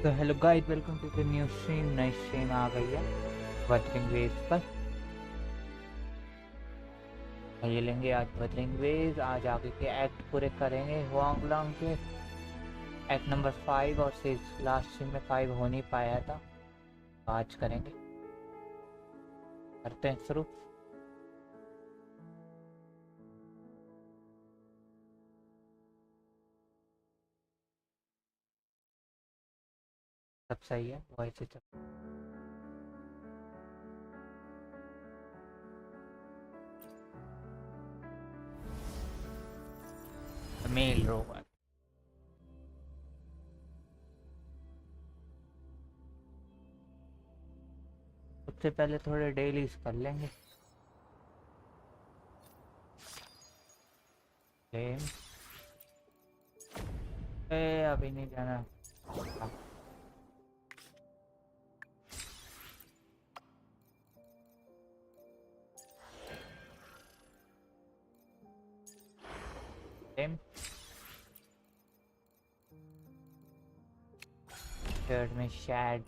तो hello guys, welcome to the new stream. नई stream आ गई है वथरिंग वेज पर। ये लेंगे आज वथरिंग वेज। आज आगे के एक्ट पूरे करेंगे हुआंगलॉन्ग के एक्ट नंबर 5 और से लास्ट स्ट्रीम में 5 हो नहीं पाया था, आज करेंगे। करते हैं शुरू। सब सही है, वैसे चल। मेल रोवर सबसे पहले थोड़े डेलीज कर लेंगे। अभी नहीं जाना। थर्ड में शैड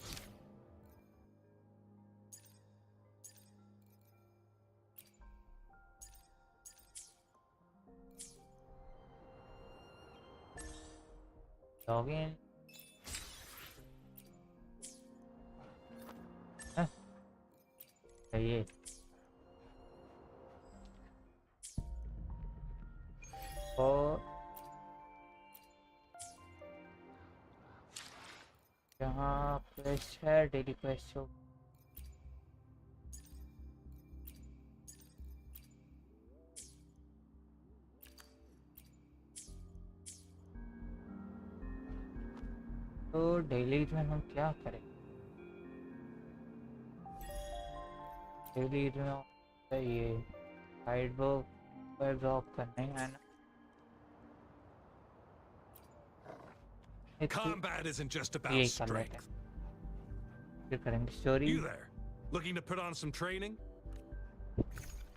लॉगिन। ये और यहाँ क्वेस्ट है, डेली क्वेस्ट हो। तो डेली में हम क्या करें? डेली में ये साइड वर्क पर ड्रॉप करना है ना। Combat isn't just about यही कर लेते strength. हैं, फिर करेंगे story. You there? Looking to put on some training?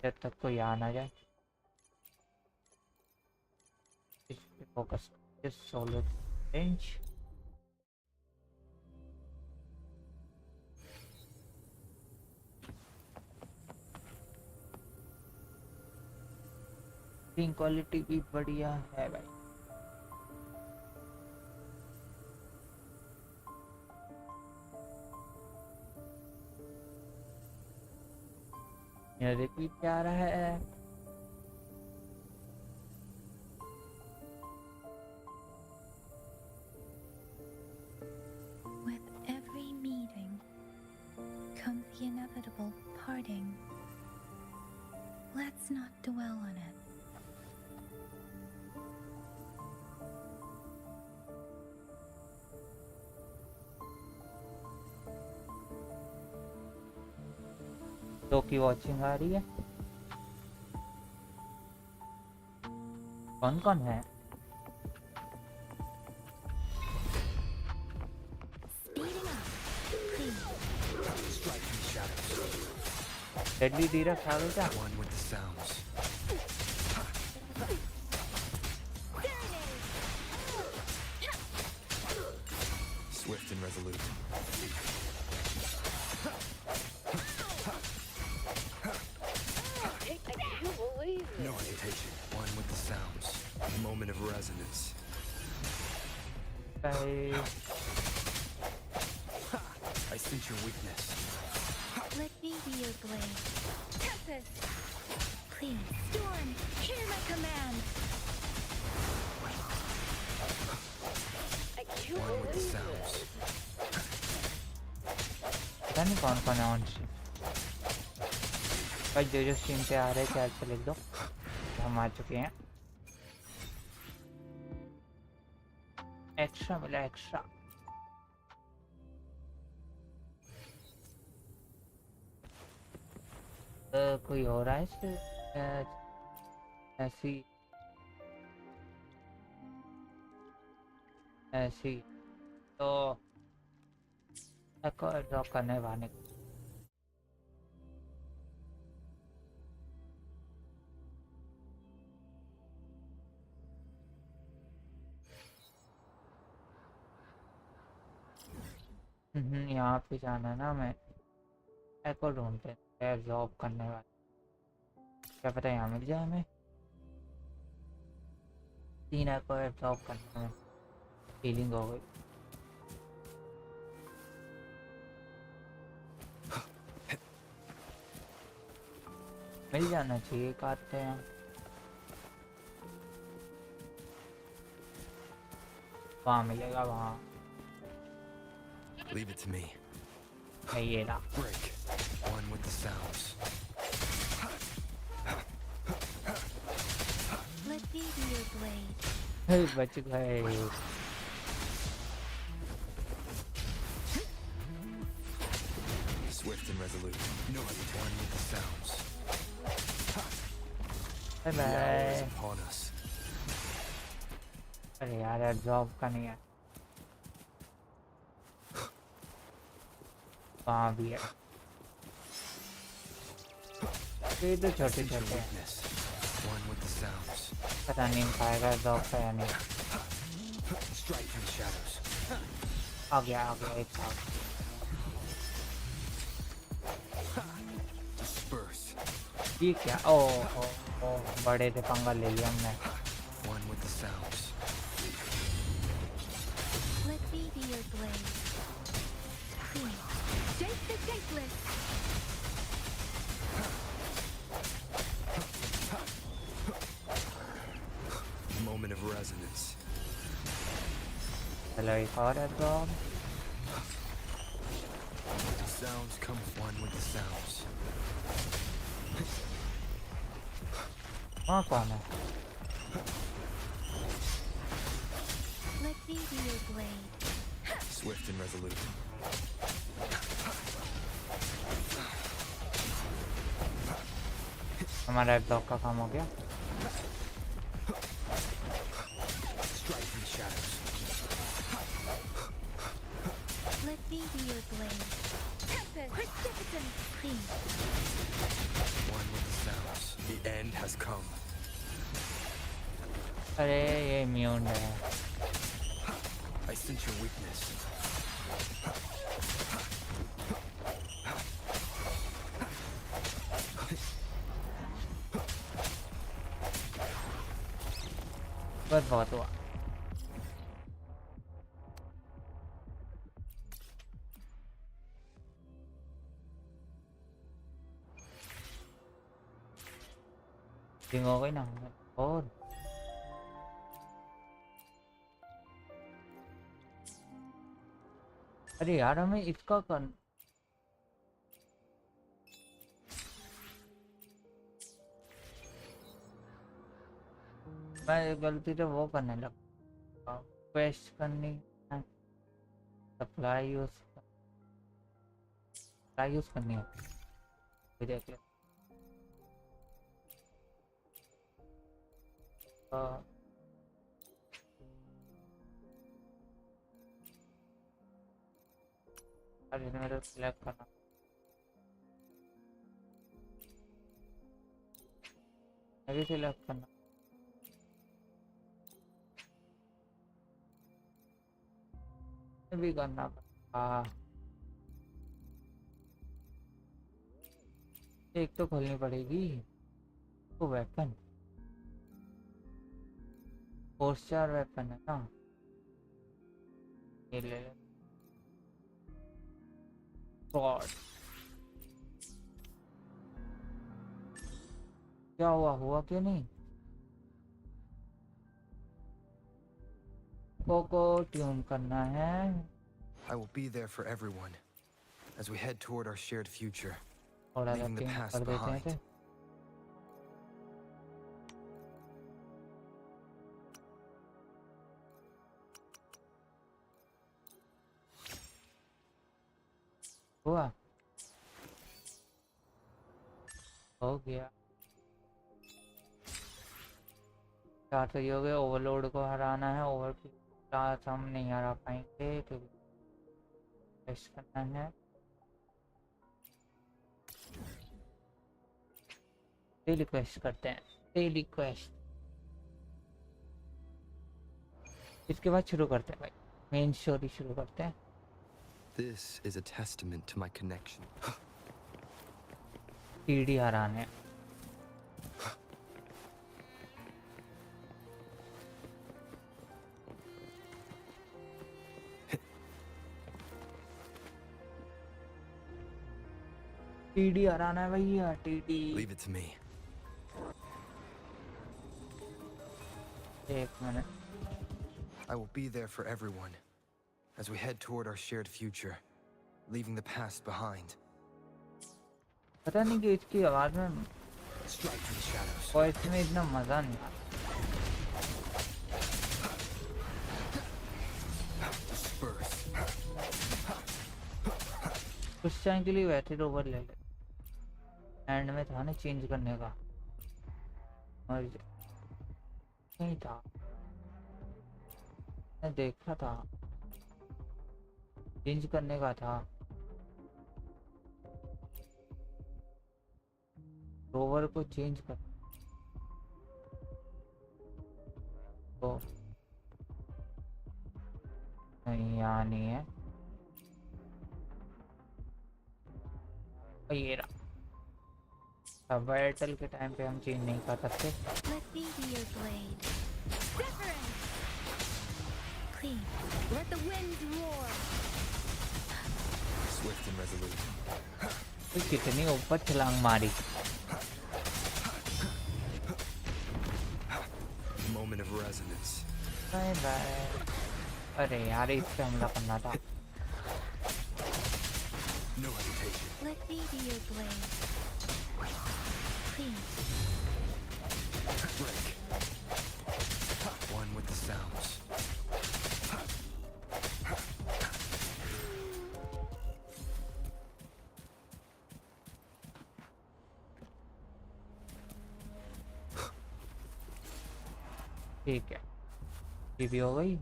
जब तक कोई आ ना जाए इस पे फोकस। सोलो रेंज क्वालिटी भी बढ़िया है भाई। म्यूजिक भी प्यारा है। With every meeting comes the inevitable parting. Let's not dwell on it. तो की वॉचिंग आ रही है। कौन कौन है? डेडली डीरक्स आ गई क्या? Swift and resolute. No hesitation. One with the sounds. Moment of resonance. I sense your weakness. Let me be your blade. Tempest! Please, Storm, hear my command! One with the sounds. पता नहीं कौन कौन है on stream भाई। जो stream पे आ रहे हैं चैट पे लिख दो, हम आ चुके हैं। एक्स्ट्रा मिला एक्स्ट्रा। कोई और है ऐसी ऐसी तो एक और ड्रॉप करने वाले। यहाँ पे जाना ना मैं एको ढूंढते हैं जॉब करने वाला। क्या पता यहाँ मिल जाए हमें। 3 एको जॉब करने में फीलिंग हो गई। मिल जाना चाहिए काटते हैं। वहाँ मिलेगा वहाँ। Leave it to me. नहीं ये ना। Break. One with the sounds. Let me be your blade. बच गए। Swift and resolute. No hesitation. One with the sounds. Bye The hour is by. upon us. अरे यार जॉब का नहीं है। वहाँ भी है। ये तो छोटे Sense your छोटे हैं। weakness. One with the sounds. पता नहीं खाएगा जॉब का या नहीं। Strike from the shadows. आ गया एक साथ। Disperse. ये क्या ओ बड़े थे पंगा ले लिया हमने। One with the sounds. Let me be your blade. Please, shake the shapeless. Moment of resonance. चलो एक और है job. The sounds come one with the sounds. वहाँ कौन है? Let me be your blade. Swift and resolute. हमारा job का काम हो गया। Strike from the shadows. Let me be your blade. Tempest, precipitant, please. One with the sounds. The end has come. अरे ये इम्यून है। I sense your weakness. बस बहुत हुआ। रिंग हो गई ना। और अरे यार हमें इसका कर। मैं गलती से वो करने लगा। क्वेस्ट करनी है। सप्लाई यूज करनी है। ये देख ले। अरे मेरे सिलेक्ट करना। अभी सिलेक्ट करना। भी करना पड़ेगा। एक तो खोलनी पड़ेगी। वो वेपन 4 वेपन है ना। ये ले ले। गॉड क्या हुआ क्यों नहीं? को ट्यून करना है। I will be there for everyone as we head toward our shared future, थोड़ा सा leaving the ट्यून past कर देते हैं behind. थे। हुआ हो गया। 4 तो ये हो गया। ओवरलोड को हराना है। ओवर क्लास हम नहीं हरा पाएंगे क्योंकि टेस्ट करना है। डेली क्वेस्ट करते हैं। डेली क्वेस्ट इसके बाद शुरू करते हैं भाई। मेन स्टोरी शुरू करते हैं। This is a testament to my connection. TD हराने टीडी हराना है भैया TD Leave it to me. एक minute I will be there for everyone as we head toward our shared future, leaving the past behind. पता नहीं कि इसकी आवाज में Strike from the shadows. Voice में इतना मजा नहीं आता Disperse. कुछ टाइम के लिए वैसे ओवर ले ले एंड में था ना चेंज करने का और नहीं था मैं देखा था चेंज करने का था रोवर को चेंज कर तो नहीं यहाँ नहीं है और ये रहा अब बैटल के टाइम पे हम चेंज नहीं कर सकते Let me be your blade. Different. Clean. Let the winds roar. Swift and resolute. तो कितनी ऊपर छलांग मारी Moment of resonance. Bye bye अरे यार इस पे हमला करना था No hesitation. Let me be your blade. Clean. Break. One with the sounds. ठीक है ये भी हो गई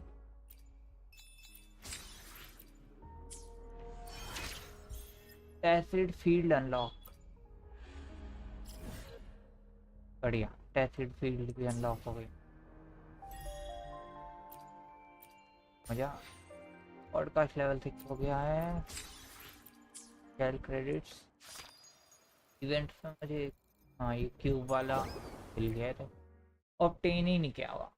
टैसिड फील्ड अनलॉक बढ़िया टैसिड फील्ड भी अनलॉक हो गई मजा पॉडकास्ट लेवल 6 हो गया है कैल क्रेडिट्स इवेंट में मुझे हाँ ये क्यूब वाला मिल गया तो ऑब्टेन ही नहीं किया हुआ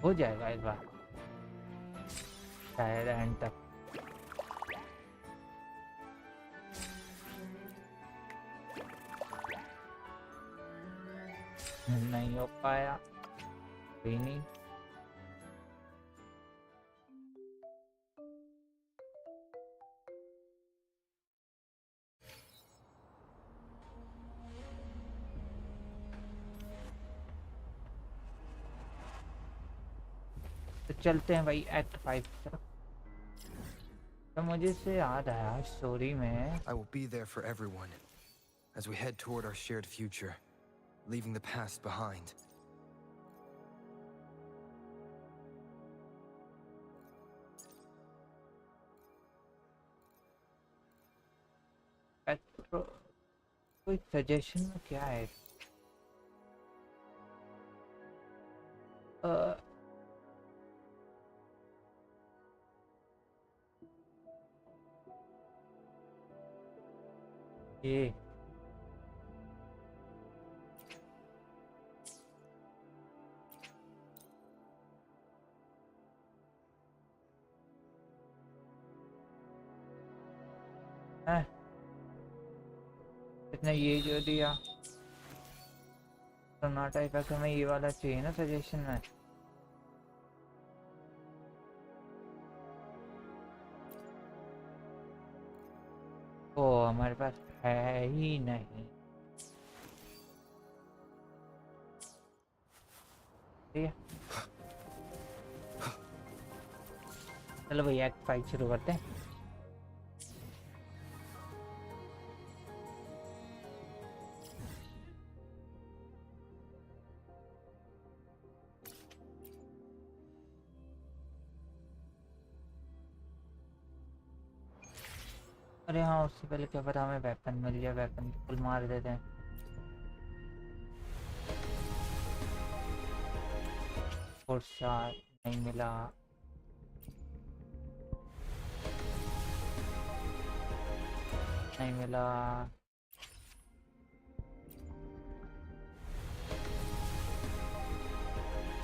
हो जाएगा इस बार शायद एंड तक नहीं हो पाया भी नहीं तो चलते हैं भाई एक्ट 5 की तरफ तो मुझे से याद आया स्टोरी में I will be there for everyone as we head toward our shared future, leaving the past behind. कोई सजेशन में क्या है ये इसने ये जो दिया कर्नाटक इफेक्ट में ये वाला चाहिए ना सजेशन में ओ हमारे पास है ही नहीं ठीक है चलो भैया एक्ट 5 शुरू करते हैं अरे हाँ, उससे पहले क्या पता हमें वेपन मिल जाए, वेपन फुल मार देते हैं। और शायद नहीं मिला। नहीं मिला।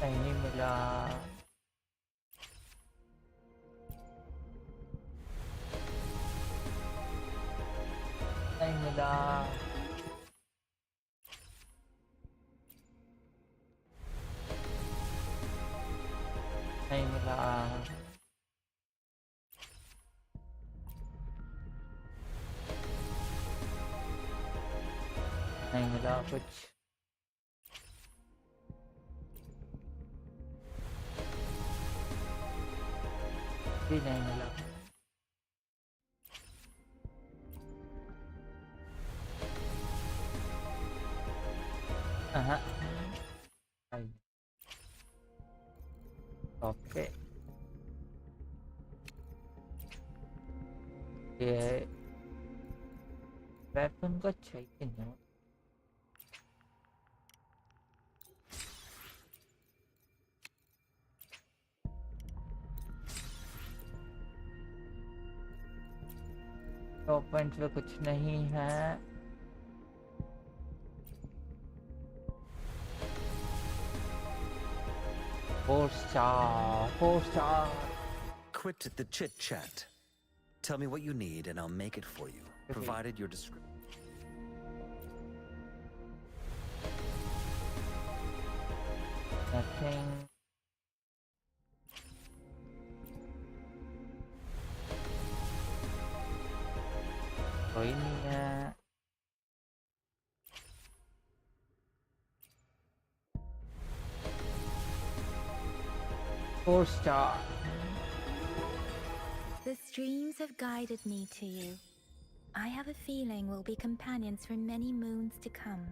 नहीं मिला। नहीं मिला। नहीं मिला। नहीं मिला कुछ। भी नहीं मिला। हाँ। ओके, ये वेपन का चाहिए नहीं। टॉप पॉइंट पे कुछ नहीं है। 4 star, 4 star. Quit the chit chat. Tell me what you need and I'll make it for you, provided your description. Nothing. कोई नहीं है। Four star. The streams have guided me to you. I have a feeling we'll be companions for many moons to come.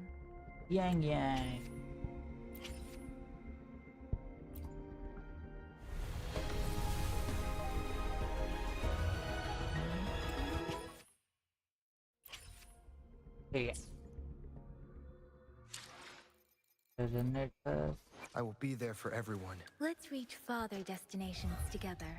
Yang yang. ठीक है। Moderators. I will be there for everyone. Let's reach farther destinations together.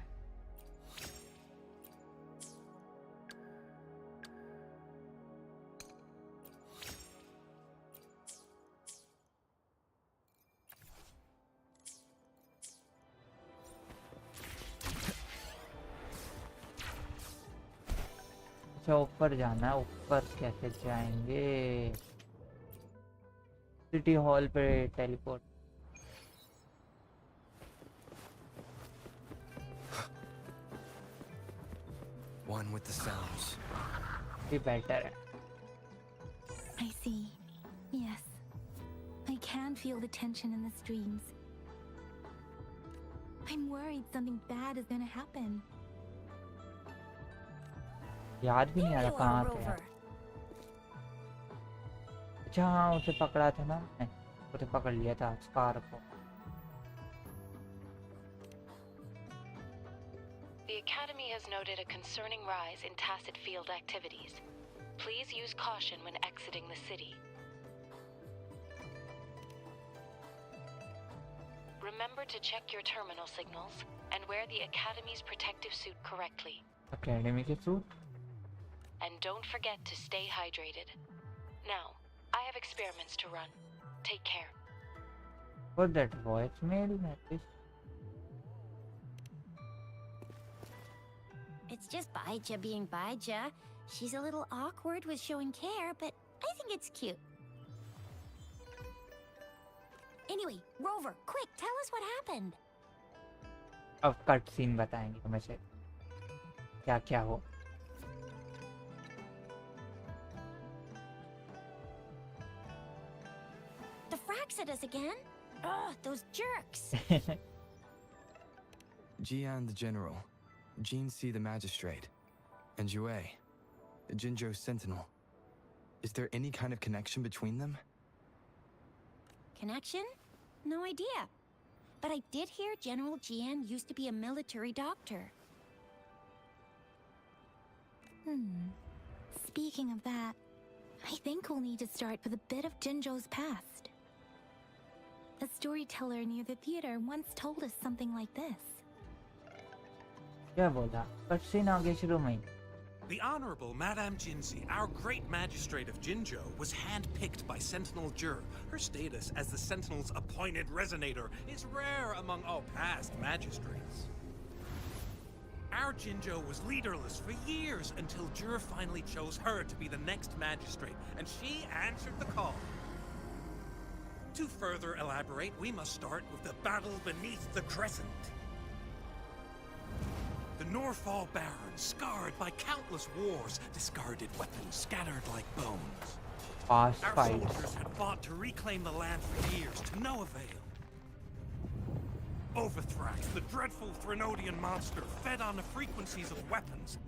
अच्छा, ऊपर जाना है। ऊपर कैसे जाएंगे? City hall पे teleport. One with the sounds. भी बेटर है। I see. Yes. I can feel the tension in the streams. I'm worried something bad is gonna happen. याद भी नहीं आ Here रहा you कहाँ are, पे है। Rover. अच्छा हाँ, उसे पकड़ा था ना मैंने। उसे पकड़ लिया था स्कार को। The Academy has noted a concerning rise in tacit field activities. Please use caution when exiting the city. Remember to check your terminal signals and wear the Academy's protective suit correctly. Academy के suit. And don't forget to stay hydrated. Now, I have experiments to run. Take care. What that voicemail message? It's just Baija being Baija. She's a little awkward with showing care, but I think it's cute. Anyway, Rover, quick, tell us what happened. अब cut scene बताएंगे हमें से क्या क्या हो। The frags at us again? Ugh, those jerks. Gyaan the general, Jinsi the magistrate, and Jue, the Jinzhou sentinel. Is there any kind of connection between them? Connection? No idea. But I did hear General Gyaan used to be a military doctor. Speaking of that, I think we'll need to start with a bit of Jinzhou's past. A storyteller near the theater once told us something like this. क्या बोला? Cutscene आगे शुरू में. The Honorable Madame Jinzi, our great magistrate of Jinzhou, was hand-picked by Sentinel Jur. Her status as the Sentinel's appointed resonator is rare among all past magistrates. Our Jinzhou was leaderless for years until Jur finally chose her to be the next magistrate, and she answered the call. To further elaborate, we must start with the battle beneath the crescent. The Norfall Baron, scarred by countless wars, discarded weapons scattered like bones. Past Our fights. soldiers had fought to reclaim the land for years, to no avail. Overthrax, the dreadful Threnodian monster, fed on the frequencies of weapons,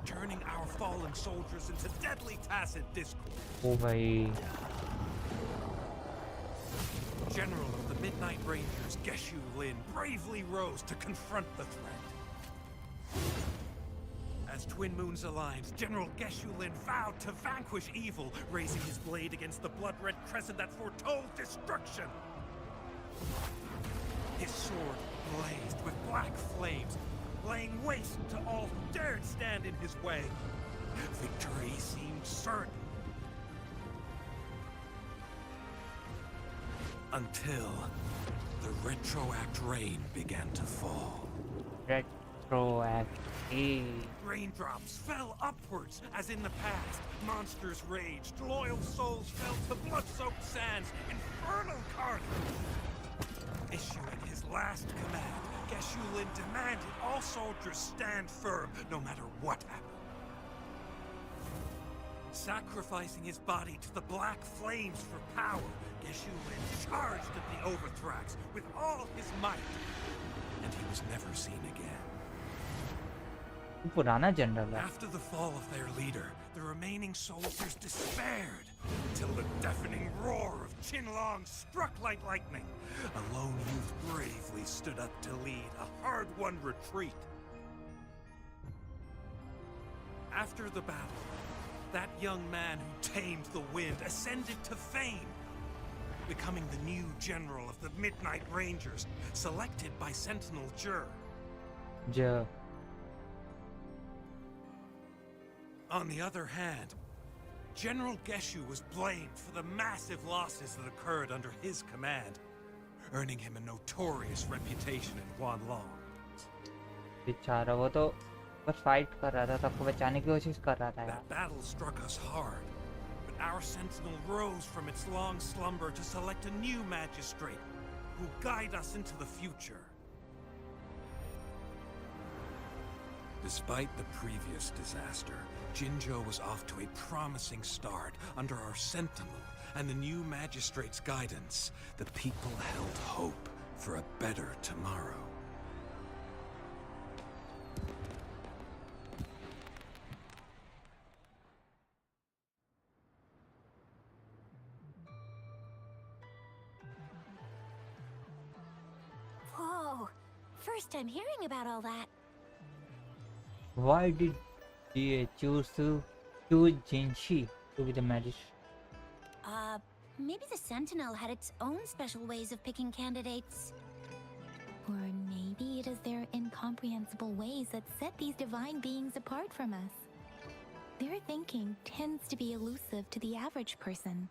turning our fallen soldiers into deadly tacit discord. Oh भाई. General of the Midnight Rangers, Geshu Lin, bravely rose to confront the threat. As Twin Moons aligned, General Geshu Lin vowed to vanquish evil, raising his blade against the blood-red crescent that foretold destruction. His sword blazed with black flames, laying waste to all who dared stand in his way. Victory seemed certain. Until the retroact rain began to fall. Retroact. Raindrops fell upwards, as in the past. Monsters raged, loyal souls fell to blood-soaked sands, infernal carnage. Issuing his last command, Geshu Lin demanded all soldiers stand firm, no matter what happened. Sacrificing his body to the black flames for power, Geshu Lin charged at the Overthrax with all his might, and he was never seen again. पुराना general है. After the fall of their leader, the remaining soldiers despaired, until the deafening roar of Qinlong struck like lightning. A lone youth bravely stood up to lead a hard-won retreat. After the battle, that young man who tamed the wind ascended to fame, becoming the new general of the Midnight Rangers, selected by Sentinel Jur. जो On the other hand, General Geshu was blamed for the massive losses that occurred under his command, earning him a notorious reputation in Huanglong. बेचारा वो तो बस fight कर रहा था, सबको बचाने की कोशिश कर रहा था यार. That battle struck us hard, but our sentinel rose from its long slumber to select a new magistrate who will guide us into the future. Despite the previous disaster, Jinzhou was off to a promising start under our sentinel and the new magistrate's guidance. The people held hope for a better tomorrow. Whoa! First time hearing about all that. Why did they choose Jinshi to be the magistrate? Maybe the Sentinel had its own special ways of picking candidates. Or maybe it is their incomprehensible ways that set these divine beings apart from us. Their thinking tends to be elusive to the average person.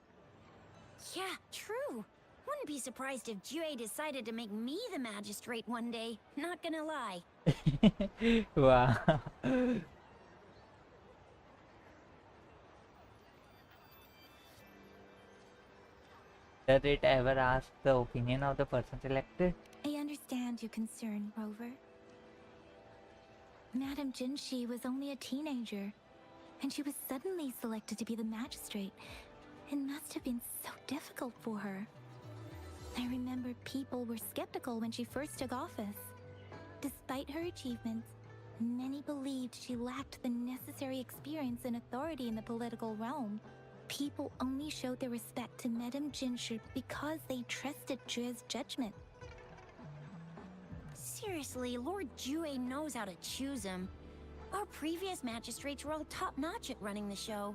Yeah, true. Wouldn't be surprised if Jue decided to make me the magistrate one day. Not gonna lie. Wow. Did it ever ask the opinion of the person selected? I understand your concern, Rover. Madame Jinshi was only a teenager, and she was suddenly selected to be the magistrate. It must have been so difficult for her. I remember people were skeptical when she first took office. Despite her achievements, many believed she lacked the necessary experience and authority in the political realm. People only showed their respect to Madame Jinshi because they trusted Jue's judgment. Seriously, Lord Jue knows how to choose him. Our previous magistrates were all top-notch at running the show.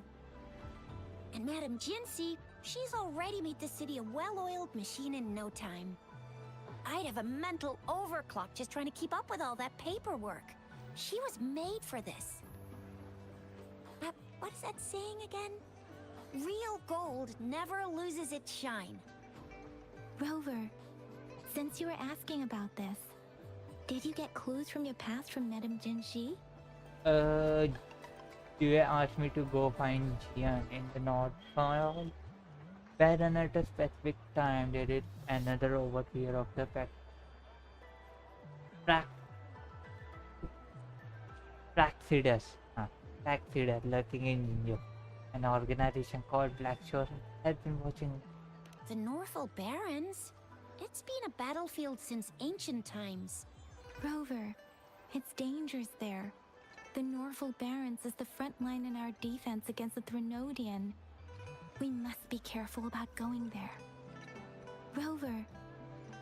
And Madame Jinsey, she's already made the city a well-oiled machine in no time. I'd have a mental overclock just trying to keep up with all that paperwork. She was made for this. What is that saying again? Real gold never loses its shine. Rover, since you were asking about this, did you get clues from your past from Madame Jinxi? You asked me to go find Gyaan in the North Pole, where at a specific time there is another overseer of the Praxidus lurking in Jinjo. An organization called Black Shore has been watching. The Norfolk Barons? It's been a battlefield since ancient times. Rover, it's dangerous there. The Norfolk Barons is the front line in our defense against the Threnodian. We must be careful about going there. Rover,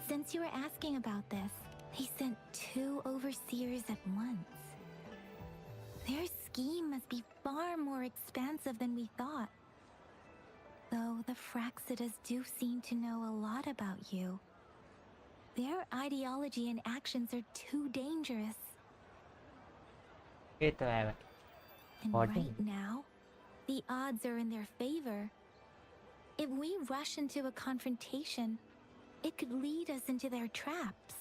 since you were asking about this, they sent 2 overseers at once. Their scheme must be far more expansive than we thought. Though the Fraxidus do seem to know a lot about you. Their ideology and actions are too dangerous. And right now, the odds are in their favor. If we rush into a confrontation, it could lead us into their traps.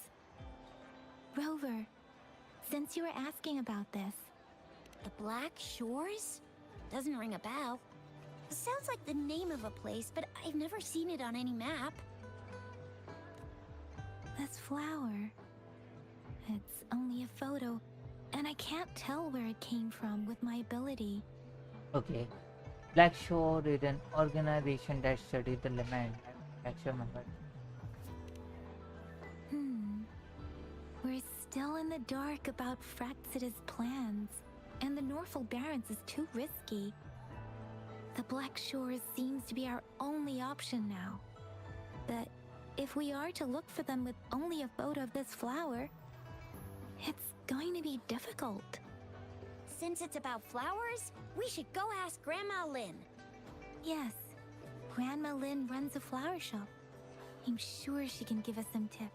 Rover, since you were asking about this, The Black Shores? Doesn't ring a bell. Sounds like the name of a place, but I've never seen it on any map. this flower, it's only a photo, and I can't tell where it came from with my ability. Okay. Black Shore is an organization that studies the land. That's your number. We're still in the dark about Fraxidus' plans, and the Norfolk Barons is too risky. The Black Shores seems to be our only option now. But if we are to look for them with only a photo of this flower, it's going to be difficult. Since it's about flowers, we should go ask Grandma Lynn. Yes, Grandma Lynn runs a flower shop. I'm sure she can give us some tips.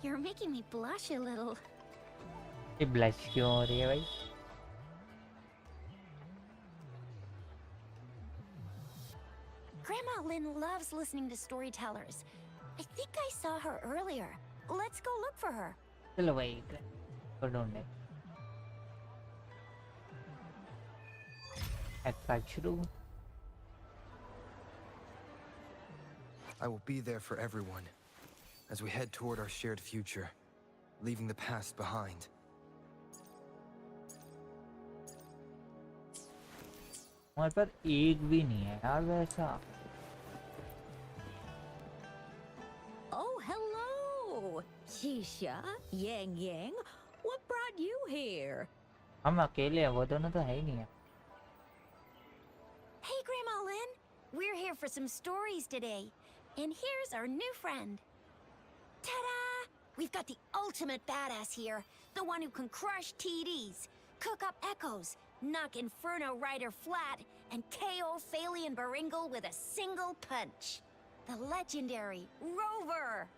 You're making me blush a little. ये blush क्यों हो रही है भाई? Grandma Lynn loves listening to storytellers. I think I saw her earlier. Let's go look for her. चलो भाई तो ढूंढे. Act शुरू. I will be there for everyone as we head toward our shared future, leaving the past behind. हमारे पास एक भी नहीं है यार वैसा. Oh, hello! Shisha, Yang Yang, what brought you here? हम अकेले हैं, वो दोनों तो है ही नहीं है. Hey, Grandma Lynn. We're here for some stories today. And here's our new friend. Ta-da! We've got the ultimate badass here. The one who can crush TDs, cook up echoes, knock Inferno Rider flat, and KO Phalian Baringle with a single punch. The legendary Rover.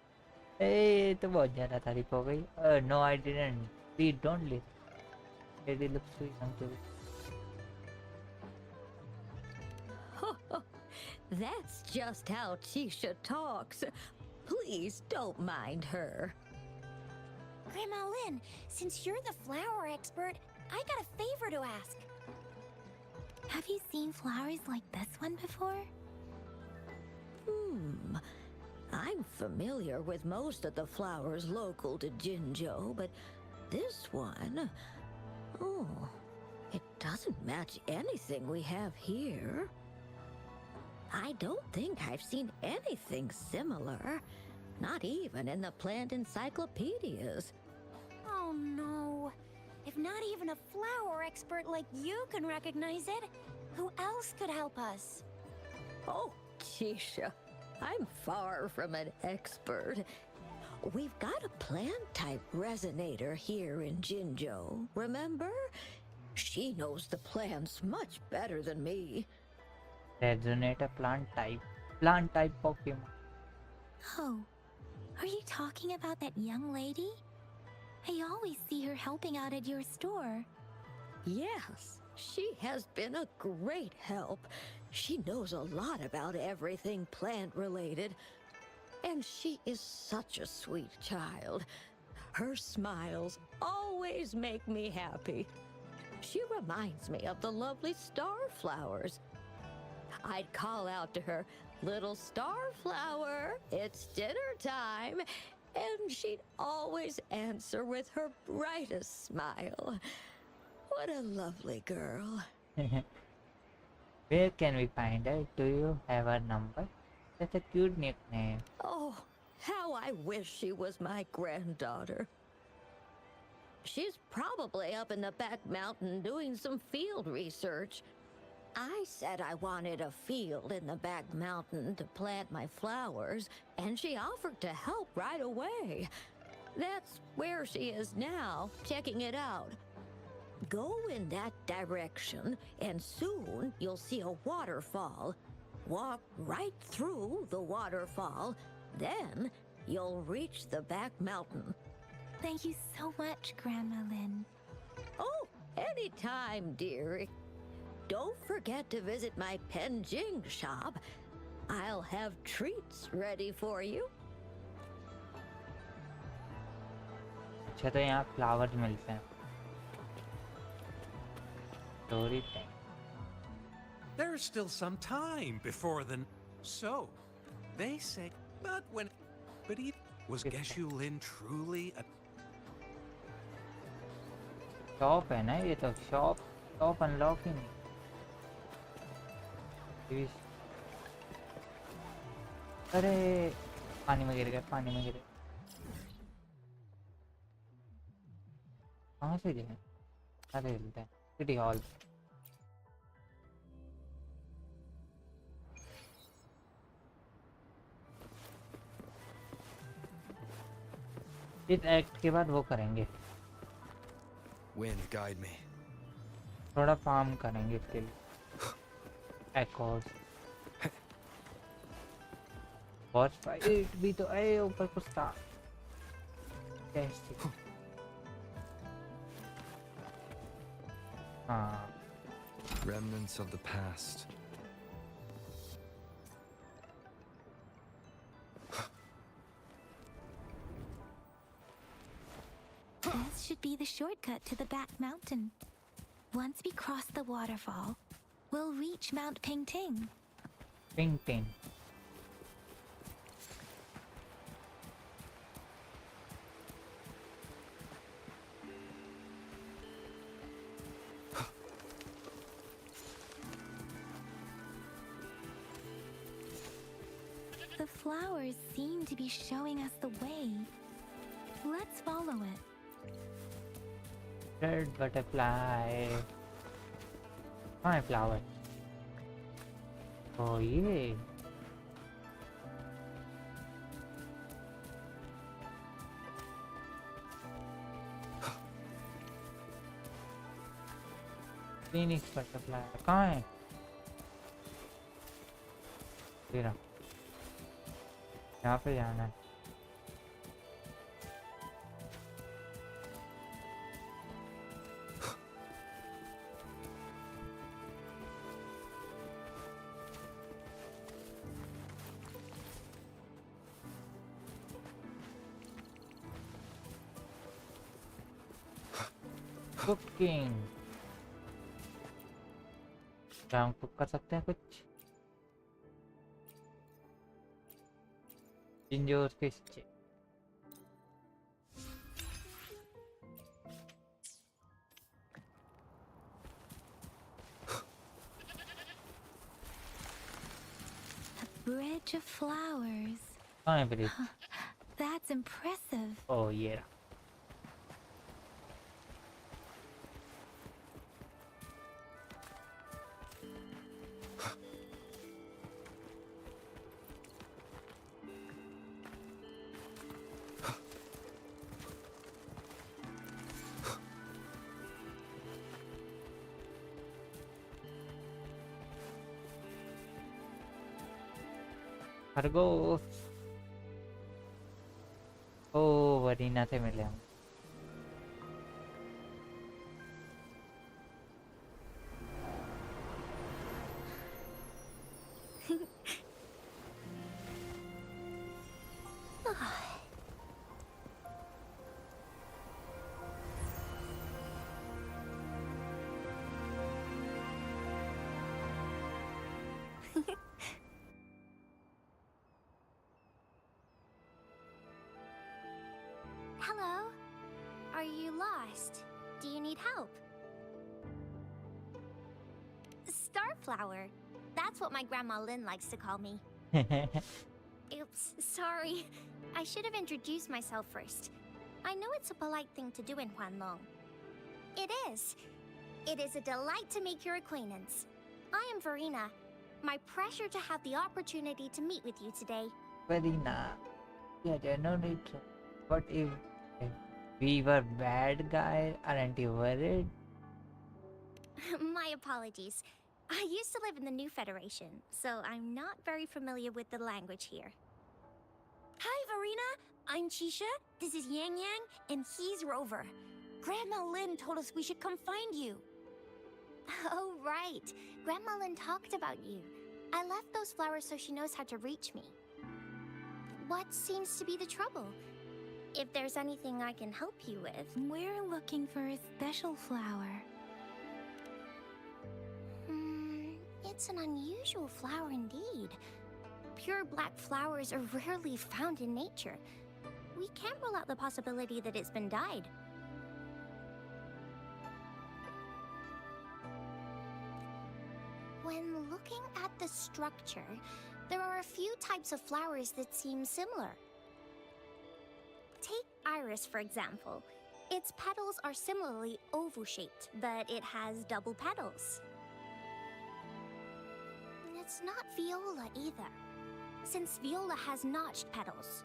ए तो बहुत ज़्यादा तारीफ हो गई. No, I didn't. Please don't leave. Lady looks too young to be. That's just how Chisha talks. Please don't mind her. Grandma Lynn, since you're the flower expert, I got a favor to ask. Have you seen flowers like this one before? I'm familiar with most of the flowers local to Jinjo, but this one... Oh, it doesn't match anything we have here. I don't think I've seen anything similar. Not even in the plant encyclopedias. Oh no. If not even a flower expert like you can recognize it, who else could help us? Oh, Chisha, I'm far from an expert. We've got a plant-type resonator here in Jinzhou, remember? She knows the plants much better than me. Resonator plant type Pokemon. Oh, are you talking about that young lady? I always see her helping out at your store. Yes, she has been a great help. She knows a lot about everything plant-related. And she is such a sweet child. Her smiles always make me happy. She reminds me of the lovely starflowers. I'd call out to her, "Little starflower, it's dinner time," and she'd always answer with her brightest smile. What a lovely girl. Where can we find her? Do you have her number? That's a cute nickname. Oh, how I wish she was my granddaughter. She's probably up in the back mountain doing some field research. I said I wanted a field in the back mountain to plant my flowers, and she offered to help right away. That's where she is now, checking it out. Go in that direction, and soon you'll see a waterfall. Walk right through the waterfall, then you'll reach the back mountain. Thank you so much, Grandma Lin. Oh, anytime, dear. Don't forget to visit my Penjing shop. I'll have treats ready for you. अच्छा तो यहाँ flowers मिलते हैं. Story time. There's still some time before the... So, they say... But when... But he... Was Geshu Lin truly a... shop है ना ये तो. Shop unlock ही नहीं. अरे पानी में गिर गए. कहाँ से गए? अरे हिलते हैं. City hall. इस एक्ट के बाद वो करेंगे. Wind, guide me. थोड़ा फार्म करेंगे इसके लिए. Echoes. बॉस फाइट भी तो है. ऊपर कुछ था. कैसे? हाँ. Remnants of the past. This should be the shortcut to the back mountain. Once we cross the waterfall, we'll reach Mount Pingting. Ping. The flowers seem to be showing us the way. Let's follow it. Red butterfly. My flower. Oh yeah. Phoenix butterfly. कहाँ है? तेरा. यहाँ पे जाना है. Cooking. क्या हम cook कर सकते हैं कुछ? Ginger fish. A bridge of flowers. कहाँ है bridge? That's impressive. Oh yeah. खरगोश। ओ वरीना से मिले हम। Hello? Are you lost? Do you need help? Starflower. That's what my Grandma Lynn likes to call me. Oops, sorry. I should have introduced myself first. I know it's a polite thing to do in Huanglong. It is. It is a delight to make your acquaintance. I am Verena. My pleasure to have the opportunity to meet with you today. Verena. Yeah, there no need to. What if we were bad guys? Aren't you worried? My apologies. I used to live in the New Federation, so I'm not very familiar with the language here. Hi, Verena. I'm Chisha. This is Yang Yang, and he's Rover. Grandma Lynn told us we should come find you. Oh, right. Grandma Lynn talked about you. I left those flowers so she knows how to reach me. What seems to be the trouble? If there's anything I can help you with. We're looking for a special flower. It's an unusual flower indeed. Pure black flowers are rarely found in nature. We can't rule out the possibility that it's been dyed. When looking at the structure, there are a few types of flowers that seem similar. Take iris, for example. Its petals are similarly oval-shaped, but it has double petals. It's not viola either, since viola has notched petals.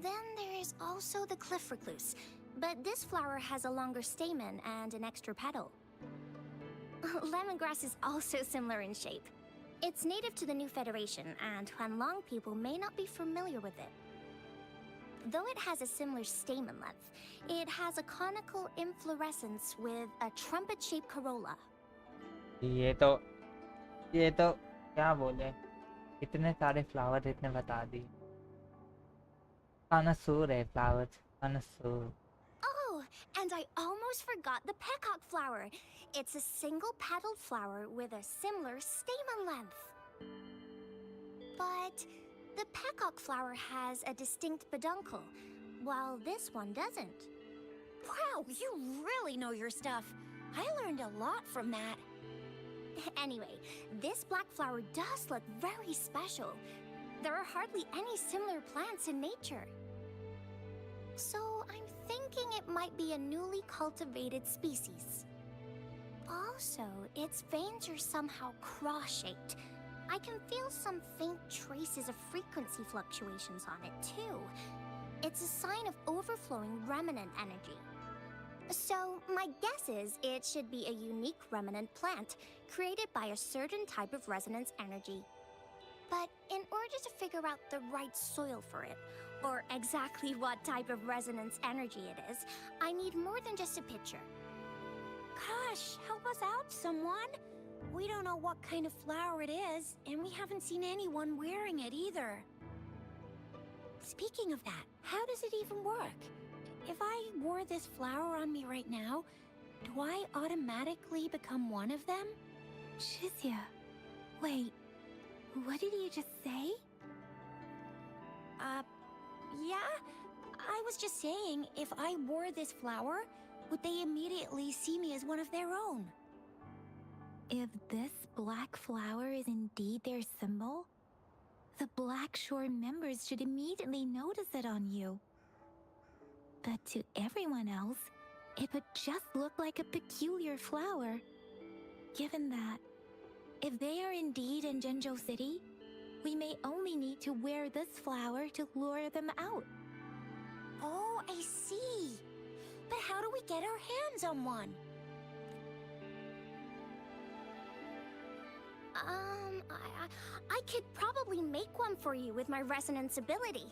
Then there is also the cliff recluse, but this flower has a longer stamen and an extra petal. Lemongrass is also similar in shape. It's native to the New Federation, and Huanglong people may not be familiar with it. Though it has a similar stamen length, it has a conical inflorescence with a trumpet-shaped corolla. ये तो क्या बोले, इतने सारे flower इतने बता दिए. Connoisseur है flowers, connoisseur. Oh, and I almost forgot the peacock flower. It's a single-petaled flower with a similar stamen length. But the peacock flower has a distinct peduncle, while this one doesn't. Wow, you really know your stuff. I learned a lot from that. Anyway, this black flower does look very special. There are hardly any similar plants in nature. So I'm thinking it might be a newly cultivated species. Also, its veins are somehow cross-shaped. I can feel some faint traces of frequency fluctuations on it, too. It's a sign of overflowing remnant energy. So, my guess is it should be a unique remnant plant, created by a certain type of resonance energy. But in order to figure out the right soil for it, or exactly what type of resonance energy it is, I need more than just a picture. Gosh, help us out, someone! We don't know what kind of flower it is, and we haven't seen anyone wearing it either. Speaking of that, how does it even work? If I wore this flower on me right now, do I automatically become one of them? Shizia, wait, what did you just say? Yeah? I was just saying, if I wore this flower, would they immediately see me as one of their own? If this black flower is indeed their symbol, the Black Shore members should immediately notice it on you. But to everyone else, it would just look like a peculiar flower. Given that, if they are indeed in Jinzhou City, we may only need to wear this flower to lure them out. Oh, I see. But how do we get our hands on one? I could probably make one for you with my resonance ability,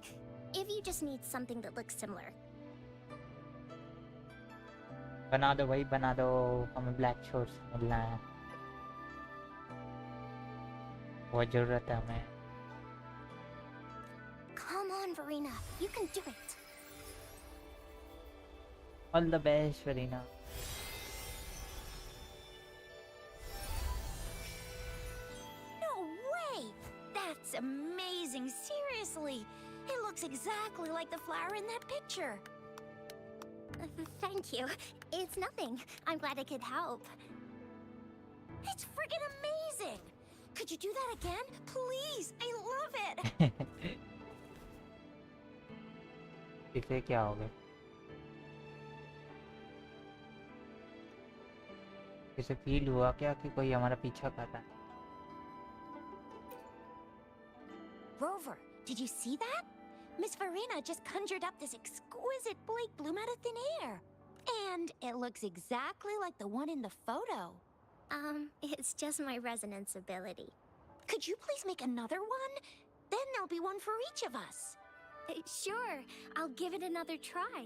if you just need something that looks similar. बना दो भाई बना दो हमें black shorts मिलना है बहुत जरूरत है हमें Come on, Verena, you can do it. All the best Varina No way! That's amazing, seriously. It looks exactly like the flower in that picture. Thank you. It's nothing. I'm glad I could help. It's friggin' amazing! Could you do that again? Please! I love it! इसे क्या हो गया इसे feel हुआ क्या कि कोई हमारा पीछा कर रहा है Rover, did you see that? Miss Verena just conjured up this exquisite Blake bloom out of thin air. And it looks exactly like the one in the photo. It's just my resonance ability. Could you please make another one? Then there'll be one for each of us. Sure, I'll give it another try.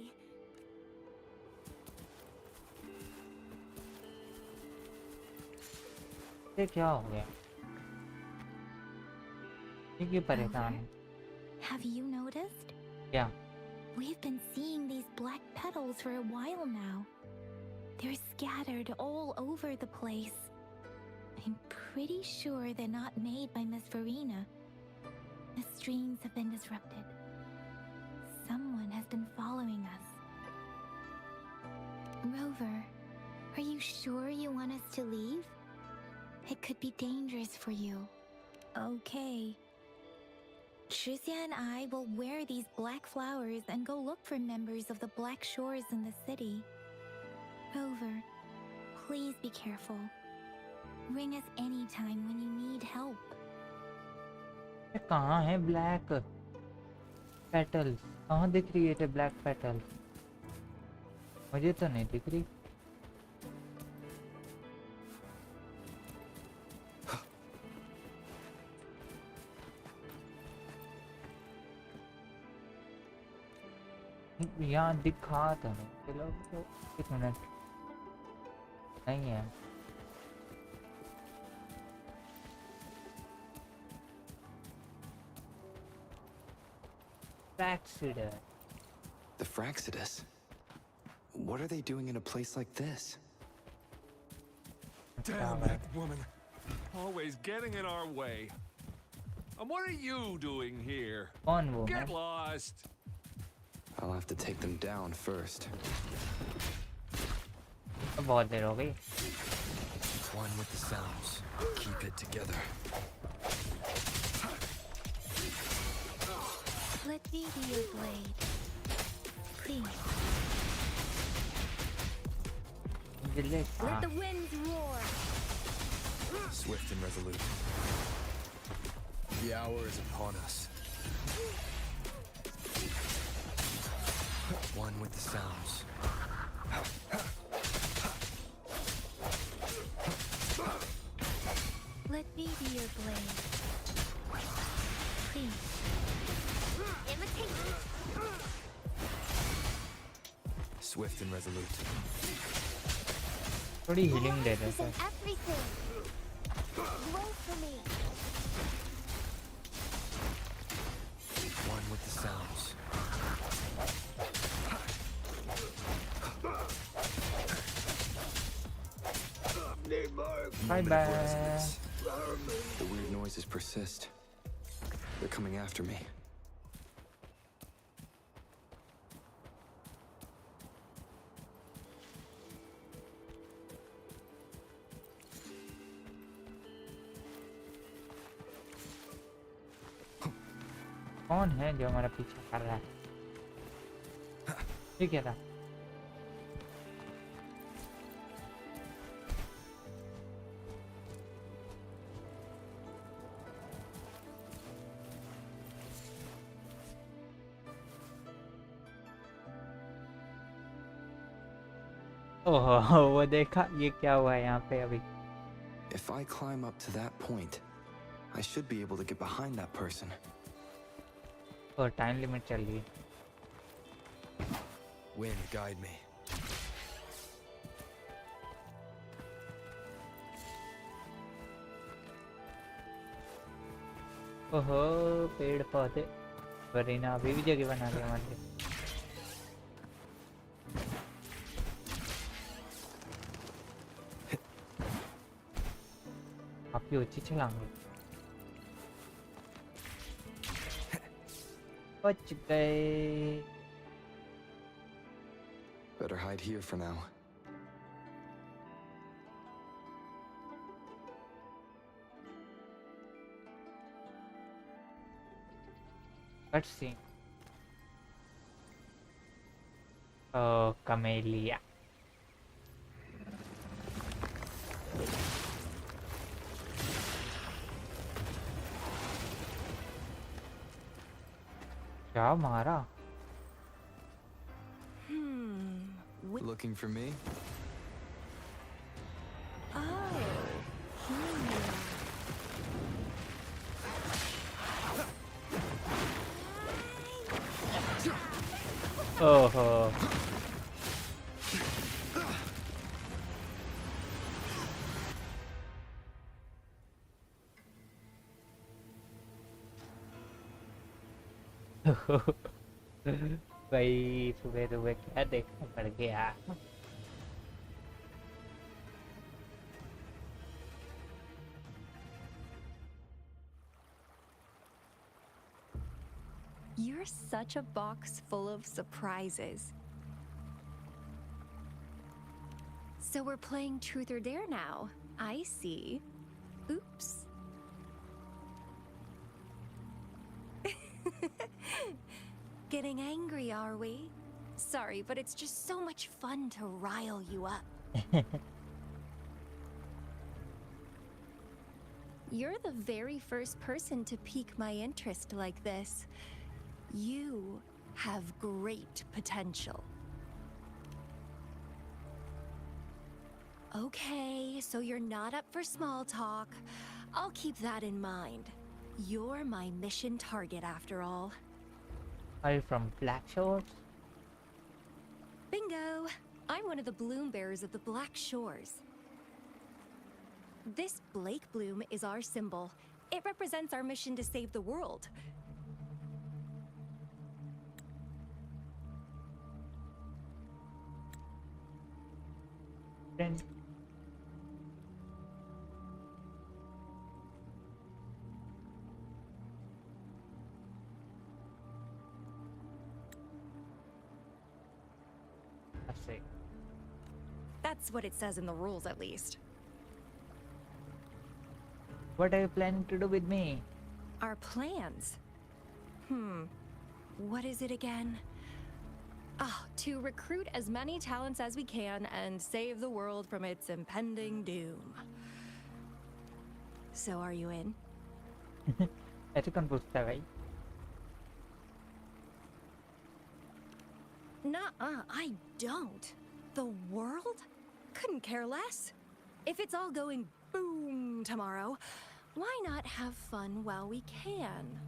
ये क्या हो गया ये क्यों परेशान है? Have you noticed? क्या We've been seeing these black petals for a while now. They're scattered all over the place. I'm pretty sure they're not made by Miss Verena. The streams have been disrupted. Someone has been following us. Rover, are you sure you want us to leave? It could be dangerous for you. Okay. Shizia and I will wear these black flowers and go look for members of the Black Shores in the city. Rover, please be careful. Ring us anytime when you need help. ये कहाँ है black petals कहाँ दिख रही है ये black petals मुझे तो नहीं दिख रही यहाँ दिखा तो नहीं चलो तो एक मिनट नहीं है Fraxidus. The Fraxidus? What are they doing in a place like this? Damn that woman. Always getting in our way. And what are you doing here? One woman. Get lost. I'll have to take them down first. बहुत देर हो गई One with the sounds. Keep it together. Let me be your blade. Please. Let the winds roar. Swift and resolute. The hour is upon us. One with the sounds. Let me be your blade. Please. Imitate. Swift and resolute. थोड़ी healing they they Represent everything. Grow for me. One with the sounds. Bye Moment of bye. resonance. The weird noises persist. They're coming after me. कौन है जो हमारा पीछा कर रहा है ये क्या था ओह वो देखा ये क्या हुआ है यहाँ पे अभी If I climb up to that point, I should be able to get behind that person. और टाइम लिमिट चल रही है. Wind, guide me. ओहो पेड़ पौधे. वरीना अभी भी जगह बना रही है हमारे लिए. काफी ऊंची छलांग है. बच गए. Better hide here for now. Let's see. Oh, camellia. क्या मारा? Looking for me? ओहो. भाई सुबह सुबह क्या देखना पड़ गया. You're such a box full of surprises. So we're playing Truth or Dare now. I see. Oops. Getting angry, are we? Sorry, but it's just so much fun to rile you up. You're the very first person to pique my interest like this. You have great potential. Okay, so you're not up for small talk. I'll keep that in mind. You're my mission target after all. Are you from Black Shores? Bingo! I'm one of the bloom bearers of the Black Shores. This Blake bloom is our symbol. It represents our mission to save the world. Friend. I see. That's what it says in the rules, at least. What are you planning to do with me? Our plans? What is it again? To recruit as many talents as we can and save the world from its impending doom. So are you in? ऐसे कौन पूछता है भाई? Nuh-uh, I don't. The world? Couldn't care less. If it's all going boom tomorrow, why not have fun while we can?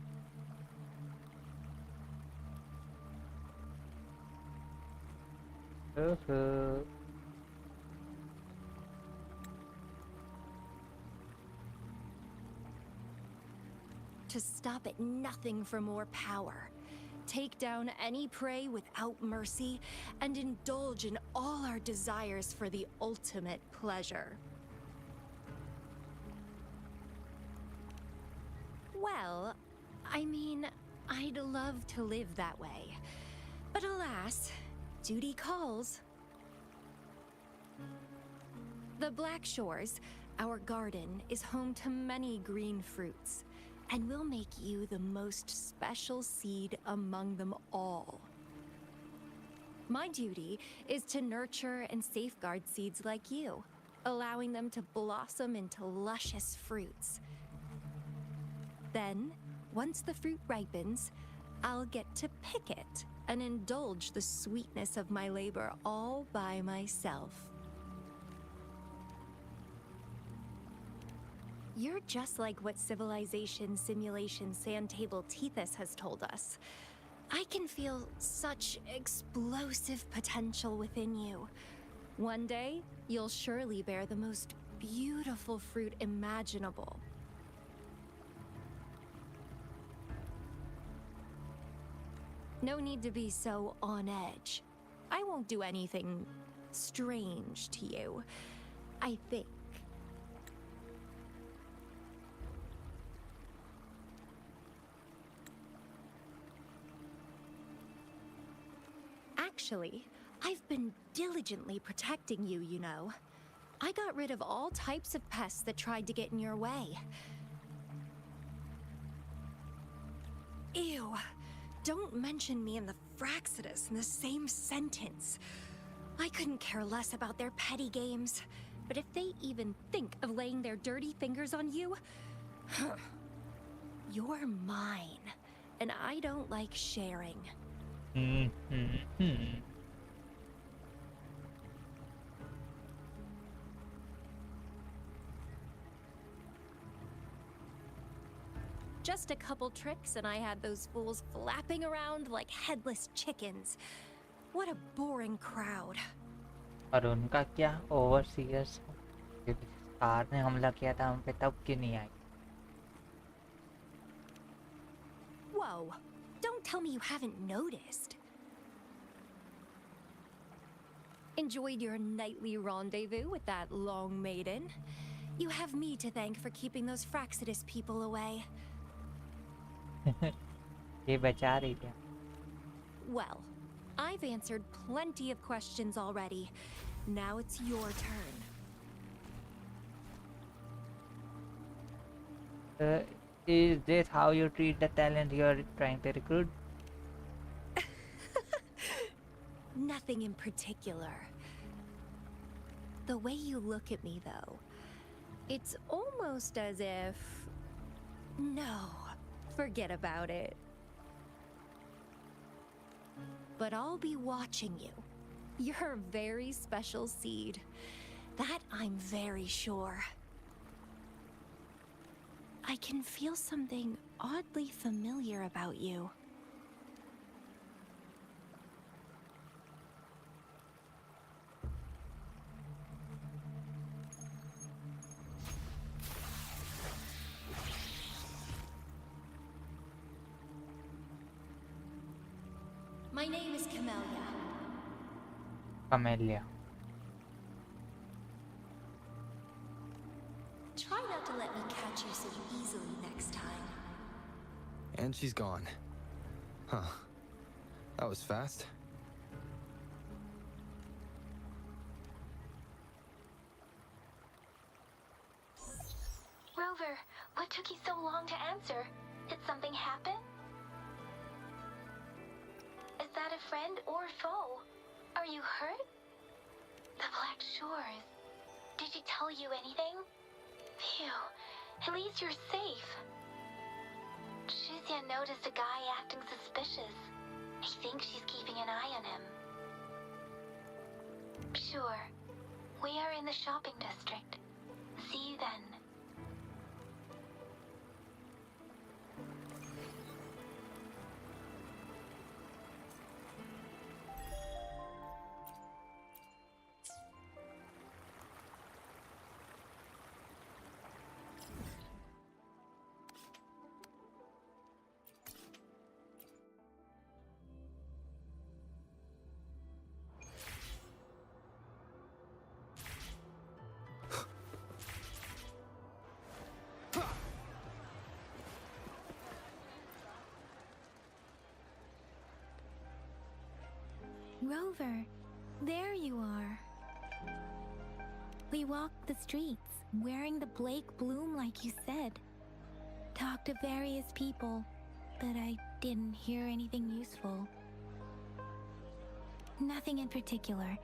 To stop at nothing for more power. Take down any prey without mercy, and indulge in all our desires for the ultimate pleasure. Well, I mean, I'd love to live that way. But alas, duty calls. The Black Shores, our garden, is home to many green fruits, and we'll make you the most special seed among them all. My duty is to nurture and safeguard seeds like you, allowing them to blossom into luscious fruits. Then, once the fruit ripens, I'll get to pick it and indulge the sweetness of my labor all by myself. You're just like what Civilization Simulation Sandtable Tethys has told us. I can feel such explosive potential within you. One day, you'll surely bear the most beautiful fruit imaginable. No need to be so on edge. I won't do anything strange to you, I think. Actually, I've been diligently protecting you, you know. I got rid of all types of pests that tried to get in your way. Ew. Don't mention me and the Fraxidus in the same sentence. I couldn't care less about their petty games, but if they even think of laying their dirty fingers on you, you're mine, and I don't like sharing. Just a couple tricks and I had those fools flapping around like headless chickens. What a boring crowd. और उनका क्या ओवरसीयर्स car ने हमला किया था हम पे तब क्यों नहीं आई? Whoa, don't tell me you haven't noticed. Enjoyed your nightly rendezvous with that long maiden? You have me to thank for keeping those Fraxidus people away. ये बचा रही थी. Well, I've answered plenty of questions already. Now it's your turn. Is this how you treat the talent you're trying to recruit? Nothing in particular. The way you look at me, though, it's almost as if... No, forget about it. But I'll be watching you. You're a very special seed. That I'm very sure. I can feel something oddly familiar about you. My name is Camellia. Camellia. Try not to let me catch you so easily next time. And she's gone. Huh. That was fast. Rover, what took you so long to answer? Did something happen? Is that a friend or foe? Are you hurt? The Black Shores. Did she tell you anything? Phew, at least you're safe. Shuzia noticed a guy acting suspicious. I think she's keeping an eye on him. Sure. We are in the shopping district. See you then. Rover, there you are. We walked the streets, wearing the Blake bloom like you said. Talked to various people, but I didn't hear anything useful. Nothing in particular,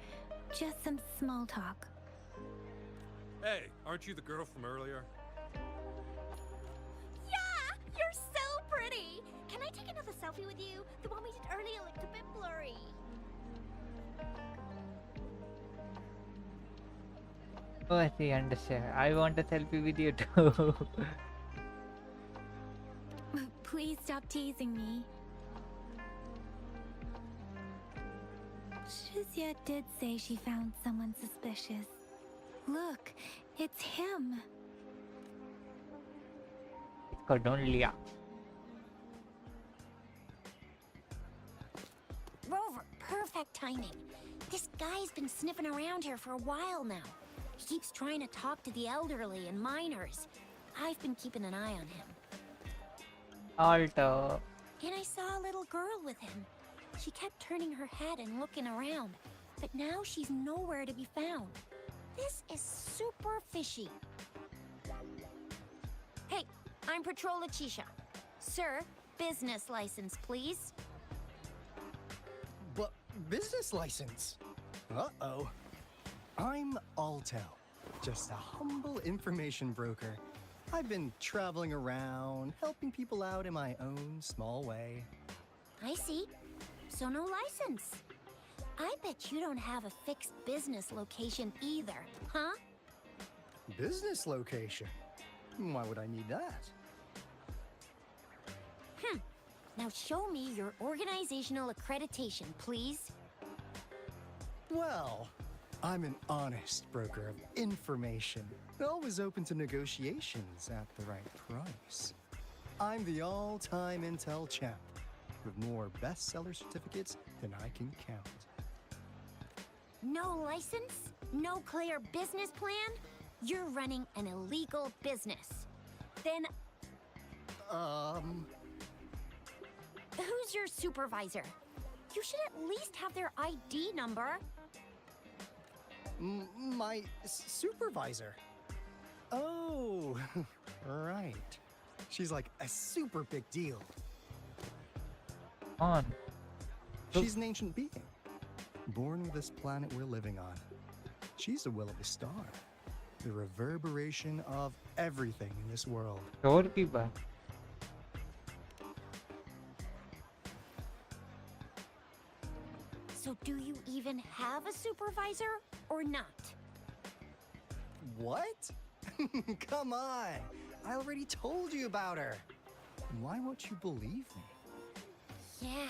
just some small talk. Hey, aren't you the girl from earlier? Yeah! You're so pretty! Can I take another selfie with you? The one we did earlier looked a bit blurry. Oh, I see, understand. I want a selfie with you too. Please stop teasing me. Shizia did say she found someone suspicious. Look, it's him. इसको ढूंढ लिया. Rover, perfect timing. This guy's been sniffing around here for a while now. He keeps trying to talk to the elderly and minors. I've been keeping an eye on him. Alto. And I saw a little girl with him. She kept turning her head and looking around, but now she's nowhere to be found. This is super fishy. Hey, I'm Patrolla Chisha. Sir, business license, please. But business license? Uh-oh. I'm Altel, just a humble information broker. I've been traveling around, helping people out in my own small way. I see. So no license. I bet you don't have a fixed business location either, huh? Business location? Why would I need that? Now show me your organizational accreditation, please. Well, I'm an honest broker of information, always open to negotiations at the right price. I'm the all-time intel champ, with more bestseller certificates than I can count. No license? No clear business plan? You're running an illegal business. Then who's your supervisor? You should at least have their ID number. My supervisor? Oh, right. She's like a super big deal. On. She's an ancient being, born with this planet we're living on. She's the will of the star, the reverberation of everything in this world. और की बात. So do you even have a supervisor or not? What? Come on! I already told you about her. Why won't you believe me? Yeah,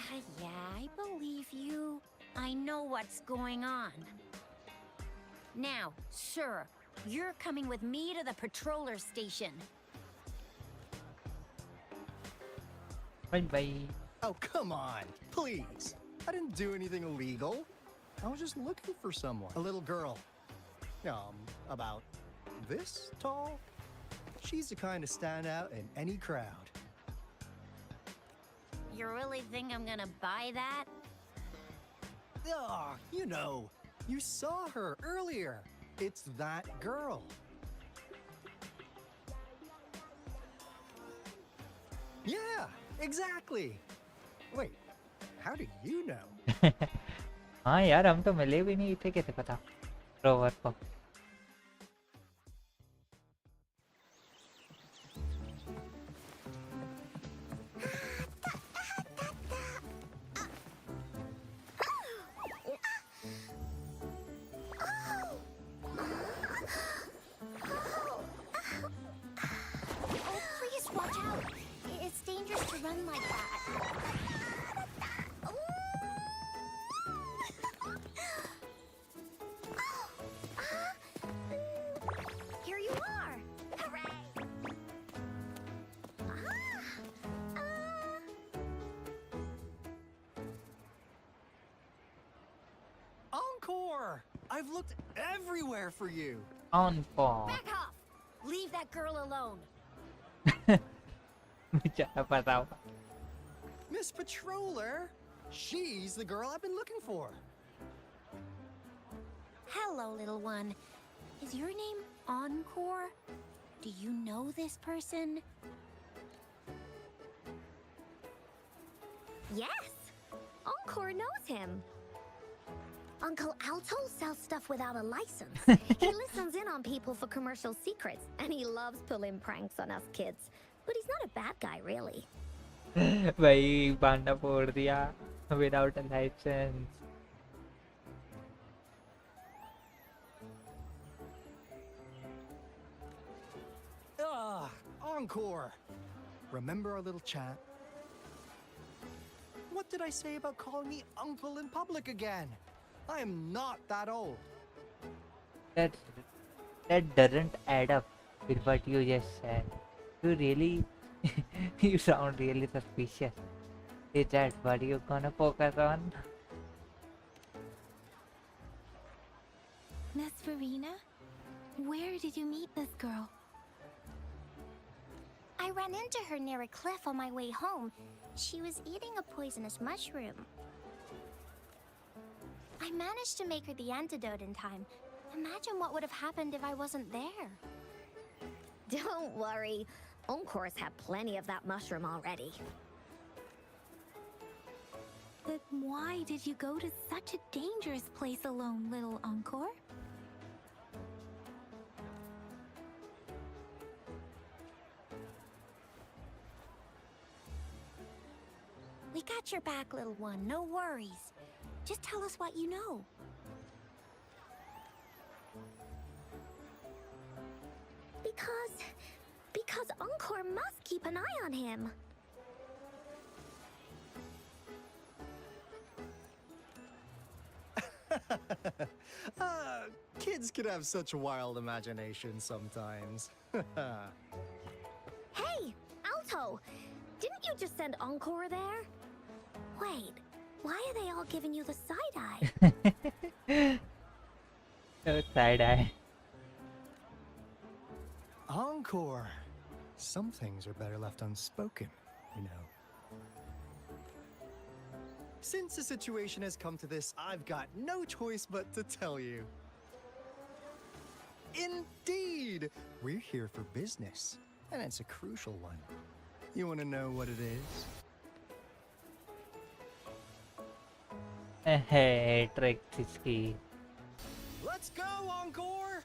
I believe you. I know what's going on. Now, sir, you're coming with me to the patroller station. Bye bye. Oh, come on, please. I didn't do anything illegal. I was just looking for someone. A little girl. About this tall. She's the kind to stand out in any crowd. You really think I'm gonna buy that? Oh, you saw her earlier. It's that girl. Yeah, exactly. Wait, how do you know? हाँ यार हम तो मिले भी नहीं थे कैसे पता रोवर को. Please watch out. It's dangerous to run like that. Here you are. Hooray! Encore! I've looked everywhere for you. On call. Back off. Leave that girl alone. बेचारा पता होगा. Miss Patroller, she's the girl I've been looking for. Hello, little one. Is your name Encore? Do you know this person? Yes! Encore knows him. Uncle Alto sells stuff without a license. He listens in on people for commercial secrets, and he loves pulling pranks on us kids. But he's not a bad guy, really. भाई बांडा फोड़ दिया without a license. Encore! Remember our little chat? What did I say about calling me uncle in public again? I am not that old. That doesn't add up with what you just said. You really, you sound really suspicious. Is that what you gonna focus on? Miss Verena? Where did you meet this girl? I ran into her near a cliff on my way home. She was eating a poisonous mushroom. I managed to make her the antidote in time. Imagine what would have happened if I wasn't there. Don't worry. Encore's had plenty of that mushroom already. But why did you go to such a dangerous place alone, little Encore? We got your back, little one. No worries. Just tell us what you know. Because Encore must keep an eye on him. Kids can have such wild imaginations sometimes. Hey, Alto! Didn't you just send Encore there? Wait, why are they all giving you the side-eye? No side-eye. Encore! Some things are better left unspoken, you know. Since the situation has come to this, I've got no choice but to tell you. Indeed! We're here for business, and it's a crucial one. You want to know what it is? Hey, trick Titsky. Let's go, Encore!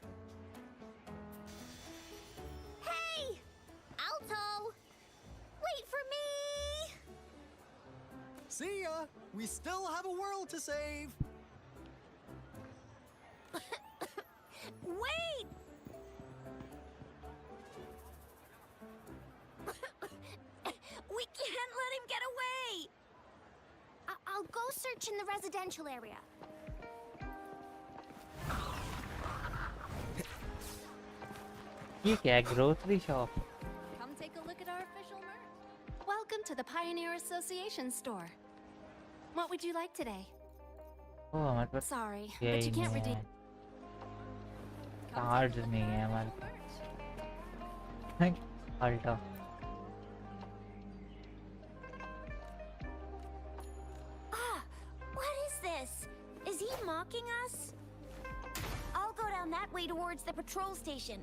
Hey! Alto! Wait for me! See ya! We still have a world to save! Wait! We can't let him get away! I'll go search in the residential area. ये क्या है grocery shop? Come take a look at our official merch. Welcome to the Pioneer Association store. What would you like today? Oh, हमारे पास Sorry, ये but he you can't नहीं redeem. है. Cards नहीं है हमारे पास. Alto. What is this? Is he mocking us? I'll go down that way towards the patrol station.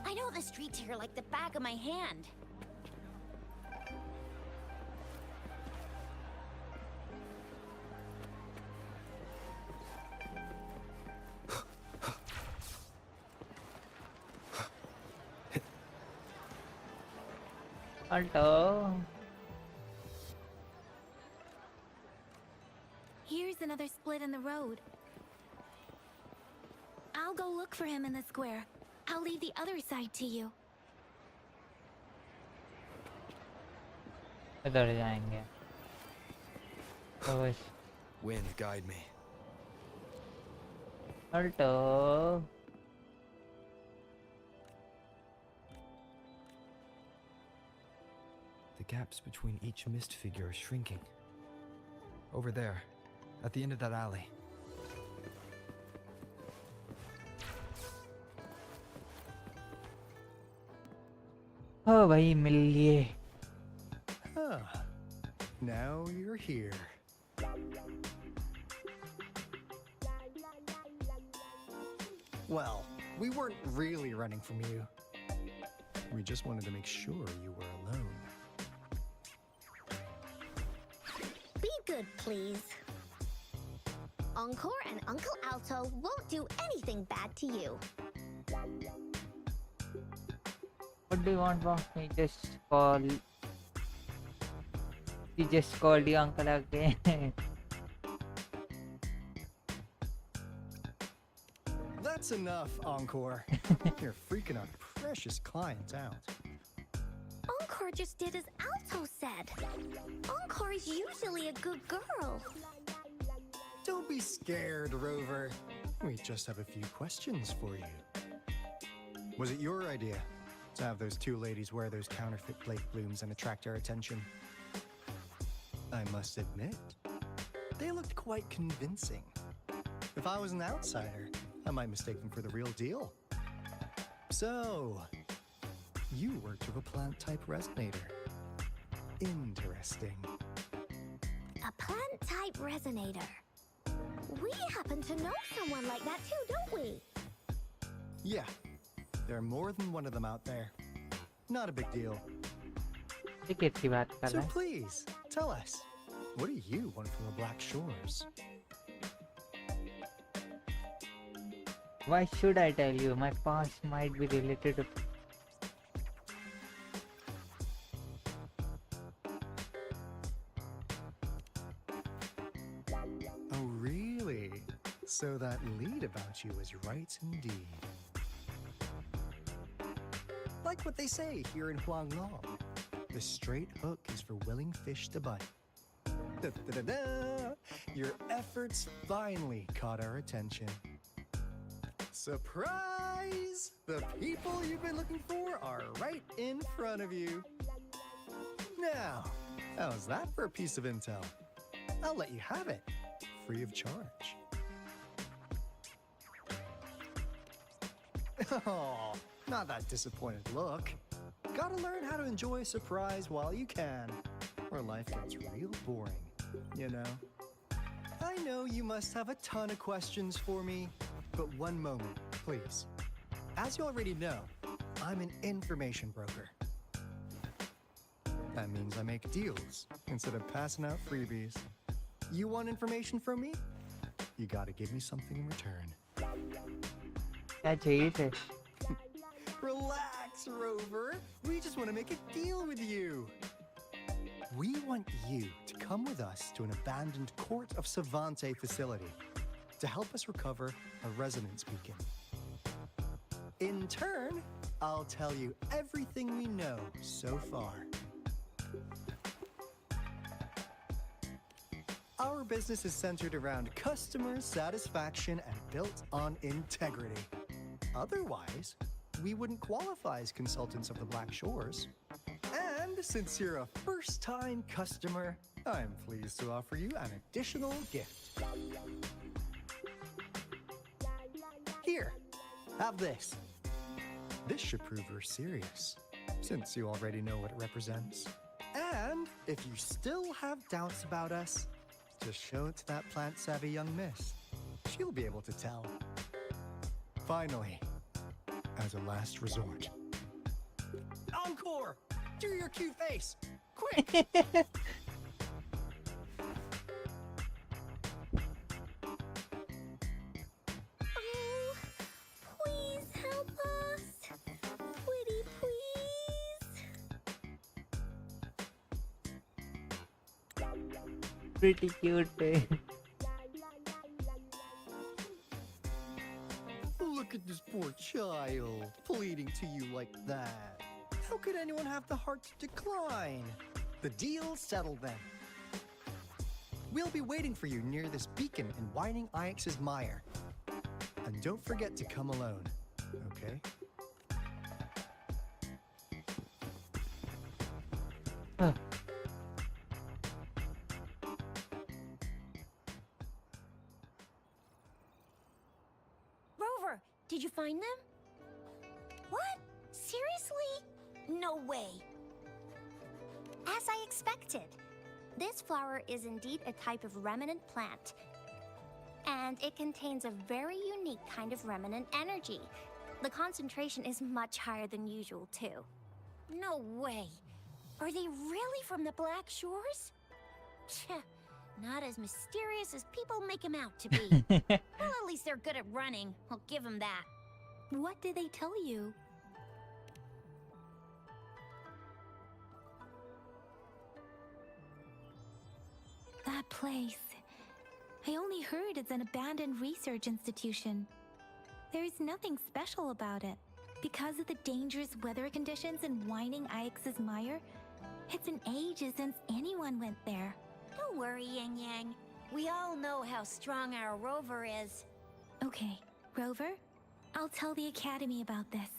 I know the streets here like the back of my hand. Alto. Here's another split in the road. I'll go look for him in the square. I'll leave the other side to you. इधर जाएंगे. Oh, Wind, guide me. Alto. The gaps between each mist figure are shrinking. Over there, at the end of that alley. Oh, भाई मिल लिए. Huh. Now you're here. Well, we weren't really running from you. We just wanted to make sure you were alone. Be good, please. Encore and Uncle Alto won't do anything bad to you. What do you want from me? Just call. You just called the uncle again. That's enough, Encore. You're freaking our precious clients out. just did as Alto said. Encore is usually a good girl. Don't be scared, Rover. We just have a few questions for you. Was it your idea to have those two ladies wear those counterfeit flake blooms and attract our attention? I must admit, they looked quite convincing. If I was an outsider, I might mistake them for the real deal. So, you worked with a plant-type resonator. Interesting. A plant-type resonator. We happen to know someone like that too, don't we? Yeah, there are more than one of them out there. Not a big deal. So please, tell us, what do you want from the Black Shores? Why should I tell you? My past might be related to... Oh, really? So that lead about you is right indeed. Like what they say here in Huanglong, the straight hook is for willing fish to bite. Da-da-da-da! Your efforts finally caught our attention. Surprise! The people you've been looking for are right in front of you. Now, how's that for a piece of intel? I'll let you have it, free of charge. Oh, not that disappointed look. Gotta learn how to enjoy a surprise while you can, or life gets real boring, you know? I know you must have a ton of questions for me, but one moment, please. As you already know, I'm an information broker. That means I make deals instead of passing out freebies. You want information from me? You gotta give me something in return. Relax, Rover. We just want to make a deal with you. We want you to come with us to an abandoned Court of Savante facility to help us recover a resonance beacon. In turn, I'll tell you everything we know so far. Our business is centered around customer satisfaction and built on integrity. Otherwise, we wouldn't qualify as consultants of the Black Shores. And since you're a first-time customer, I'm pleased to offer you an additional gift. Here, have this. This should prove you're serious, since you already know what it represents. And if you still have doubts about us, just show it to that plant-savvy young miss. She'll be able to tell. Finally, as a last resort. Encore! Do your cute face! Quick! Oh, please help us! Pretty please! Pretty cute. Look at this poor child, pleading to you like that. How could anyone have the heart to decline? The deal's settled then. We'll be waiting for you near this beacon in Whining Ix's mire. And don't forget to come alone, okay? Rover, did you find them? What? Seriously? No way. As I expected, this flower is indeed a type of remnant plant. And it contains a very unique kind of remnant energy. The concentration is much higher than usual, too. No way. Are they really from the Black Shores? Tch, not as mysterious as people make them out to be. Well, at least they're good at running. I'll give them that. What did they tell you? That place. I only heard it's an abandoned research institution. There is nothing special about it. Because of the dangerous weather conditions in Whining Ix's mire, It's been ages since anyone went there. Don't worry, Yang Yang. We all know how strong our rover is. Okay, Rover, I'll tell the Academy about this,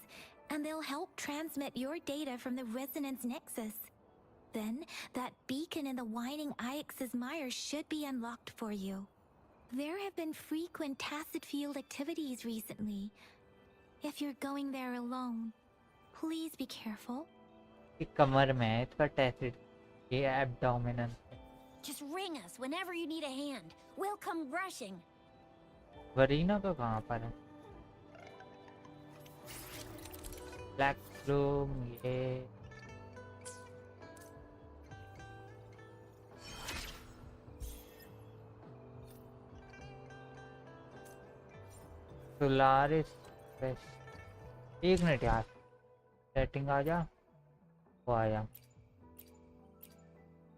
and they'll help transmit your data from the Resonance Nexus. Then, that beacon in the Whining Ix's mire should be unlocked for you. There have been frequent tacit field activities recently. If you're going there alone, please be careful. ये कमर में है इसका टैसिड, ये abdominal. Just ring us whenever you need a hand. We'll come rushing. Varina का कहाँ पर है? Black room ये सोलारिस। एक मिनट यार, सेटिंग आ जा। वो आया।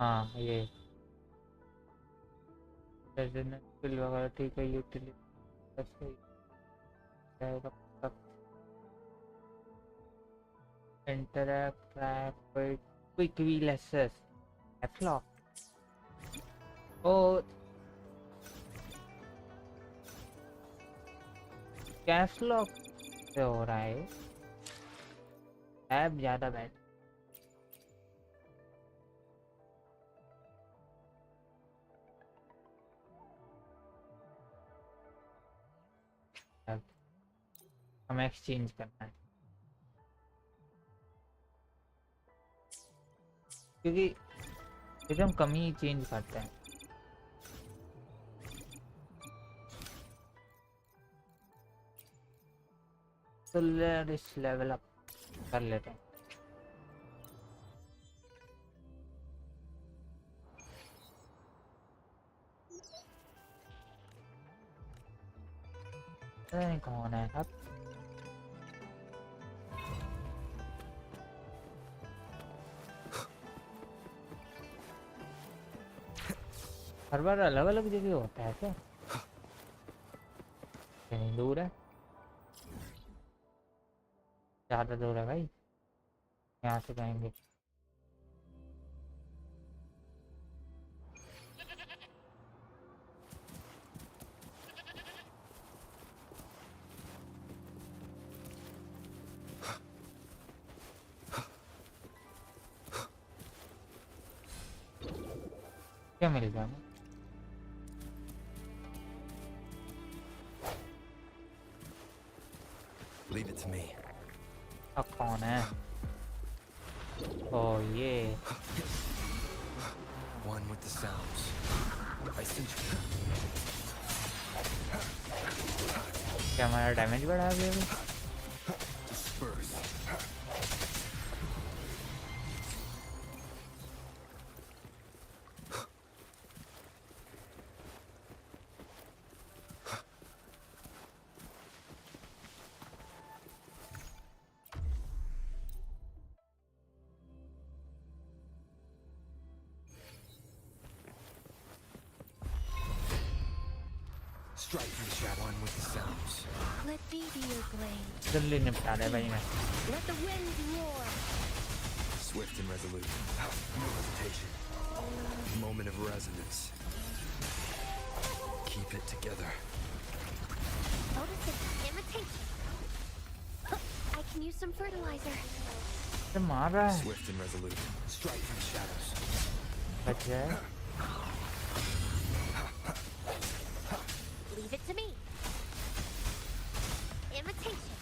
हाँ ये रेजिडेंशियल वगैरह ठीक है। Utility interact, track, wait, quick wheel access, F-lock. Oh, cash lock से हो रहा है। ऐप ज्यादा बैठ हमें एक्सचेंज करना है क्योंकि एकदम कम ही चेंज करते हैं। तो इस लेवल अप कर लेते हैं। नहीं कौन है अब? हर बार अलग अलग जगह होता है क्या? कहीं दूर है, ज्यादा दूर है भाई। यहाँ से जाएंगे। क्या मिल जाएगा? Leave it to me. अब कौन है? Oh ये One with the sounds. I sent you. क्या हमारा डैमेज बढ़ा दिया अभी? Disperse. Strike from the shadow. One with the sounds. Let me be your blade. जल्दी निपटा दे भाई मैं। Let the wind roar. Swift and resolute. No hesitation. Moment of resonance. Keep it together. Notice its imitation. I can use some fertilizer. तो मार रहा है। Swift and resolute. Strike from the shadows. बच जाए। Leave it to me. Imitation.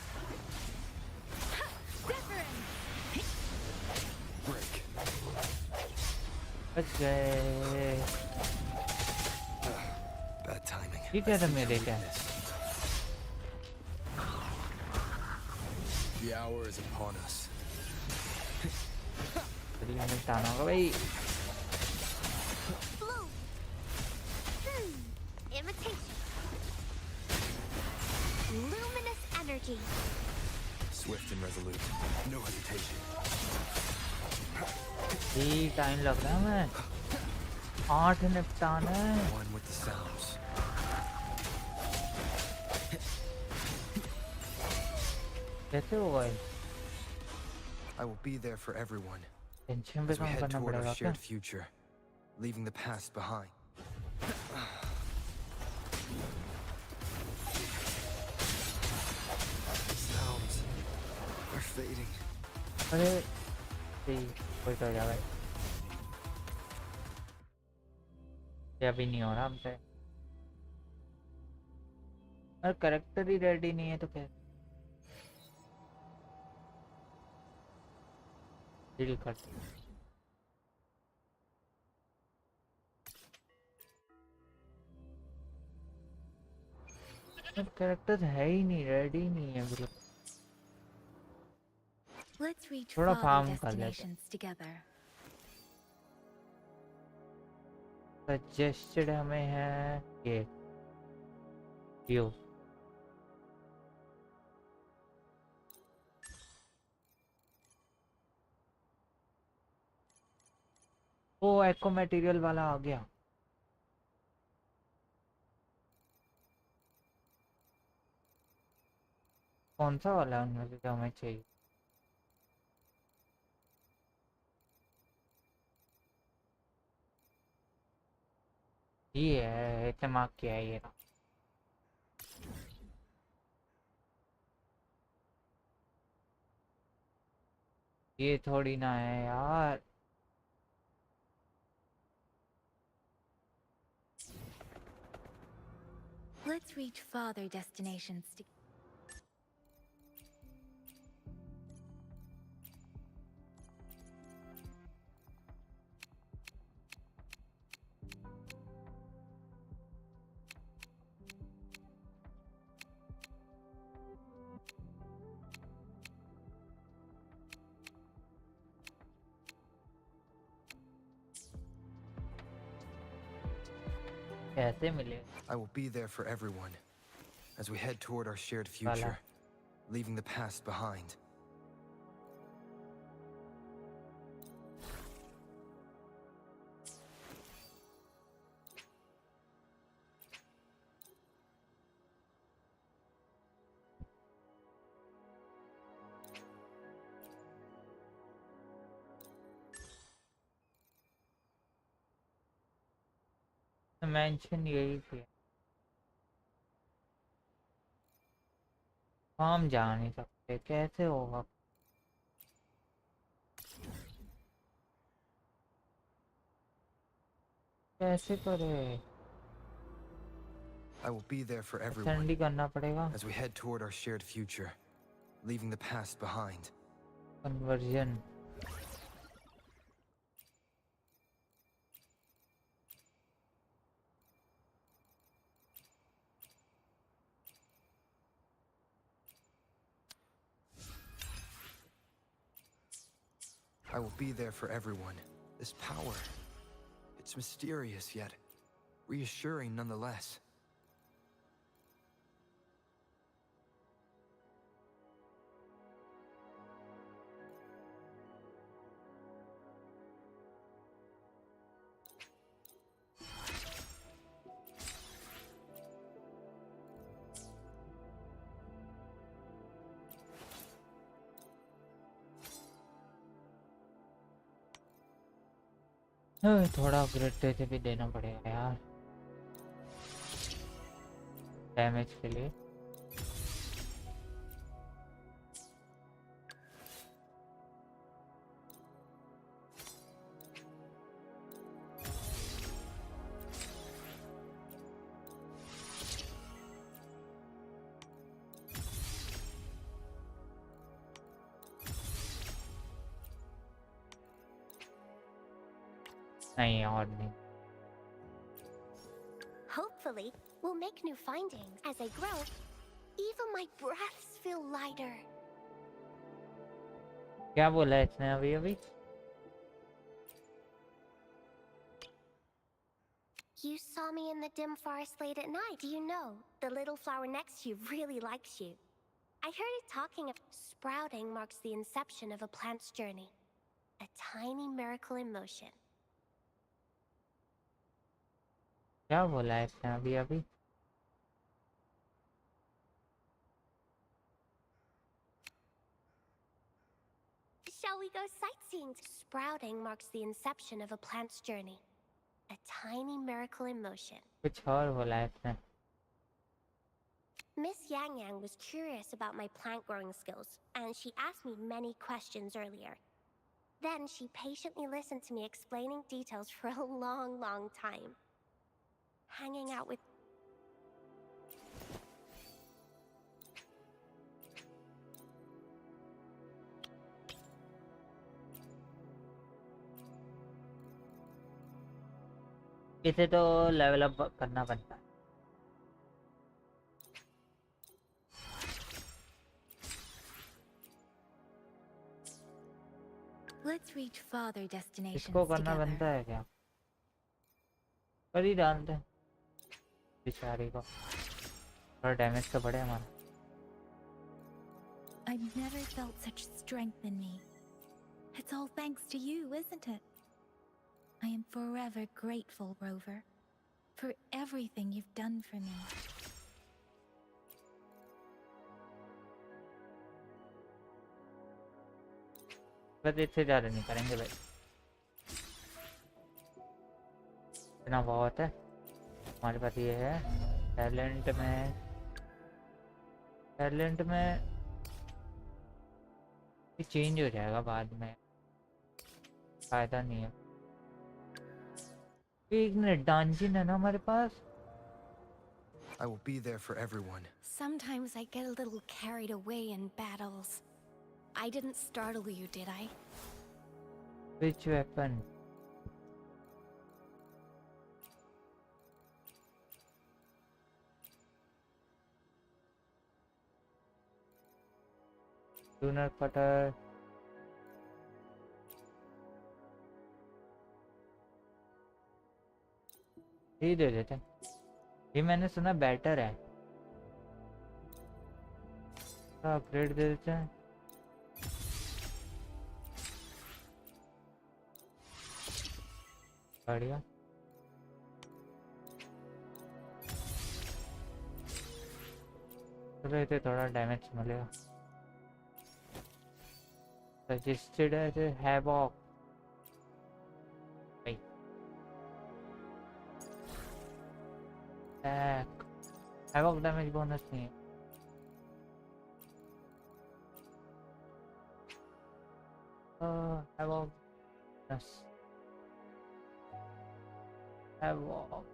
Different. Break. बच गए। Bad timing. ठीक है तो मेरे क्या? The hour is upon us. जल्दी निपटाना होगा भाई। Blue. Imitation. Luminous energy. Swift and resolute. No hesitation. ठीक टाइम लग रहा है मैं। 8 निपटाना है। One with the sounds. कैसे होगा ये? I will be there for everyone. Tension पे as we काम head करना toward our पड़ेगा क्या? shared future, leaving the past behind. Sounds are fading. अरे कोई तो जाएगा। ये अभी नहीं हो रहा हमसे। और कैरेक्टर ही रेडी नहीं है तो कैसे डील करते हैं? कैरेक्टर है ही नहीं, रेडी नहीं है बिल्कुल। Let's reach थोड़ा farther फार्म कर लेते हैं। destinations together. सजेस्टेड हमें है ये व्यू। वो एको मटेरियल वाला आ गया। कौन सा वाला है उनमें से जो हमें चाहिए? ये है, इतने मार्क किया है ये। ये थोड़ी ना है यार। Let's reach farther destinations together. कैसे मिले? I will be there for everyone as we head toward our shared future, leaving the past behind. Mention यही किया। हम जा नहीं सकते, कैसे होगा? कैसे करे? I will be there for everyone sandy करना पड़ेगा। as we head toward our shared future, leaving the past behind. Conversion. I will be there for everyone. This power, it's mysterious yet reassuring nonetheless. थोड़ा upgrade से भी देना पड़ेगा यार damage के लिए। नहीं और नहीं। Hopefully, we'll make new findings. As I grow, even my breaths feel lighter. क्या बोला है इसने अभी अभी? You saw me in the dim forest late at night. Do you know? The little flower next to you really likes you. I heard it talking of sprouting marks the inception of a plant's journey. A tiny miracle in motion. क्या बोला है इसने अभी अभी? Shall we we go sightseeing. Sprouting marks the inception of a plant's journey. A tiny miracle in motion. कुछ और बोला है इसने. Miss Yang Yang was curious about my plant growing skills, and she asked me many questions earlier. Then she patiently listened to me explaining details for a long, long time. Hanging out with इसे तो level up करना बनता है. Let's reach farther destinations इसको करना together. बनता है क्या? कर ही डालते हैं बेचारे को. थोड़ा डैमेज तो बढ़े हमारा. I've never felt such strength in me. It's all thanks to you, isn't it? I am forever grateful, Rover, for everything you've done for me. बस इससे ज़्यादा नहीं करेंगे भाई. इतना बहुत है. हमारे पास ये है. टैलेंट में ये चेंज हो जाएगा बाद में. फायदा नहीं है. एक मिनट. डांजिन है ना हमारे पास. I will be there for everyone. Sometimes I get a little carried away in battles. I didn't startle you, did I? Which weapon? Lunar cutter. ये दे देते हैं. ये मैंने सुना बेटर है. अपग्रेड दे देते हैं. बढ़िया. चलो इसे थोड़ा डैमेज मिलेगा. सजेस्टेड है इसे हैवॉक. हैवॉक डैमेज बोनस नहीं है. Havoc bonus. हैवॉक.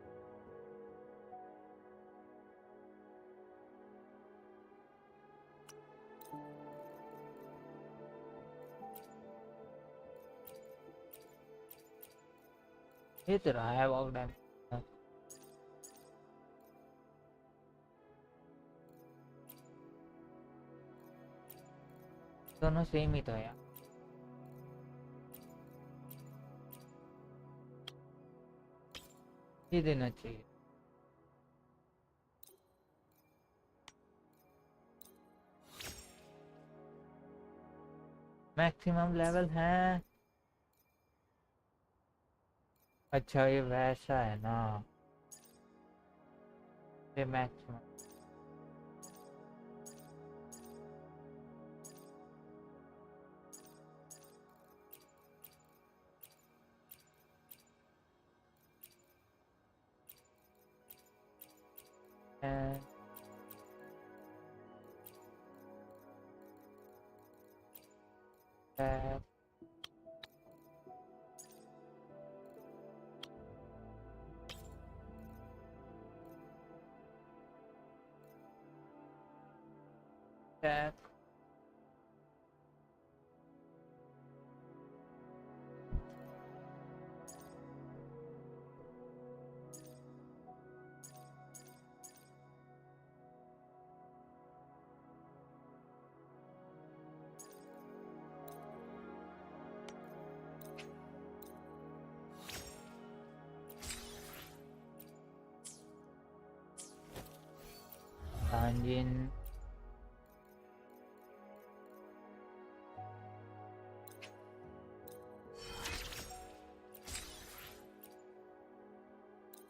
ये तो रहा हैवॉक डैमेज. दोनों सेम ही तो है यार. ये देना चाहिए. मैक्सिमम लेवल है. अच्छा ये वैसा है ना. ये maximum. Attack. Engine.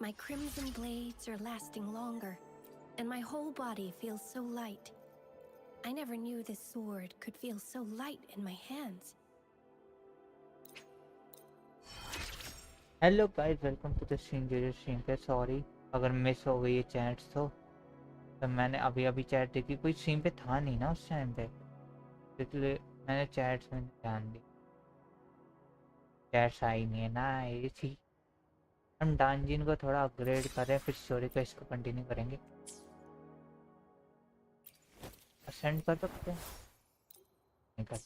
My crimson blades are lasting longer, and my whole body feels so light. I never knew this sword could feel so light in my hands. Hello guys, welcome to the stream पे। Sorry अगर miss हो गई है chats तो मैंने अभी अभी chat देखी, कोई स्ट्रीम पे था नहीं ना उस टाइम पे, इसलिए मैंने चैट्स में ध्यान दी। चैट्स आई नहीं है ना, ये थी। हम डांजिन को थोड़ा अपग्रेड करें फिर स्टोरी को इसको कंटिन्यू करेंगे। सेंड कर सकते हैं? नहीं कर।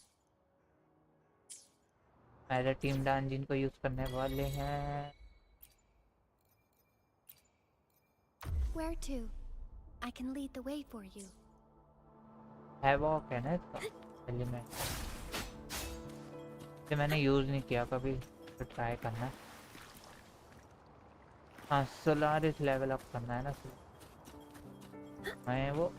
पहले टीम डांजिन को यूज करने वाले हैं। Where to? I can lead the way for you. है वो है ना इसका एलिमेंट, ये मैंने यूज नहीं किया कभी, तो ट्राई करना है। हाँ, सोलारिस लेवल अप करना है ना, मैं वो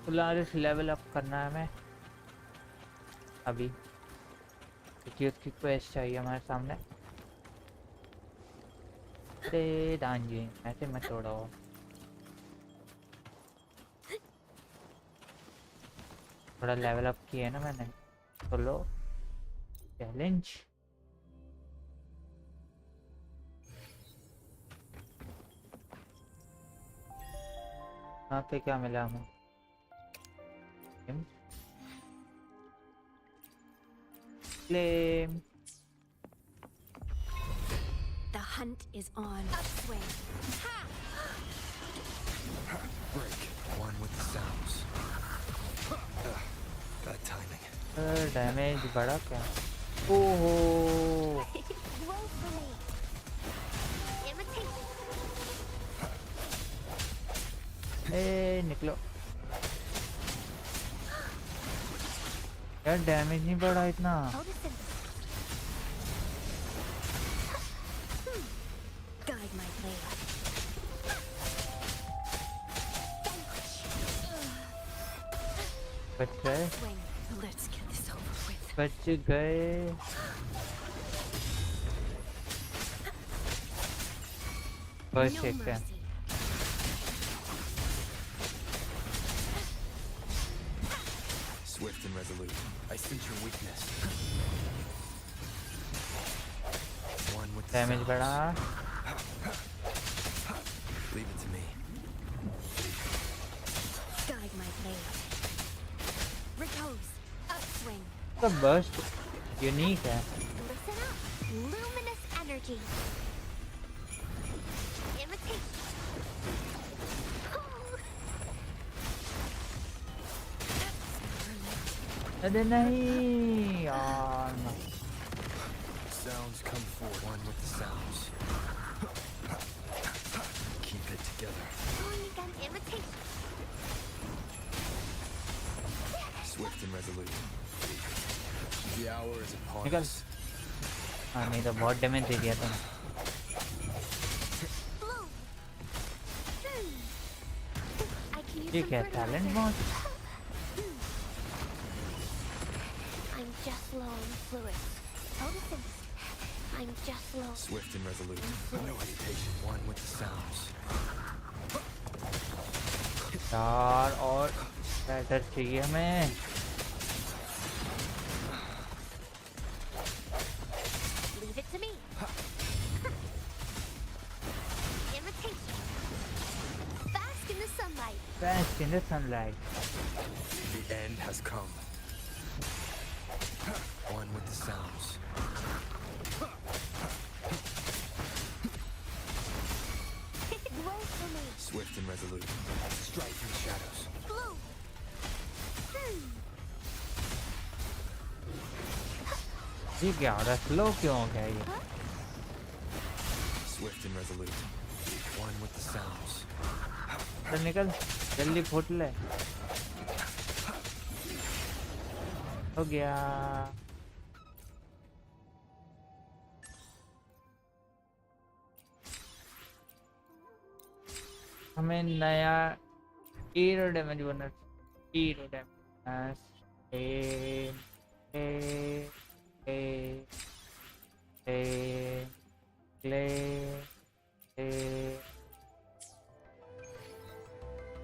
सोलारिस लेवल अप करना है मैं अभी, क्योंकि उसकी क्वेस्ट चाहिए हमारे सामने। अरे डांजिन ऐसे मत तोड़ो। थोड़ा लेवल अप किया है ना मैंने, तो लो चैलेंज। यहाँ पे क्या मिला हमें? Claim. The hunt is on. Upswing. Break. One with the sounds. Bad timing. Damage बढ़ा क्या? ओहो Roll for me. Imitation. ए निकलो यार, डैमेज नहीं बढ़ा इतना। Guide my blade. बच गए, Swing. Let's get this over with. बच गए। बस No एक है। mercy. Swift and resolute. I sense your weakness. One with the damage sounds. बढ़ा। Leave it to me. Guide my blade. Repose. Upswing. तो burst unique है। Listen up. Luminous energy. Imitation. अरे नहीं यार, Sounds come forward. One with the sounds. Keep it together. Doing an imitation. Swift and resolute. The hour is upon निकल। us. हाँ नहीं तो बहुत डैमेज दे दिया तुम। Bloom. I can use ठीक some है, टैलेंट fertilizer. मौज। I'm just low on fluids. Photosynthesis. I'm just low. Swift and resolute. No hesitation. One with the sounds. यार और बैटर चाहिए हमें। Leave it to me. Imitation. Bask in the sunlight. Bask in the sunlight. The end has come. One with the sounds. Roll for me. Swift and resolute. Strike through the shadows. Bloom. ये क्या हो रहा है? Slow क्यों हो गया ये? Swift and resolute. One with the sounds. चल निकल, जल्दी फुट ले। हो गया। हमें नया arrow damage bonus, arrow damage ए ए ए ए ले ए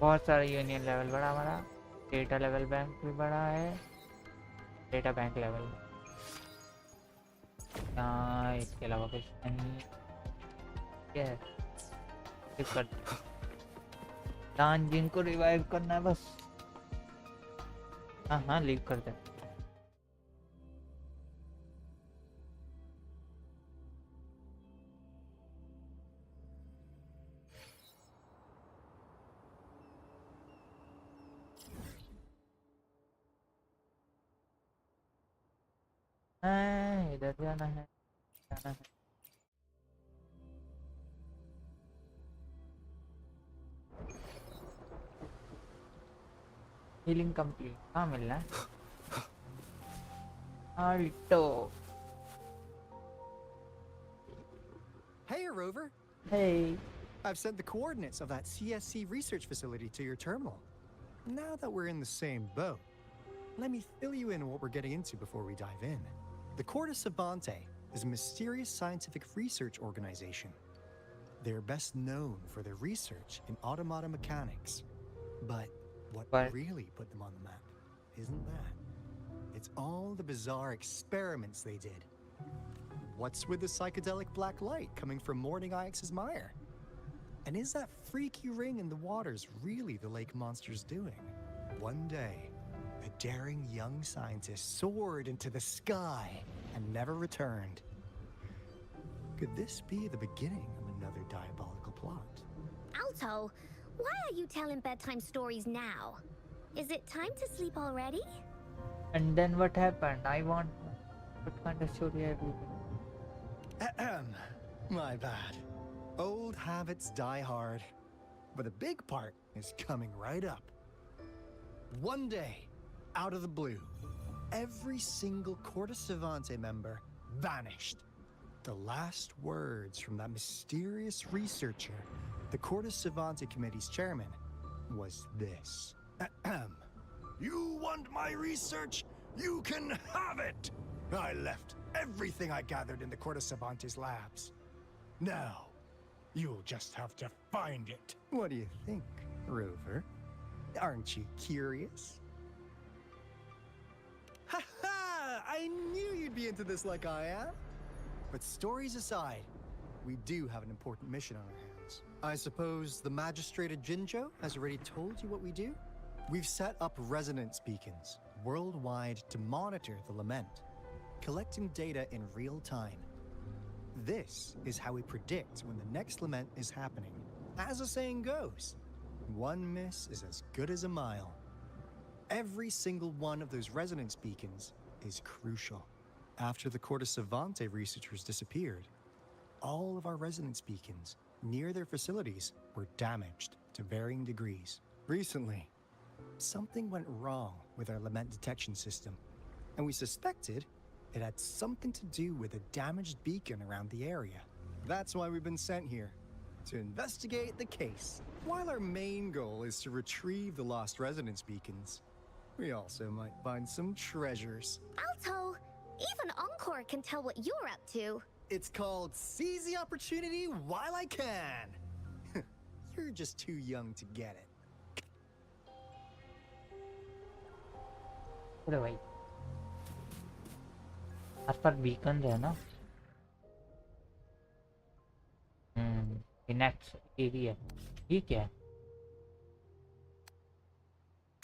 बहुत सारा यूनियन लेवल बड़ा हमारा, डेटा लेवल बैंक भी बड़ा है, डेटा बैंक लेवल यहाँ, इसके अलावा कुछ नहीं। क्या है कर दान जिनको रिवाइव करना है बस। हाँ हाँ लीव कर दे। इधर जाना है, जाना है। हीलिंग कंप्लीट कहाँ मिलना है? Alto. Hey, Rover. Hey. I've sent the coordinates of that CSC research facility to your terminal. Now that we're in the same boat, let me fill you in on what we're getting into before we dive in. The Corte Savante is a mysterious scientific research organization. They're best known for their research in automata mechanics. But what really put them on the map isn't that. It's all the bizarre experiments they did. What's with the psychedelic black light coming from Morning Ix's mire? And is that freaky ring in the waters really the lake monster's doing? One day, a daring young scientist soared into the sky and never returned. Could this be the beginning of another diabolical plot? Alto, why are you telling bedtime stories now? Is it time to sleep already? And then what happened? I want what kind of story have you? My bad. Old habits die hard. But the big part is coming right up. One day, out of the blue, every single Corte Savante member vanished. The last words from that mysterious researcher, the Corte Savante Committee's chairman, was this. You want my research? You can have it! I left everything I gathered in the Corte Savante's labs. Now, you'll just have to find it. What do you think, Rover? Aren't you curious? Ha ha! I knew you'd be into this like I am. But stories aside, we do have an important mission on our hands. I suppose the magistrate at Jinzhou has already told you what we do? We've set up resonance beacons worldwide to monitor the lament, collecting data in real time. This is how we predict when the next lament is happening. As the saying goes, one miss is as good as a mile. Every single one of those resonance beacons is crucial. After the Corte Savante researchers disappeared, all of our resonance beacons near their facilities were damaged to varying degrees. Recently, something went wrong with our lament detection system, and we suspected it had something to do with a damaged beacon around the area. That's why we've been sent here, to investigate the case. While our main goal is to retrieve the lost resonance beacons, we also might find some treasures. Alto, even Encore can tell what you're up to. It's called Seize the Opportunity While I Can. You're just too young to get it. अरे भाई आसपास beacon है ना। Next area ये क्या है?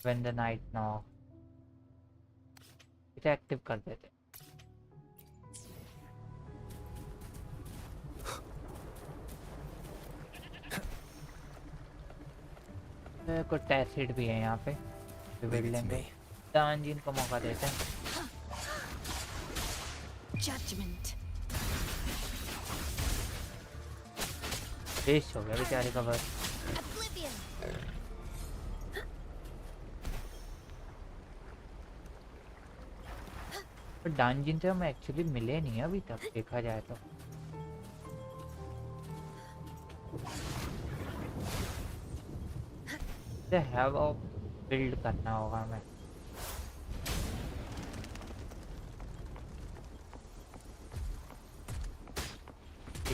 When the night now इसे active कर देते। कुछ एसिड भी है यहाँ पे, लेंगे दानजीन को मौका देते हैं। Judgment. वेस्ट हो गया बेचारे का बस। पर दानजीन से हम एक्चुअली मिले नहीं अभी तक देखा जाए तो। हैव ऑफ बिल्ड करना होगा हमें।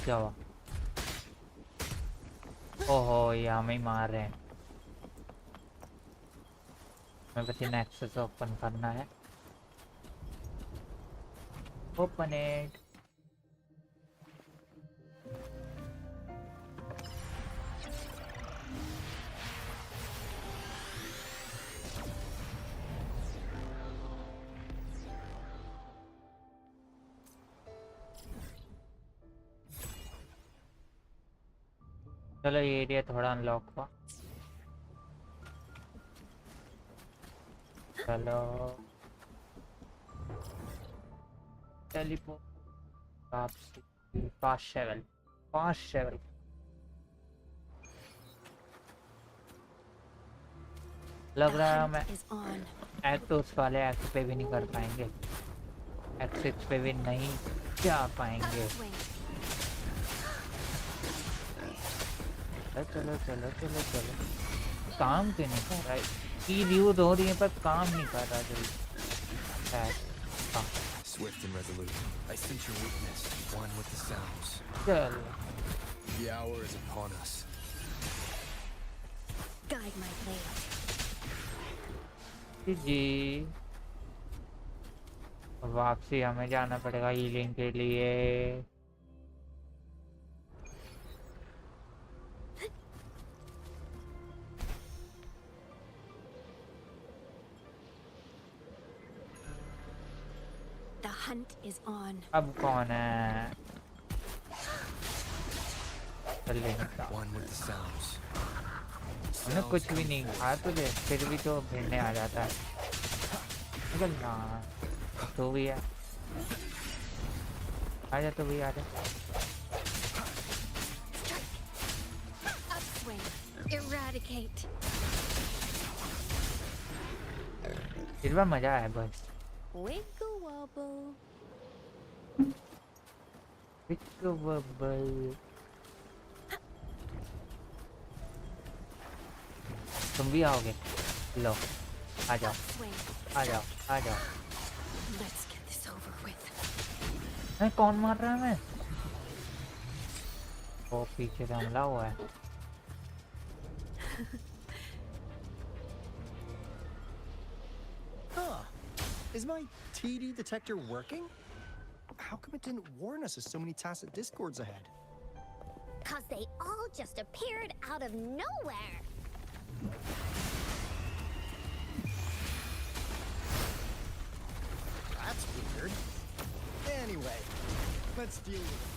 क्या हुआ? ओहो ये हमें ही मार रहे हैं। मैं बस इन एक्सेस ओपन करना है। Open it. चलो ये एरिया थोड़ा अनलॉक हुआ। चलो टेलीपोर्ट वापसी 5 लेवल लग रहा है मैं एक्ट उस वाले एक्ट पे भी नहीं कर पाएंगे, एक्ट 6 पे भी नहीं जा पाएंगे। चलो चलो चलो चलो, काम क्यों नहीं कर रहा है? की यूज हो रही है पर काम नहीं कर रहा जल्दी। Swift and resolute, I sense your weakness, one with the sounds. चल The hour is upon us. Guide my blade. जी वापसी हमें जाना पड़ेगा हीलिंग के लिए। The hunt is on. अब कौन है? चल लेंगे। One with the sounds. हमने कुछ भी नहीं कहा तुझे, फिर भी तो भिड़ने आ जाता है। निकल ना, तो भी है। आजा तो भी आजा। Upswing. Eradicate. इस बार मजा आया बस। Wiggle wobble. Wiggle wobble. तुम भी आओगे? लो आ जाओ आ जाओ आ जाओ। Let's get this over with. कौन मार रहा है? मैं वो पीछे से हमला हुआ है। Is my TD detector working? How come it didn't warn us of so many tacit discords ahead? 'Cause they all just appeared out of nowhere. That's weird. Anyway, let's deal with it.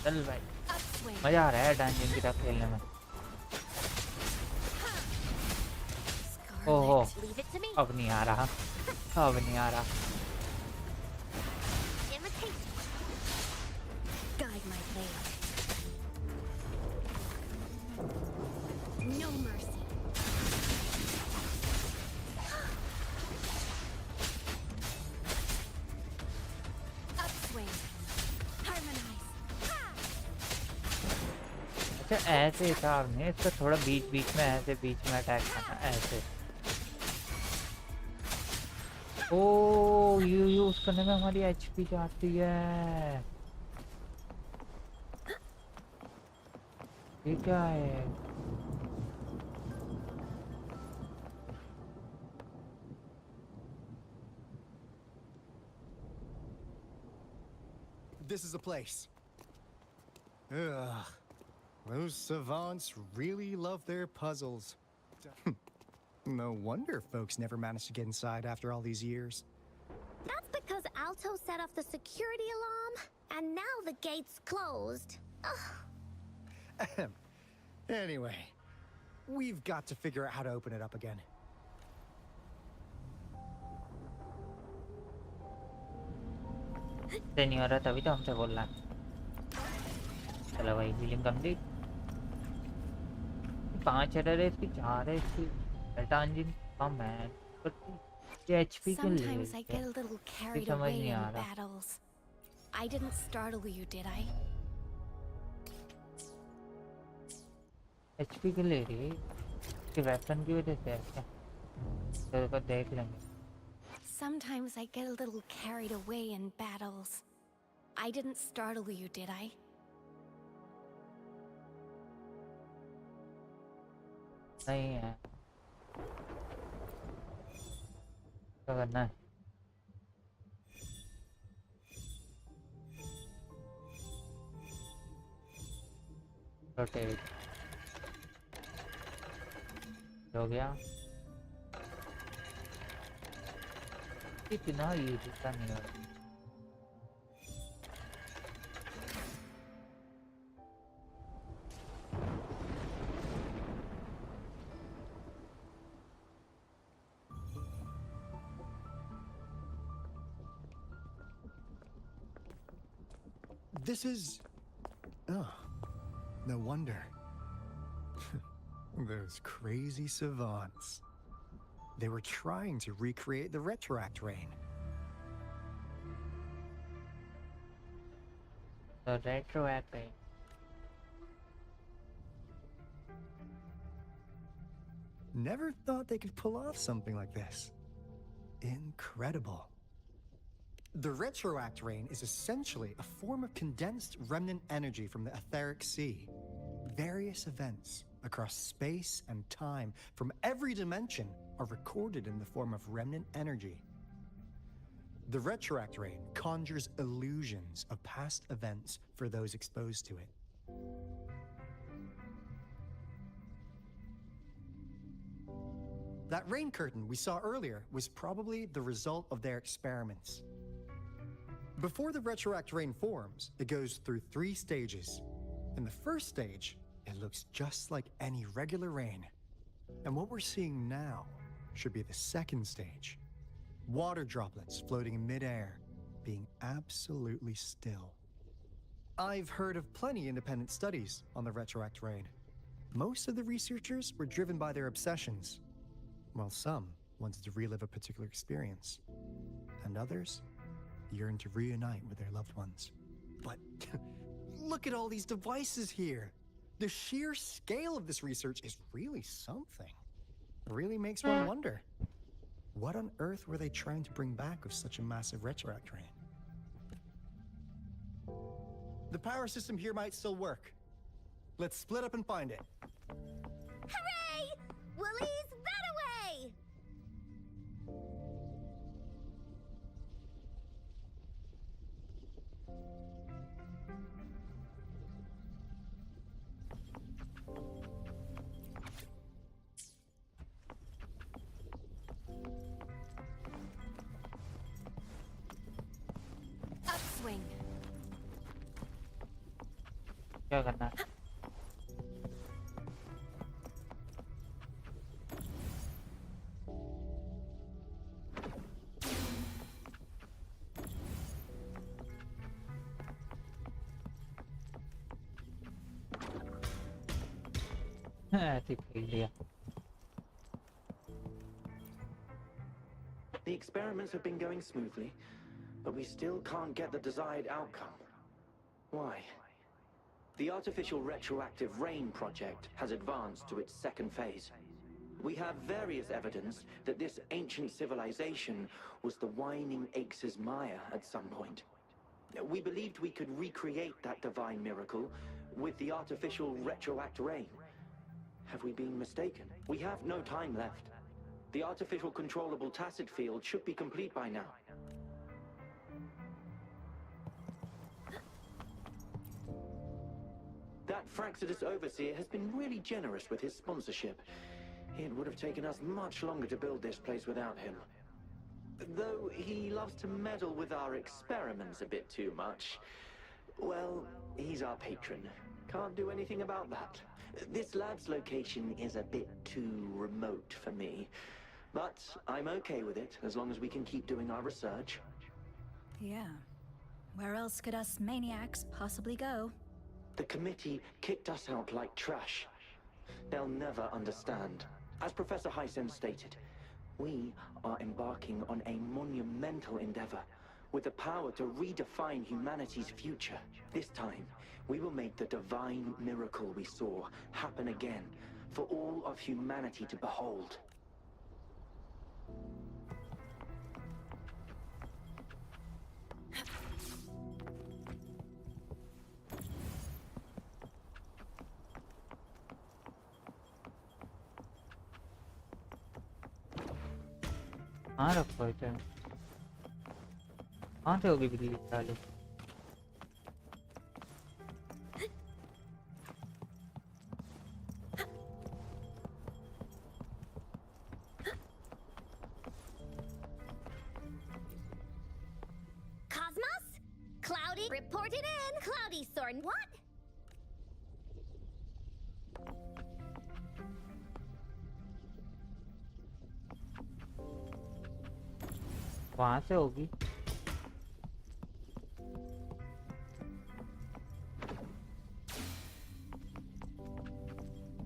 चल भाई मजा आ रहा है dungeon की तरफ खेलने में। ओहो अब नहीं आ रहा, अब नहीं आ रहा। Guide my blade. No mercy. Upswing. Harmonize. अच्छा ऐसे हिसाब नहीं, इसका थोड़ा बीच बीच में ऐसे बीच में अटैक करना ऐसे। ओ यू यूज करने में हमारी एचपी जाती है। ये क्या है? This is the place. Ugh. Those savants really love their puzzles. No wonder folks never managed to get inside after all these years. That's because Alto set off the security alarm, and now the gate's closed. Ugh. Anyway, we've got to figure out how to open it up again. नहीं हो रहा तभी तो हमसे बोल रहा। चलो भाई हीलिंग कंप्लीट। 5 एरर है इसकी, 4 है इसकी। डेल्टा इंजन कम है, ये एचपी के लिए। Sometimes I get a little carried away in battles. I didn't startle you, did I? HP के लिए रे, कि वेपन की वजह से है क्या? तो देख लेंगे। Sometimes I get a little carried away in battles. I didn't startle you, did I? नहीं है, क्या करना है? रोटेट हो गया। इतना इजी सा नहीं हो रहा। This is... Oh, no wonder. Those crazy savants. They were trying to recreate the retroact rain. The retroactive. Never thought they could pull off something like this. Incredible. The retroact rain is essentially a form of condensed remnant energy from the etheric sea. Various events across space and time from every dimension are recorded in the form of remnant energy. The retroact rain conjures illusions of past events for those exposed to it. That rain curtain we saw earlier was probably the result of their experiments. Before the retroact rain forms, it goes through 3 stages. In the first stage, it looks just like any regular rain. And what we're seeing now should be the second stage. Water droplets floating in midair, being absolutely still. I've heard of plenty independent studies on the retroact rain. Most of the researchers were driven by their obsessions, while some wanted to relive a particular experience, and others yearn to reunite with their loved ones. But look at all these devices here. The sheer scale of this research is really something. It really makes one wonder. What on earth were they trying to bring back with such a massive retroact rain? The power system here might still work. Let's split up and find it. Hooray! Willie's Runaway! Upswing. क्या करना है? ऐसे खेल दिया। The experiments have been going smoothly, but we still can't get the desired outcome. Why? The artificial retroactive rain project has advanced to its second phase. We have various evidence that this ancient civilization was the Whining Aches' Maya at some point. We believed we could recreate that divine miracle with the artificial retroact rain. Have we been mistaken? We have no time left. The artificial controllable tacit field should be complete by now. That Fraxidus Overseer has been really generous with his sponsorship. It would have taken us much longer to build this place without him. Though he loves to meddle with our experiments a bit too much. Well, he's our patron. Can't do anything about that. This lab's location is a bit too remote for me. But I'm okay with it, as long as we can keep doing our research. Yeah. Where else could us maniacs possibly go? The committee kicked us out like trash. They'll never understand. As Professor Heisen stated, we are embarking on a monumental endeavor with the power to redefine humanity's future. This time, we will make the divine miracle we saw happen again for all of humanity to behold. हाँ रखो इधर। कहाँ से होगी बिल्ली साली? Cosmos? Cloudy? Reported in! Cloudy Sorn, what? वहाँ से होगी।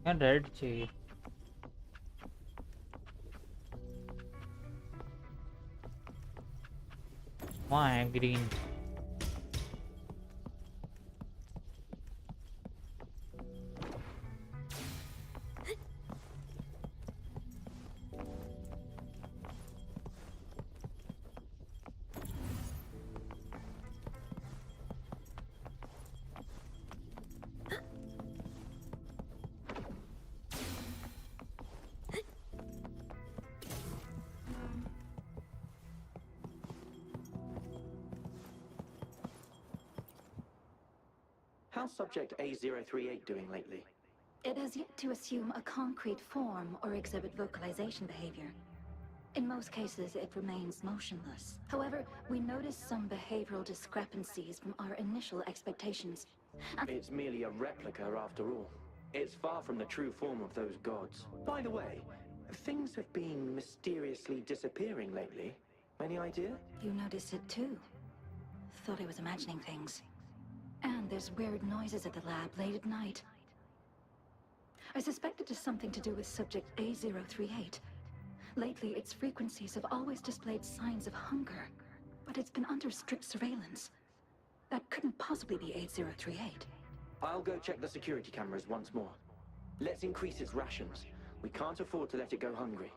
यार रेड चाहिए। वहाँ है green. How's Subject A038 doing lately? It has yet to assume a concrete form or exhibit vocalization behavior. In most cases, it remains motionless. However, we noticed some behavioral discrepancies from our initial expectations. It's merely a replica after all. It's far from the true form of those gods. By the way, things have been mysteriously disappearing lately. Any idea? You noticed it too. Thought I was imagining things. And there's weird noises at the lab late at night. I suspect it is something to do with subject A038. Lately, its frequencies have always displayed signs of hunger, but it's been under strict surveillance. That couldn't possibly be 8038. I'll go check the security cameras once more. Let's increase its rations. We can't afford to let it go hungry.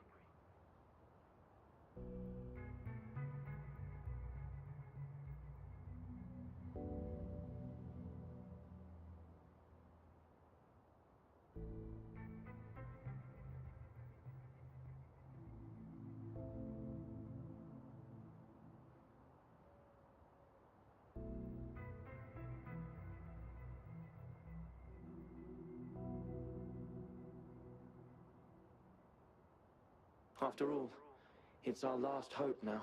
After all, it's our last hope now.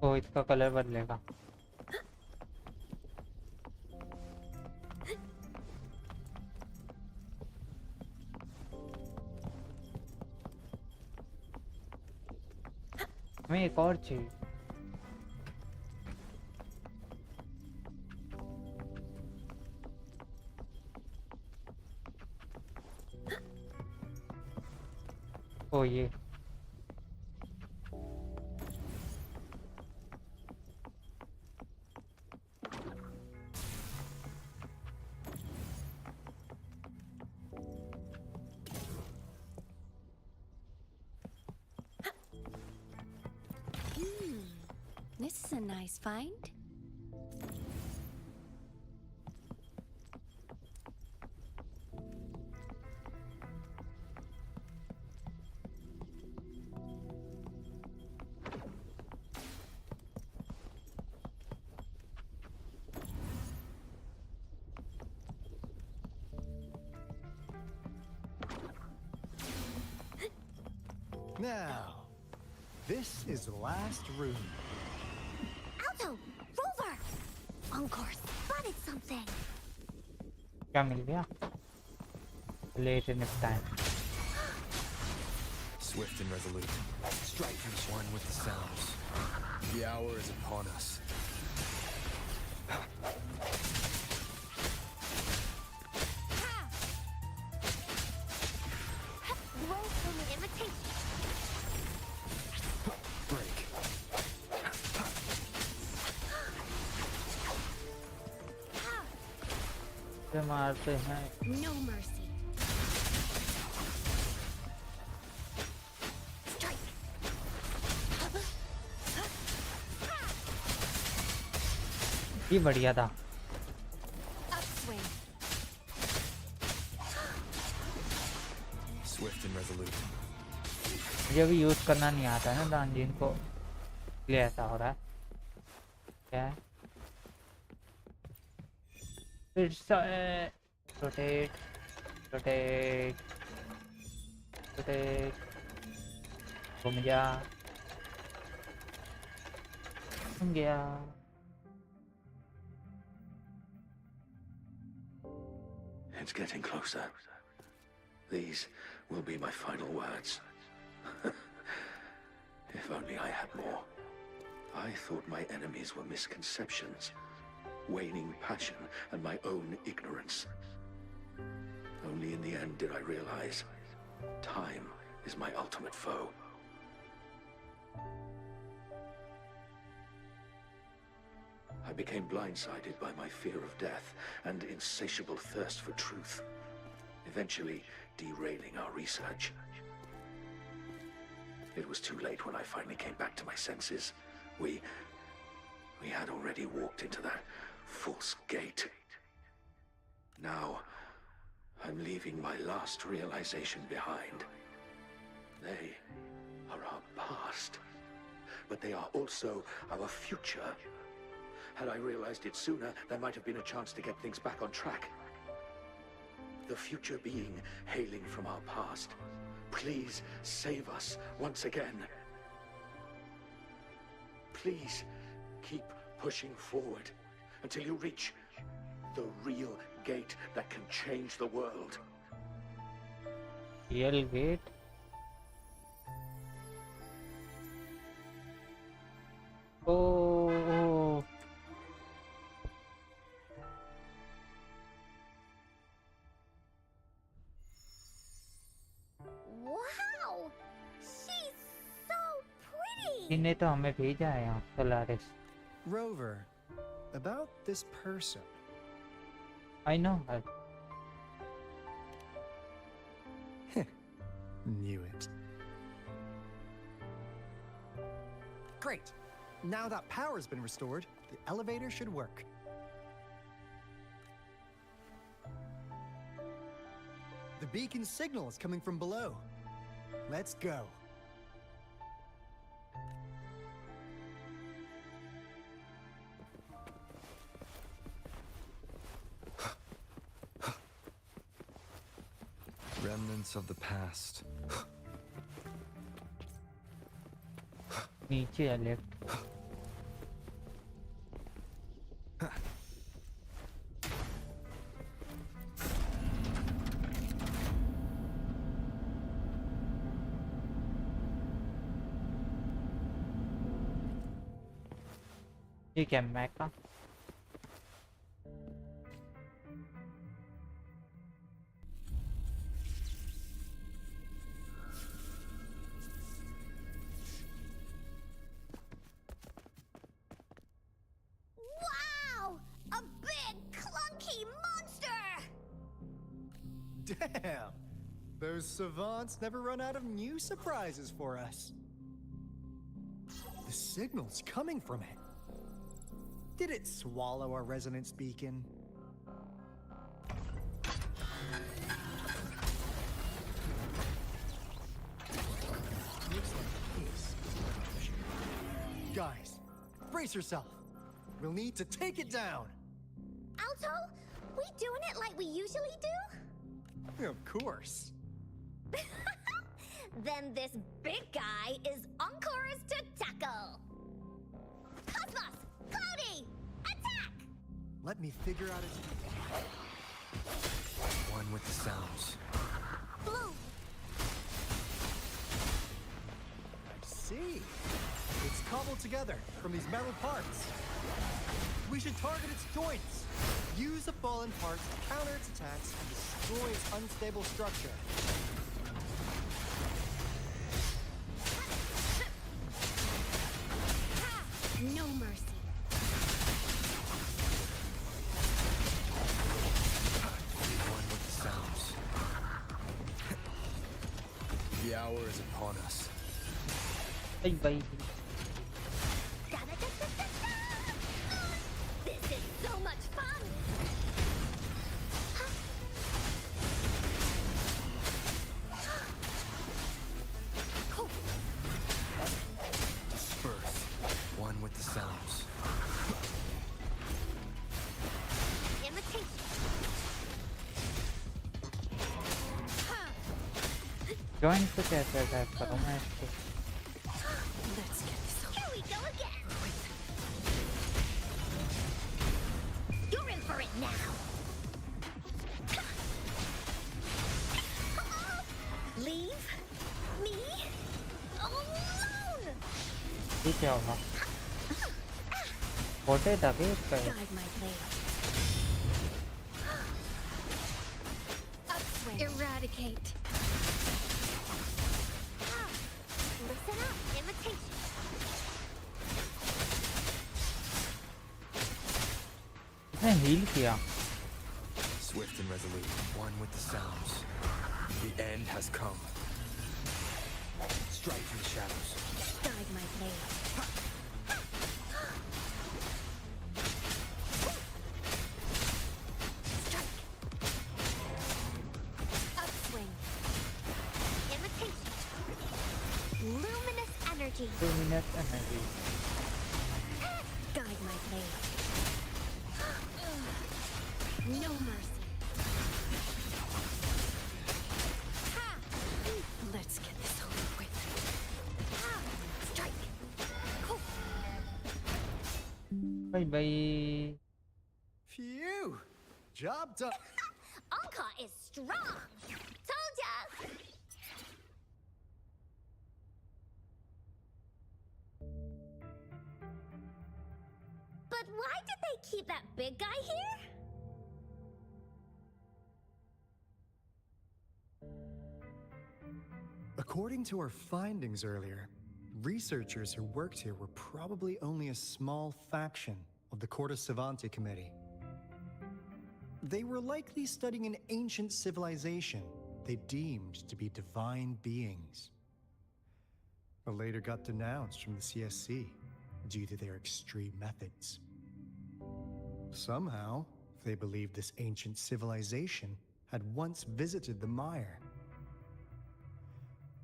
तो इसका colour बदलेगा। हमें एक और चाहिए। ओ ये This is a nice find. Now, this is the last room. Alto! Rover! Encore spotted something! क्या मिल गया? Late enough time. Swift and resolute. Strike each one with the sounds. The hour is upon us. Roll from the invitation! Break. से मारते हैं। No mercy. ये बढ़िया था। Upswing. Swift and resolute. मुझे अभी यूज करना नहीं आता है ना दानजीन को, इसलिए ऐसा हो रहा है। क्या है? फिर से रोटेट रोटेट रोटेट, घूम जा, घूम गया। It's getting closer. These will be my final words. If only I had more. I thought my enemies were misconceptions, waning passion, and my own ignorance. Only in the end did I realize time is my ultimate foe. I became blindsided by my fear of death and insatiable thirst for truth, eventually derailing our research. It was too late when I finally came back to my senses. We had already walked into that false gate. Now, I'm leaving my last realization behind. They are our past, but they are also our future. Had I realized it sooner, there might have been a chance to get things back on track. The future being hailing from our past. Please save us once again. Please keep pushing forward until you reach the real gate that can change the world. Real gate? Oh. Wow! She's so pretty! इन्हें तो हमें भेजा है यहाँ Solaris. Rover, about this person. I know her. Knew it. Great. Now that power's been restored, the elevator should work. The beacon signal is coming from below. Let's go. Remnants of the past. नीचे है left. ये क्या Mac का? Wow! A big, clunky monster! Damn! Those savants never run out of new surprises for us. The signal's coming from it. Did it swallow our resonance beacon? Looks like this is an option. Guys, brace yourself. We'll need to take it down. Alto, we doing it like we usually do? Of course. Then this big guy is Encore's to tackle. Cosmos! Cloudy! Attack! Let me figure out its... One with the sounds. Blue! I see. It's cobbled together from these metal parts. We should target its joints. Use the fallen parts to counter its attacks and destroy its unstable structure. No mercy. One with the sounds. The hour is upon us. Bye bye. This is join पे कैसे attack करूं मैं इसको? Let's get this over. Here we go again. You're in for it now. Leave me alone. ये क्या हुआ? फोटे तक इसका Guide my blade. Upswing. Eradicate. Listen up, imitation. इसने हील किया. Swift and resolute, one with the sounds. The end has come. Strike from the shadows. Guide my blade. Strike. Upswing. Imitation. Luminous energy. 2 minutes energy. Guide my blade. No mercy. Ha! Let's get this over with. Ha! Strike. Cool. Bye bye. Phew! Job done. Anka is strong. Told ya. But why did they keep that big guy here? According to our findings earlier, researchers who worked here were probably only a small faction of the Corte Savante Committee. They were likely studying an ancient civilization they deemed to be divine beings, but later got denounced from the CSC due to their extreme methods. Somehow, they believed this ancient civilization had once visited the Mire,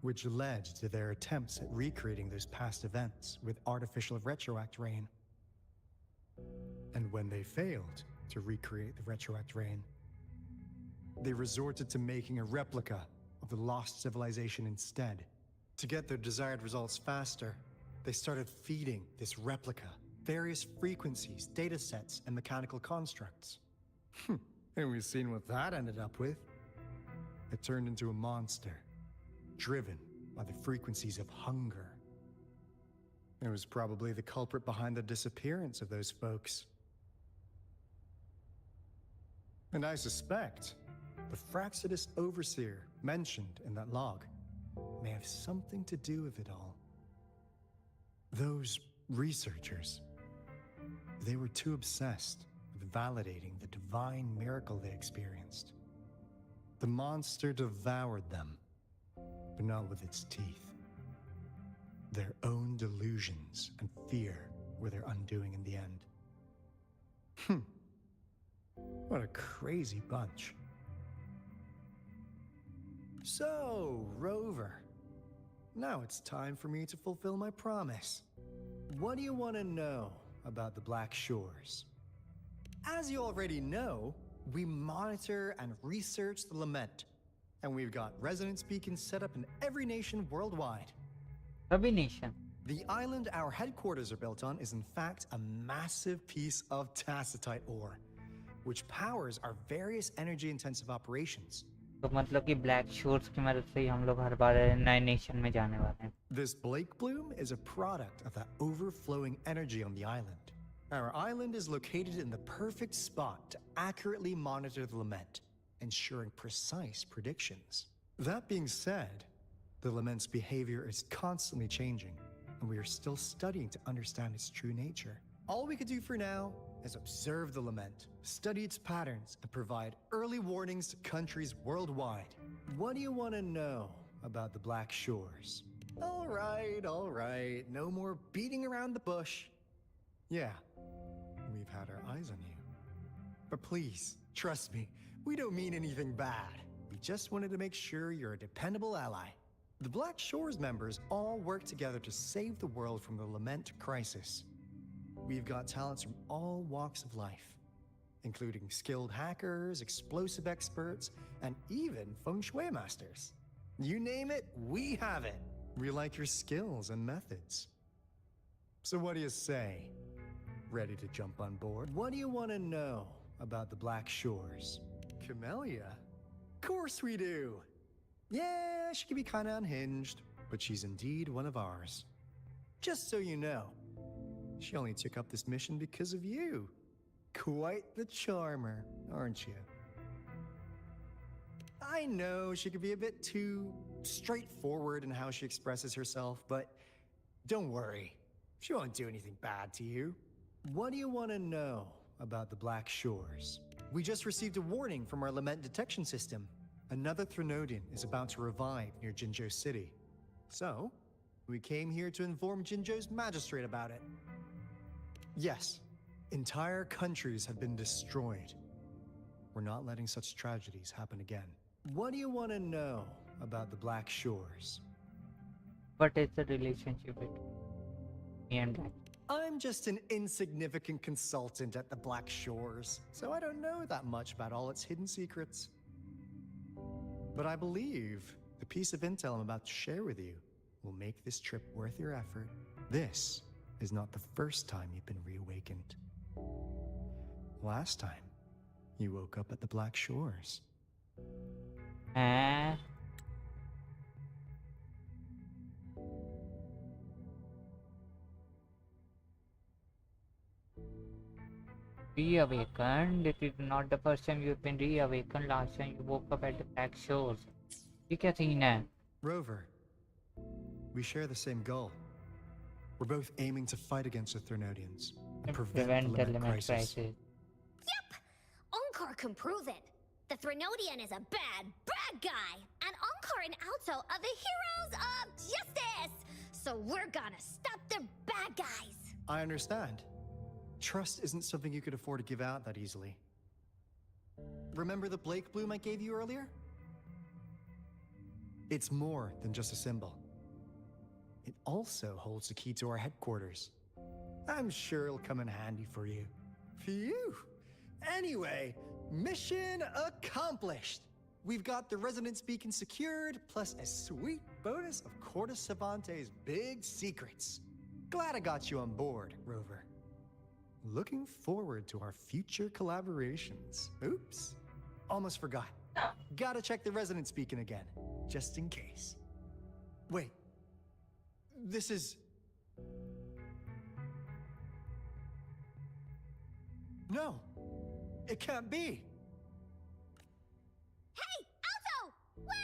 which led to their attempts at recreating those past events with artificial retroact rain. And when they failed to recreate the retroact rain, they resorted to making a replica of the lost civilization instead. To get their desired results faster, they started feeding this replica various frequencies, data sets, and mechanical constructs. And we've seen what that ended up with. It turned into a monster, driven by the frequencies of hunger. It was probably the culprit behind the disappearance of those folks. And I suspect the Fraxidus Overseer mentioned in that log may have something to do with it all. Those researchers, they were too obsessed with validating the divine miracle they experienced. The monster devoured them, but not with its teeth. Their own delusions and fear were their undoing in the end. What a crazy bunch. So, Rover, now it's time for me to fulfill my promise. What do you want to know about the Black Shores? As you already know, we monitor and research the Lament, and we've got resonance beacons set up in every nation worldwide. Every nation. The island our headquarters are built on is in fact a massive piece of tacitite ore, which powers our various energy-intensive operations. तो मतलब कि black shores की मदद से ही हम लोग हर बार नए nation में जाने वाले हैं. This Blake Bloom is a product of that overflowing energy on the island. Our island is located in the perfect spot to accurately monitor the Lament, ensuring precise predictions. That being said, the Lament's behavior is constantly changing, and we are still studying to understand its true nature. All we could do for now is observe the Lament, study its patterns, and provide early warnings to countries worldwide. What do you want to know about the Black Shores? All right, no more beating around the bush. Yeah, we've had our eyes on you. But please, trust me, we don't mean anything bad. We just wanted to make sure you're a dependable ally. The Black Shores members all work together to save the world from the Lament crisis. We've got talents from all walks of life, including skilled hackers, explosive experts, and even feng shui masters. You name it, we have it. We like your skills and methods. So what do you say? Ready to jump on board? What do you want to know about the Black Shores? Camellia? Of course we do. Yeah, she can be kind of unhinged, but she's indeed one of ours. Just so you know, she only took up this mission because of you. Quite the charmer, aren't you? I know she could be a bit too straightforward in how she expresses herself, but don't worry. She won't do anything bad to you. What do you want to know about the Black Shores? We just received a warning from our lament detection system. Another Threnodian is about to revive near Jinzhou City. So, we came here to inform Jinzhou's magistrate about it. Yes, entire countries have been destroyed. We're not letting such tragedies happen again. What do you want to know about the Black Shores? What is the relationship between me and Black? I'm just an insignificant consultant at the Black Shores, so I don't know that much about all its hidden secrets. But I believe the piece of intel I'm about to share with you will make this trip worth your effort. This is not the first time you've been reawakened. Last time, you woke up at the Black Shores. Reawakened? It is not the first time you've been reawakened. Last time you woke up at the Black Shores. ये क्या scene है? Rover, we share the same goal. We're both aiming to fight against the Threnodians and prevent the limit crisis. Yep! Onkar can prove it. The Threnodian is a bad, bad guy. And Onkar and Alto are the heroes of justice. So we're gonna stop the bad guys. I understand. Trust isn't something you could afford to give out that easily. Remember the Blake Bloom I gave you earlier? It's more than just a symbol. It also holds the key to our headquarters. I'm sure it'll come in handy for you. Phew! Anyway, mission accomplished! We've got the resonance beacon secured, plus a sweet bonus of Cortes Savante's big secrets. Glad I got you on board, Rover. Looking forward to our future collaborations. Oops, almost forgot. Gotta check the resonance beacon again, just in case. Wait, this is... No, it can't be. Hey, Alto! Wait!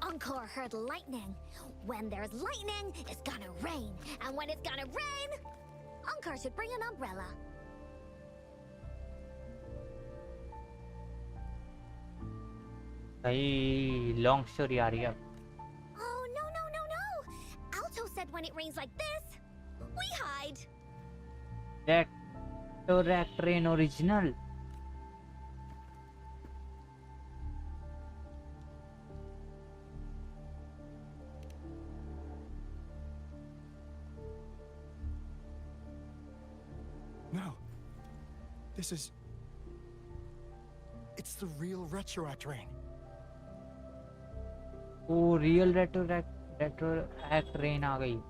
Encore heard lightning. When there's lightning, it's gonna rain. And when it's gonna rain, Encore should bring an umbrella. भाई long story आ रही है अब। Oh, no, no, no, no! Alto said when it rains like this, we hide. Rect Rain original. No. This is... It's the real Retroact Rain. Oh, real Retroact Rain आ गई।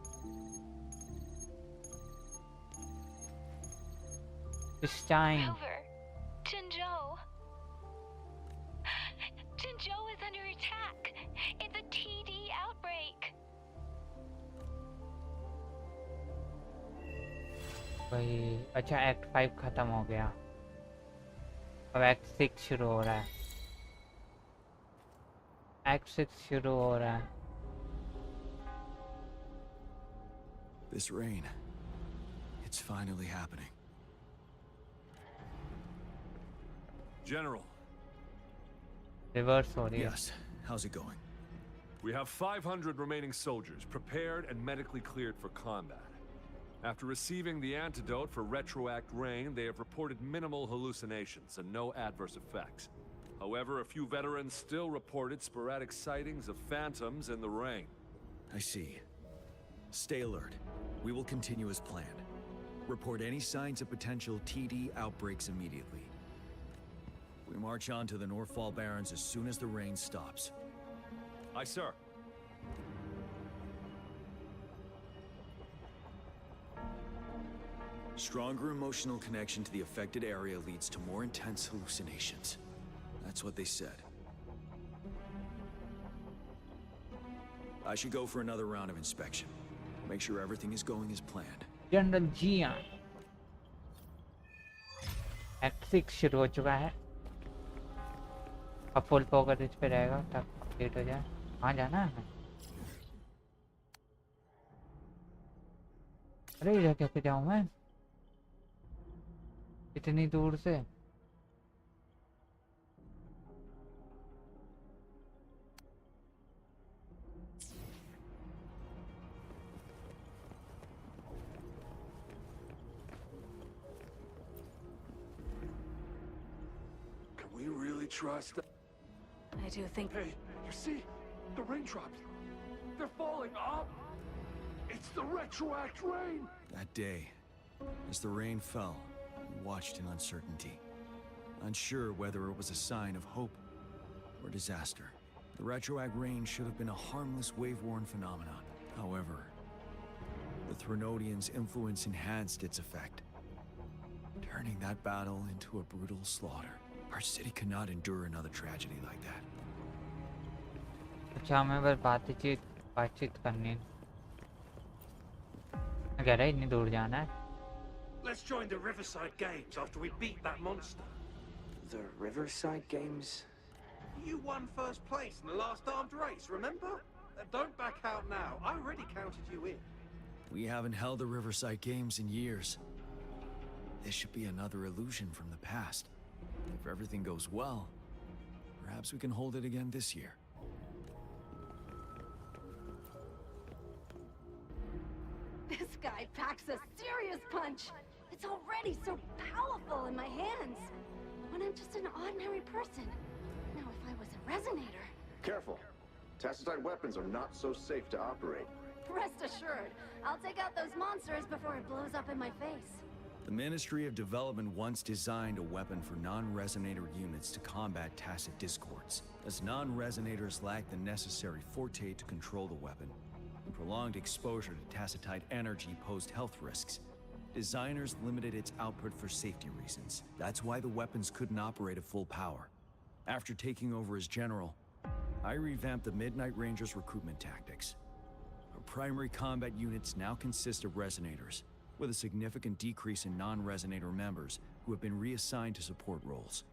This time. Rover, Jinzhou. Jinzhou is under attack. It's a TD outbreak. भाई अच्छा act 5 खत्म हो गया, अब act 6 शुरू हो रहा है। एक्ट 6 शुरू हो रहा है। This rain, it's finally happening. General. Reverse हो रही है। Yes, how's it going? We have 500 remaining soldiers prepared and medically cleared for combat. After receiving the antidote for Retroact Rain, they have reported minimal hallucinations and no adverse effects. However, a few veterans still reported sporadic sightings of phantoms in the rain. I see. Stay alert. We will continue as planned. Report any signs of potential TD outbreaks immediately. We march on to the Northfall Barrens as soon as the rain stops. Aye, sir. Stronger emotional connection to the affected area leads to more intense hallucinations. That's what they said. I should go for another round of inspection. Make sure everything is going as planned. General जियान act 6 शुरू हो चुका है। अब full focus इस पे रहेगा तब कंप्लीट हो जाए। कहाँ जाना है? अरे इधर कैसे जाऊँ मैं इतनी दूर से? Can we really trust that? I do think... Hey, you see? The raindrops. They're falling up. It's the Retroact Rain. That day, as the rain fell, we watched in uncertainty, unsure whether it was a sign of hope or disaster. The Retroact Rain should have been a harmless wave-worn phenomenon. However, the Threnodians' influence enhanced its effect, turning that battle into a brutal slaughter. Our city could not endure another tragedy like that. अच्छा हमें बस बातचीत करनी कह रहा है इतनी दूर जाना है। Let's join the Riverside Games after we beat that monster. The Riverside Games? You won first place in the last armed race, remember? Don't back out now. I already counted you in. We haven't held the Riverside Games in years. This should be another illusion from the past. If everything goes well, perhaps we can hold it again this year. This guy packs a serious punch. It's already so powerful in my hands. When I'm just an ordinary person. Now if I was a resonator... Careful. Tacitite weapons are not so safe to operate. Rest assured, I'll take out those monsters before it blows up in my face. The Ministry of Development once designed a weapon for non-resonator units to combat tacit discords, as non-resonators lack the necessary forte to control the weapon. Prolonged exposure to tacitite energy posed health risks. Designers limited its output for safety reasons. That's why the weapons couldn't operate at full power. After taking over as general, I revamped the Midnight Rangers' recruitment tactics. Our primary combat units now consist of resonators, with a significant decrease in non-resonator members who have been reassigned to support roles.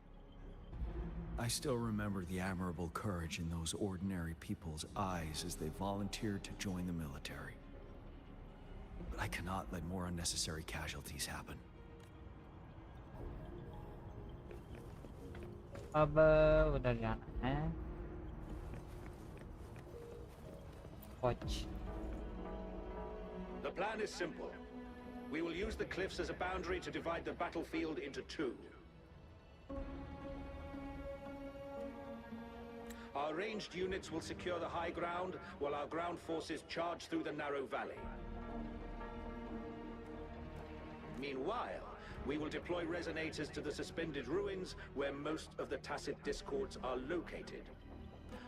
I still remember the admirable courage in those ordinary people's eyes as they volunteered to join the military. But I cannot let more unnecessary casualties happen. अब उधर जाना है। Watch. The plan is simple. We will use the cliffs as a boundary to divide the battlefield into two. Our ranged units will secure the high ground, while our ground forces charge through the narrow valley. Meanwhile, we will deploy resonators to the suspended ruins, where most of the tacit discords are located.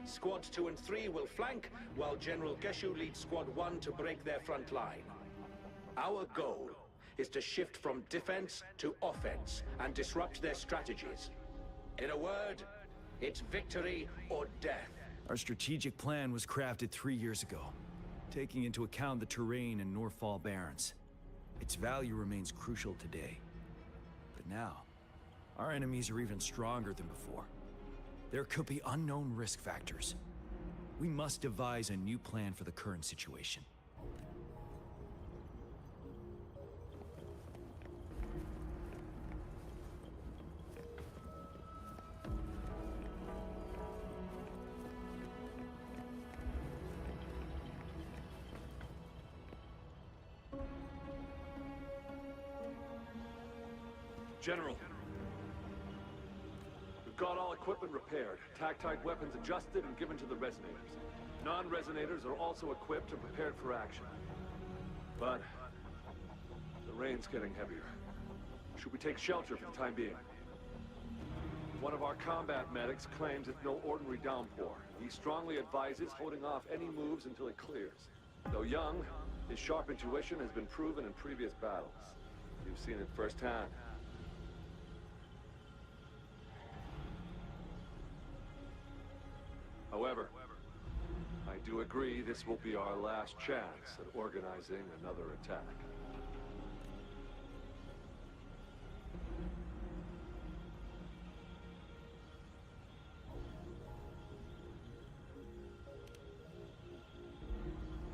Squads 2 and 3 will flank, while General Geshu leads Squad 1 to break their front line. Our goal is to shift from defense to offense and disrupt their strategies. In a word, it's victory or death. Our strategic plan was crafted 3 years ago, taking into account the terrain in Norfall Barrens. Its value remains crucial today. But now, our enemies are even stronger than before. There could be unknown risk factors. We must devise a new plan for the current situation. General, we've got all equipment repaired, tactite weapons adjusted and given to the resonators. Non-resonators are also equipped and prepared for action. But the rain's getting heavier. Should we take shelter for the time being? One of our combat medics claims it's no ordinary downpour. He strongly advises holding off any moves until it clears. Though young, his sharp intuition has been proven in previous battles. You've seen it firsthand. However, I do agree this will be our last chance at organizing another attack.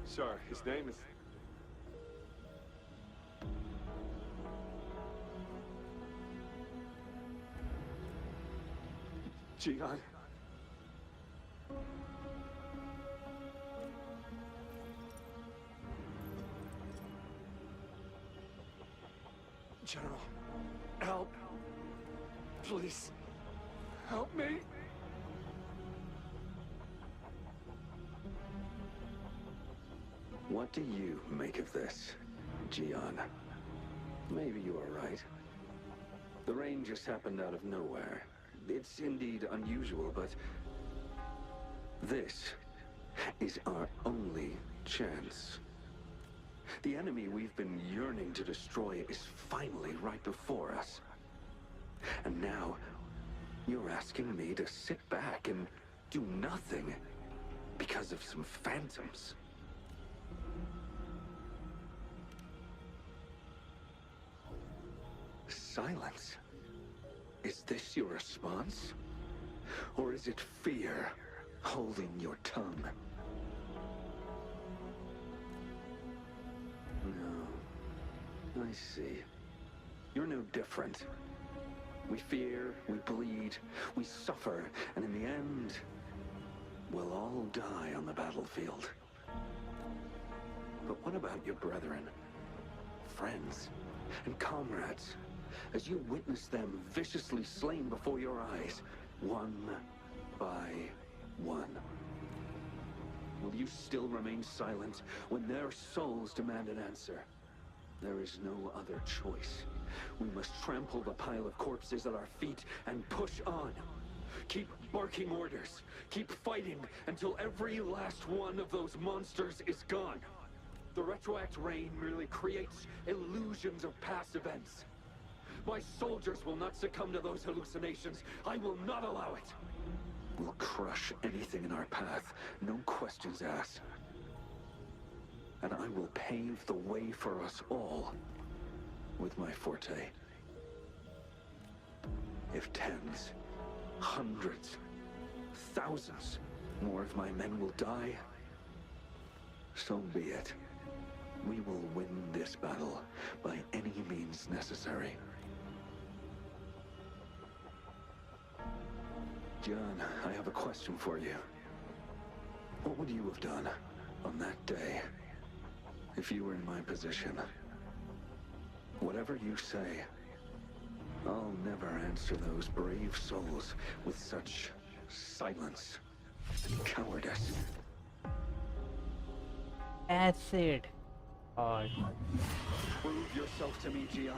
Sir, his name is... Gyaan. General, help. Please, help me. What do you make of this, Gyaan? Maybe you are right. The rain just happened out of nowhere. It's indeed unusual, but this is our only chance. The enemy we've been yearning to destroy is finally right before us. And now, you're asking me to sit back and do nothing because of some phantoms. Silence. Is this your response? Or is it fear holding your tongue? No. I see. You're no different. We fear, we bleed, we suffer, and in the end, we'll all die on the battlefield. But what about your brethren, friends, and comrades? As you witness them viciously slain before your eyes, one by one. Will you still remain silent when their souls demand an answer? There is no other choice. We must trample the pile of corpses at our feet and push on. Keep barking orders. Keep fighting until every last one of those monsters is gone. The retroact rain merely creates illusions of past events. My soldiers will not succumb to those hallucinations. I will not allow it. We'll crush anything in our path, no questions asked. And I will pave the way for us all with my forte. If tens, hundreds, thousands more of my men will die, so be it. We will win this battle by any means necessary. Gyaan, I have a question for you. What would you have done? On that day, if you were in my position, whatever you say, I'll never answer those brave souls with such silence and cowardice. Acid. God. Prove yourself to me, Gyaan.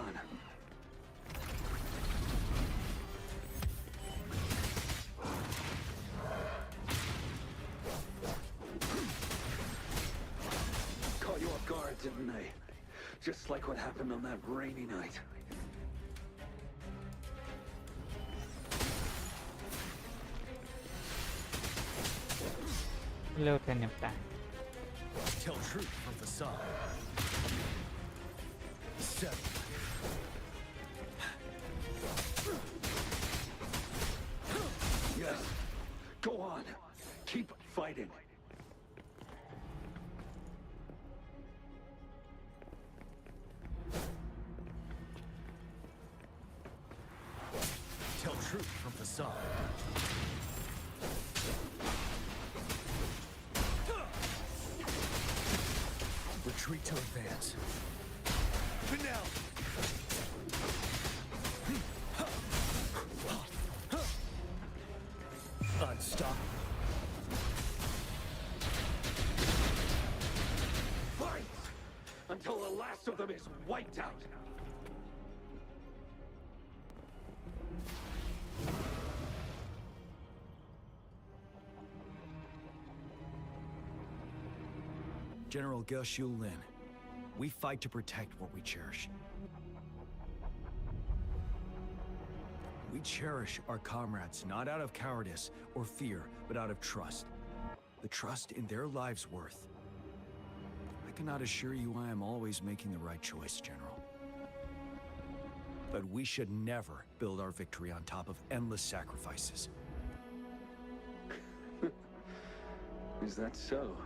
Caught you off guard, didn't they? Just like what happened on that rainy night. Looting a plan. Tell truth from facade. 7. Yes. Go on. Keep fighting. Tell truth from facade. Retreat to advance. Finale! Unstoppable. Fight! Until the last of them is wiped out! General Gyaan, we fight to protect what we cherish. We cherish our comrades not out of cowardice or fear, but out of trust. The trust in their lives' worth. I cannot assure you I am always making the right choice, General. But we should never build our victory on top of endless sacrifices. Is that so?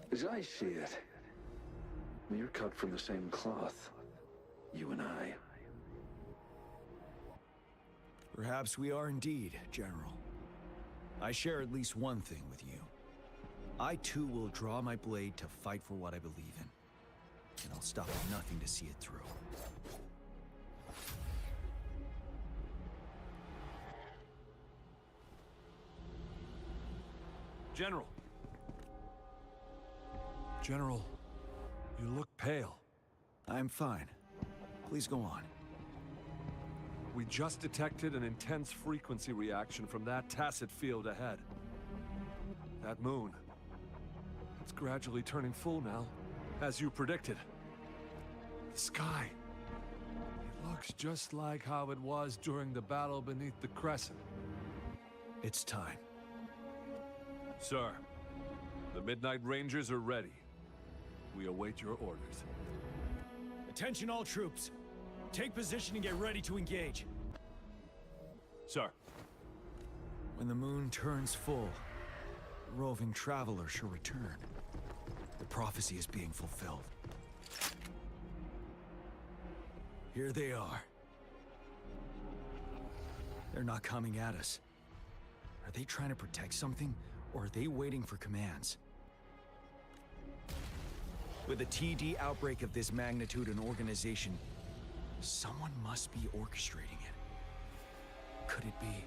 As I see it, we're cut from the same cloth, you and I. Perhaps we are indeed, General. I share at least one thing with you. I too will draw my blade to fight for what I believe in. And I'll stop at nothing to see it through. General. General, you look pale. I'm fine. Please go on. We just detected an intense frequency reaction from that tacit field ahead. That moon. It's gradually turning full now, as you predicted. The sky. It looks just like how it was during the battle beneath the crescent. It's time. Sir, the Midnight Rangers are ready. We await your orders. Attention all troops. Take position and get ready to engage. Sir. When the moon turns full, the roving traveler shall return. The prophecy is being fulfilled. Here they are. They're not coming at us. Are they trying to protect something, or are they waiting for commands? With a TD outbreak of this magnitude and organization, someone must be orchestrating it. Could it be?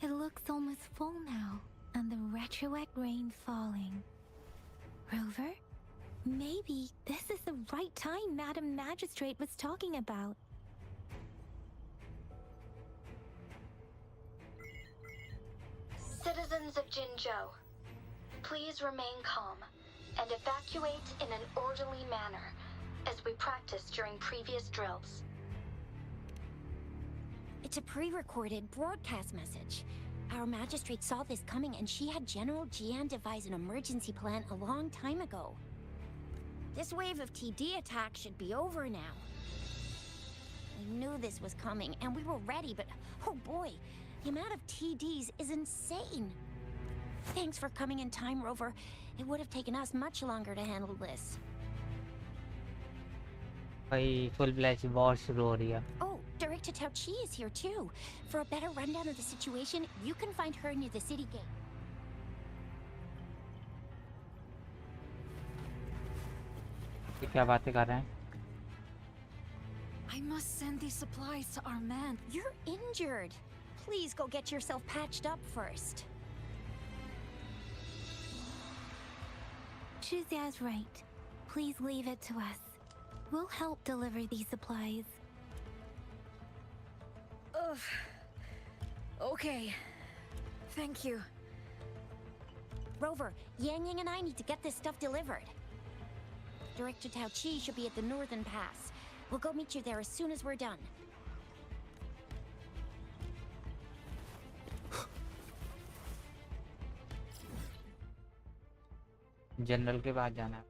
It looks almost full now, and the retroact rain falling. Rover, maybe this is the right time Madam Magistrate was talking about. Citizens of Jinzhou, please remain calm and evacuate in an orderly manner, as we practiced during previous drills. It's a pre-recorded broadcast message. Our magistrate saw this coming and she had General Gyaan devise an emergency plan a long time ago. This wave of TD attacks should be over now. We knew this was coming and we were ready, but oh boy, the amount of TDs is insane. Thanks for coming in time, Rover. It would have taken us much longer to handle this. भाई full-fledged war शुरू हो रही है. Oh, Director Tao Chi is here too. For a better rundown of the situation, you can find her near the city gate. ये क्या बातें कर रहे हैं? I must send these supplies to our men. You're injured. Please go get yourself patched up first. Shuxia's right. Please leave it to us. We'll help deliver these supplies. Ugh. Okay. Thank you. Rover, Yang Yang and I need to get this stuff delivered. Director Tao Chi should be at the northern pass. We'll go meet you there as soon as we're done. General के पास जाना है.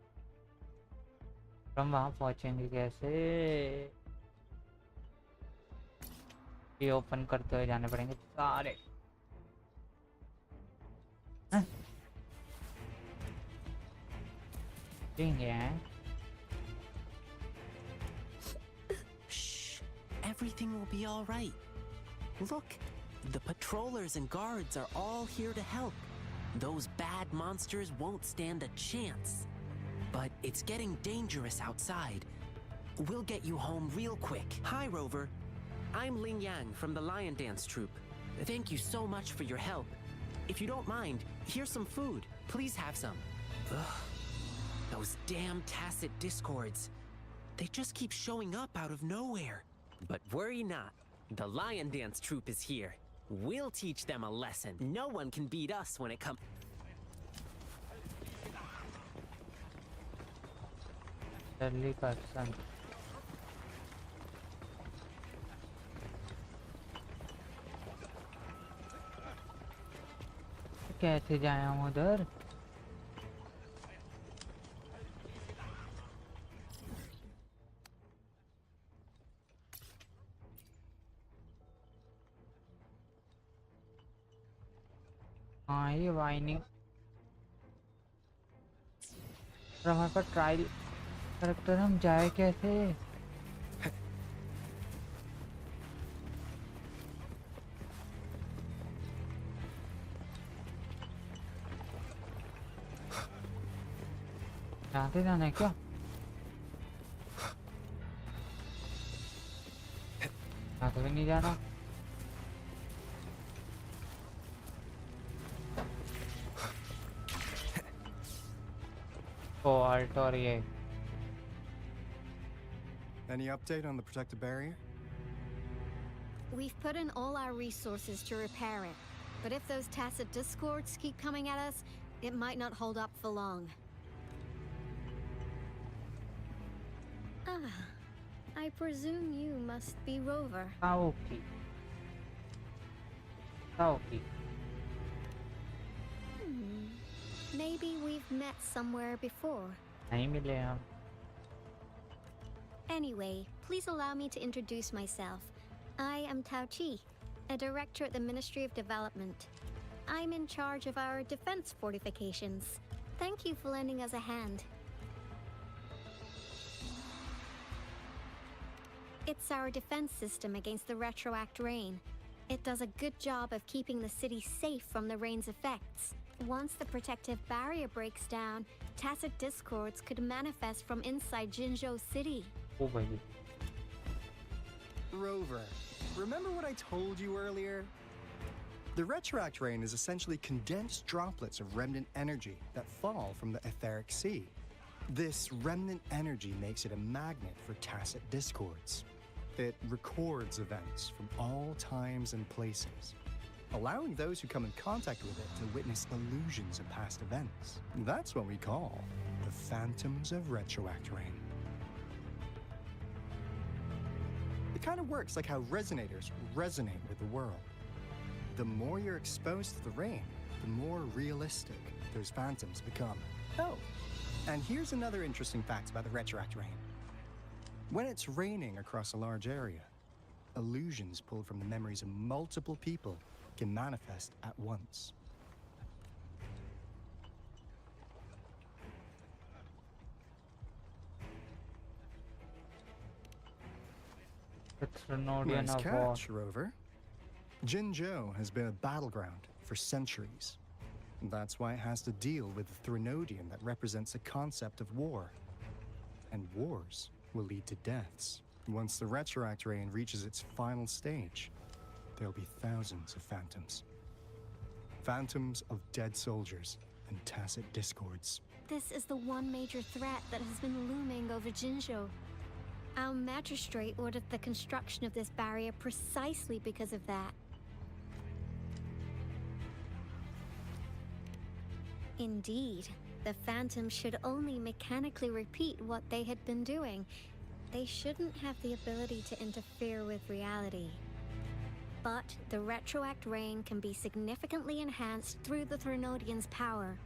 हम वहाँ पहुँचेंगे कैसे? ये open करते हुए जाने पड़ेंगे सारे. ठीक है. Shh. Everything will be all right. Look, the patrollers and guards are all here to help. Those bad monsters won't stand a chance. But it's getting dangerous outside. We'll get you home real quick. Hi, Rover. I'm Ling Yang from the Lion Dance Troupe. Thank you so much for your help. If you don't mind, here's some food. Please have some. Ugh. Those damn tacit discords. They just keep showing up out of nowhere. But worry not. The Lion Dance Troupe is here. We'll teach them a lesson. No one can beat us when it comes... Deadly person. कैसे जाए हम उधर? हाँ ये whining. और हमारे पास trial character, हम जाए कैसे? जानते जाना है क्या? यहाँ तो भी नहीं जाना. ओ अल्ट और ये. Any update on the protective barrier? We've put in all our resources to repair it. But if those tacit discords keep coming at us, it might not hold up for long. Ah, I presume you must be Rover. Aoki. Aoki. Maybe we've met somewhere before. नहीं मिले हम. Anyway, please allow me to introduce myself. I am Tao Chi, a director at the Ministry of Development. I'm in charge of our defense fortifications. Thank you for lending us a hand. It's our defense system against the retroact rain. It does a good job of keeping the city safe from the rain's effects. Once the protective barrier breaks down, tacit discords could manifest from inside Jinzhou City. Oh baby. Rover, remember what I told you earlier? The retroact rain is essentially condensed droplets of remnant energy that fall from the etheric sea. This remnant energy makes it a magnet for tacit discords. It records events from all times and places, allowing those who come in contact with it to witness illusions of past events. That's what we call the phantoms of retroact rain. It kind of works like how resonators resonate with the world. The more you're exposed to the rain, the more realistic those phantoms become. Oh, and here's another interesting fact about the retroact rain. When it's raining across a large area, illusions pulled from the memories of multiple people can manifest at once. Nice catch, Rover. Jinzhou has been a battleground for centuries. That's why it has to deal with the Threnodian that represents the concept of war. And wars will lead to deaths. Once the retroact rain reaches its final stage, there'll be thousands of phantoms. Phantoms of dead soldiers and tacit discords. This is the one major threat that has been looming over Jinzhou. Our magistrate ordered the construction of this barrier precisely because of that. Indeed, the phantoms should only mechanically repeat what they had been doing. They shouldn't have the ability to interfere with reality. But the retroact rain can be significantly enhanced through the Threnodian's power.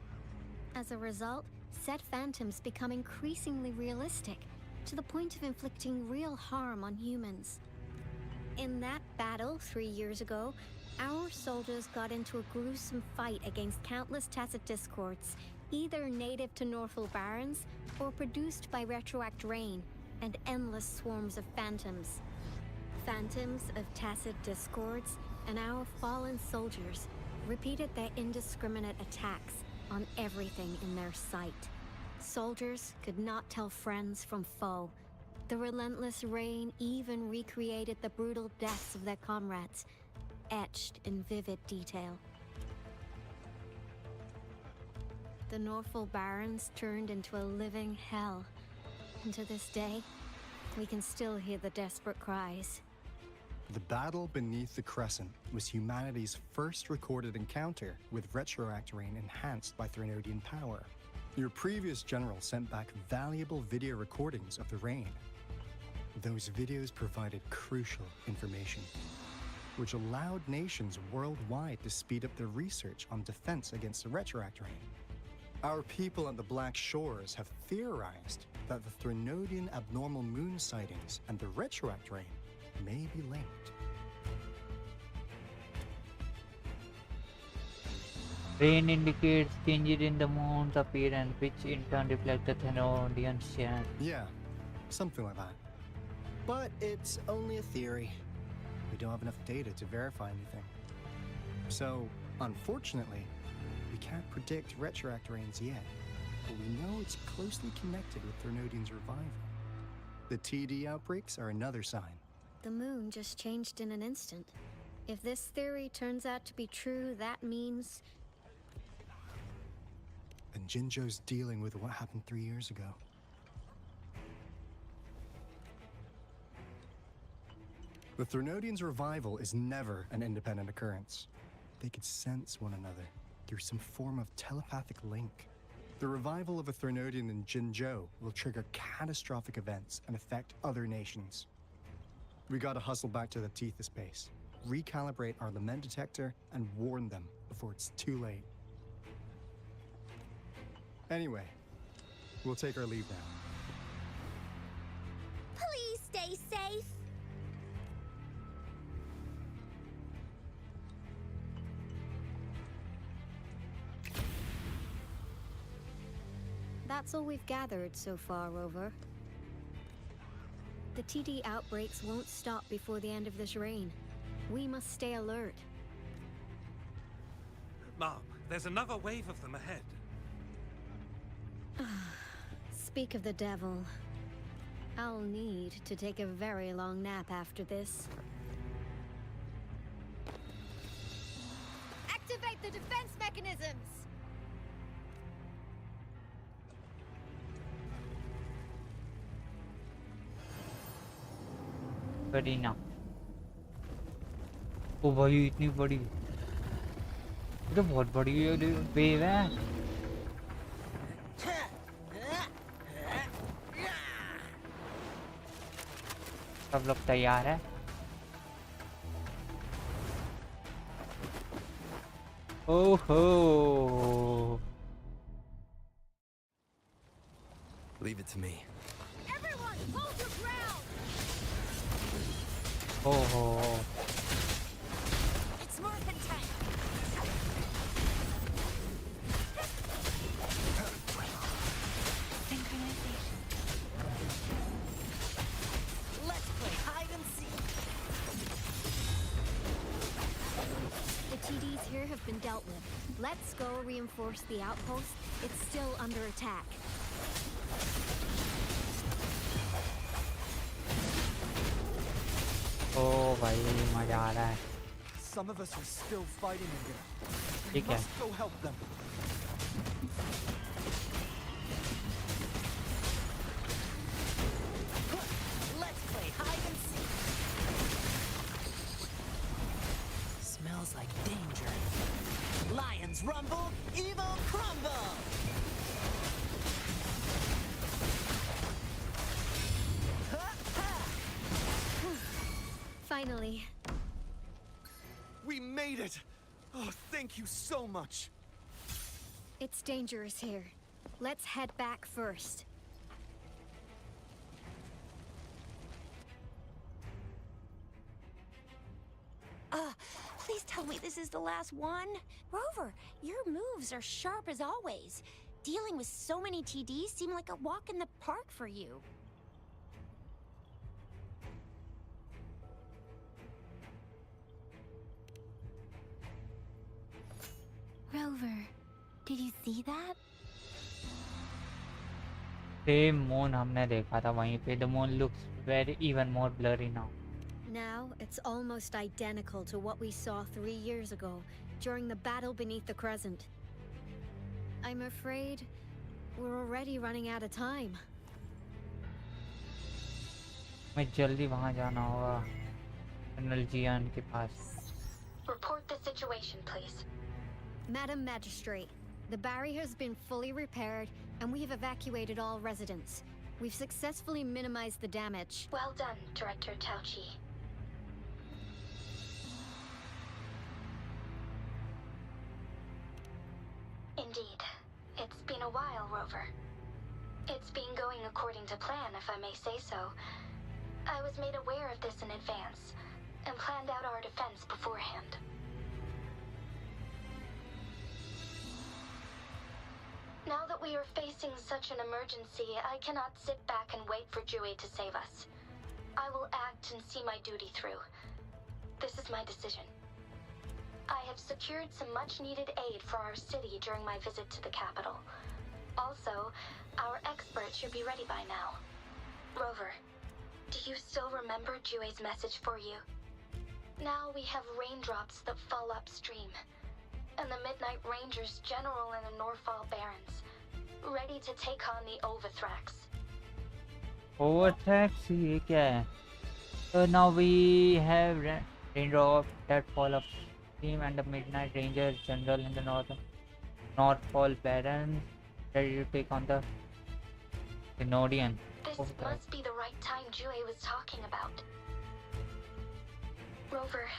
As a result, said phantoms become increasingly realistic, to the point of inflicting real harm on humans. In that battle 3 years ago, our soldiers got into a gruesome fight against countless tacit discords, either native to Northal Barrens or produced by retroact rain and endless swarms of phantoms. Phantoms of tacit discords and our fallen soldiers repeated their indiscriminate attacks on everything in their sight. Soldiers could not tell friends from foe. The relentless rain even recreated the brutal deaths of their comrades, etched in vivid detail. The Northal Barrens turned into a living hell, and to this day, we can still hear the desperate cries. The battle beneath the Crescent was humanity's first recorded encounter with retroact rain enhanced by Threnodian power. Your previous general sent back valuable video recordings of the rain. Those videos provided crucial information, which allowed nations worldwide to speed up their research on defense against the retroact rain. Our people at the Black Shores have theorized that the Threnodian abnormal moon sightings and the retroact rain may be linked. Rain indicates changes in the moon's appearance, which in turn reflect the Thenodian chant. Yeah, something like that. But it's only a theory. We don't have enough data to verify anything. So, unfortunately, we can't predict retroact rains yet, but we know it's closely connected with Threnodian's revival. The TD outbreaks are another sign. The moon just changed in an instant. If this theory turns out to be true, that means... And Jinzhou's dealing with what happened 3 years ago. The Threnodian's revival is never an independent occurrence. They could sense one another through some form of telepathic link. The revival of a Threnodian in Jinzhou will trigger catastrophic events and affect other nations. We gotta hustle back to the Tethys base, recalibrate our lament detector, and warn them before it's too late. Anyway, we'll take our leave now. Please stay safe! That's all we've gathered so far, Rover. The TD outbreaks won't stop before the end of this rain. We must stay alert. Mom, there's another wave of them ahead. Speak of the devil. I'll need to take a very long nap after this. Kareena. ओ भाई इतनी बड़ी, ये तो बहुत बड़ी wave है। सब लोग तैयार है? ओहो। Leave it to me. Everyone, hold your ground! ओहो। It's Morphin time! Let's play hide and seek. The TDs here have been dealt with. Let's go reinforce the outpost. It's still under attack. ओ भाई मजा आ रहा है। Some of us are still fighting in there. We ठीक है। must go help them. Let's play hide and seek. Smells like danger. Lions rumble, evil crumble. Finally. We made it! Oh, thank you so much. It's dangerous here. Let's head back first. Please tell me this is the last one? Rover, your moves are sharp as always. Dealing with so many TDs seem like a walk in the park for you. Rover, did you see that? Same moon हमने देखा था वहीं पे। The moon looks very even more blurry now. Now it's almost identical to what we saw 3 years ago during the battle beneath the crescent. I'm afraid we're already running out of time. मैं जल्दी वहाँ जाना होगा general जियान के पास। Report the situation, please. Madam Magistrate, the barrier has been fully repaired and we have evacuated all residents. We've successfully minimized the damage. Well done, Director Tauchi. Indeed. It's been a while, Rover. It's been going according to plan, if I may say so. I was made aware of this in advance, and planned out our defense beforehand. Now that we are facing such an emergency, I cannot sit back and wait for Jue to save us. I will act and see my duty through. This is my decision. I have secured some much-needed aid for our city during my visit to the capital. Also, our expert should be ready by now. Rover, do you still remember Jue's message for you? Now we have raindrops that fall upstream, and the Midnight Rangers general in the Norfall Barrens, ready to take on the Overthrax. Overthrax ये क्या है? So now we have raindrop that fall upstream and the Midnight Rangers general in the Northfall Barrens ready to take on the Synodian. This must be the right time Jue was talking about. Rover,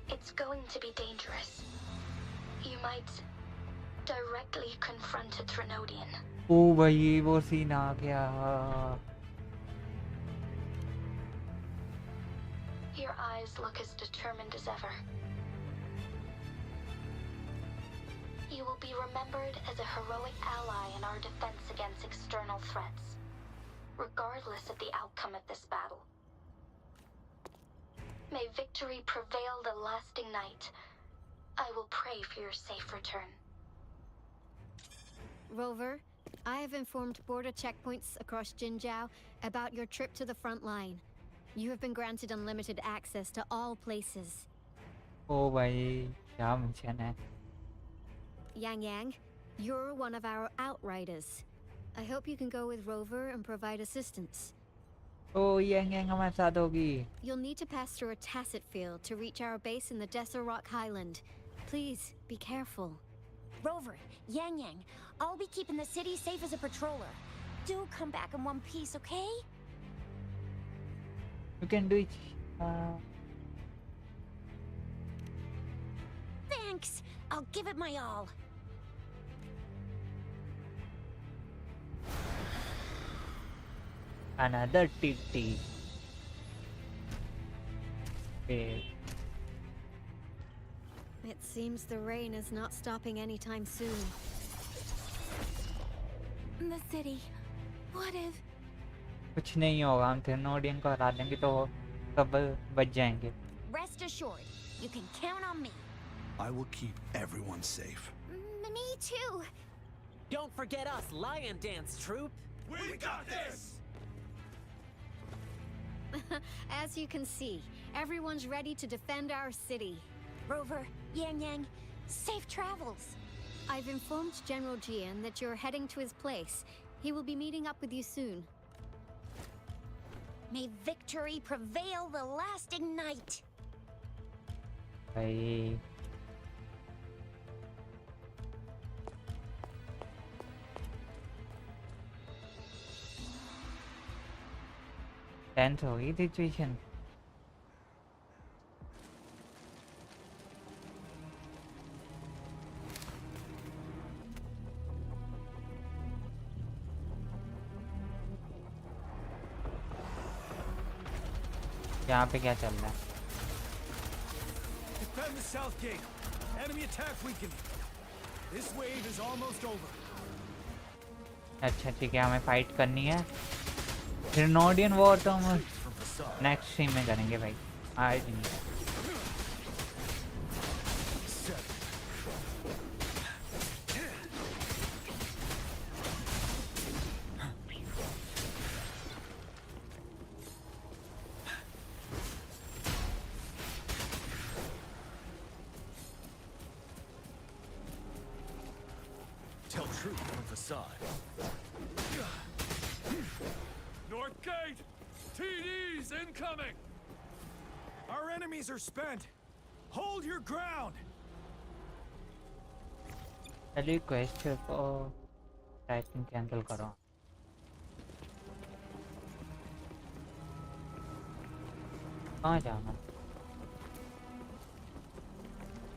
it's going to be dangerous. You might directly confront a Trinodian. ओ भाई वो scene आ गया। Your eyes look as determined as ever. You will be remembered as a heroic ally in our defense against external threats, regardless of the outcome of this battle. May victory prevail the lasting night. I will pray for your safe return. Rover, I have informed border checkpoints across Jinjiao about your trip to the front line. You have been granted unlimited access to all places. ओ भाई क्या mission है? Yang Yang, you're one of our outriders. I hope you can go with Rover and provide assistance. ओ ये हमारे साथ होगी. You'll need to pass through a tacit field to reach our base in the Desert Rock Highland. Please, be careful. Rover, Yang, I'll be keeping the city safe as a patroller. Do come back in one piece, okay? You can do it. Thanks! I'll give it my all. Another TT. Okay. It seems the rain is not stopping anytime soon. The city. What if? कुछ नहीं होगा, हम थेनोडियन को हरा देंगे तो सब बच जाएंगे. Rest assured, you can count on me. I will keep everyone safe. Me too. Don't forget us, Lion Dance Troop. We got this! As you can see, everyone's ready to defend our city. Rover, Yang, safe travels. I've informed General Gyaan that you're heading to his place. He will be meeting up with you soon. May victory prevail the lasting night. भाई tense हो गई situation. यहाँ पे क्या चल रहा है? Defend the south gate. Enemy attack weakening. This wave is almost over. अच्छा ठीक है, हमें फाइट करनी है. थेनोडियन वॉर तो हम नेक्स्ट स्ट्रीम में करेंगे भाई. आज नहीं. Tell truth from facade. North gate! TDs incoming! Our enemies are spent. Hold your ground. चलिए क्वेस्ट को टाइपिंग कैंसिल करो. कहाँ जाना?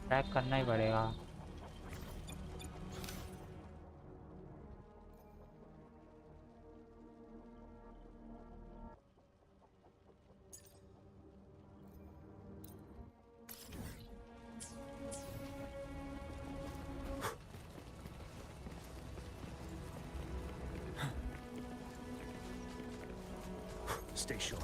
ट्रैक करना ही पड़ेगा. Stay sharp.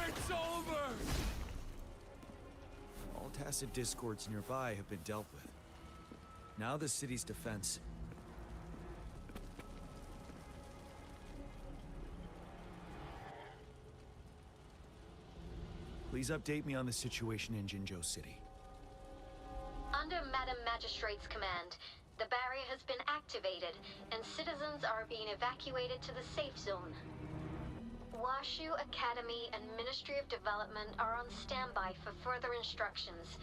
It's over! All tacit discords nearby have been dealt with. Now the city's defense. Please update me on the situation in Jinzhou City. Under Madam Magistrate's command, the barrier has been activated, and citizens are being evacuated to the safe zone. Washu Academy and Ministry of Development are on standby for further instructions.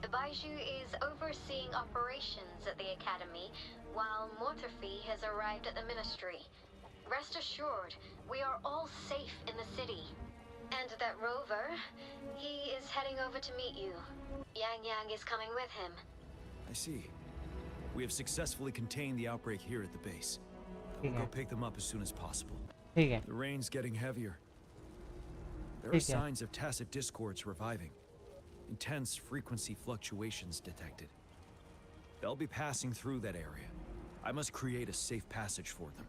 Baiju is overseeing operations at the Academy, while Mortherfee has arrived at the Ministry. Rest assured, we are all safe in the city. And that Rover, he is heading over to meet you. Yang is coming with him. I see. We have successfully contained the outbreak here at the base. I will go pick them up as soon as possible. The rain's getting heavier. There are signs of tacit discords reviving. Intense frequency fluctuations detected. They'll be passing through that area. I must create a safe passage for them.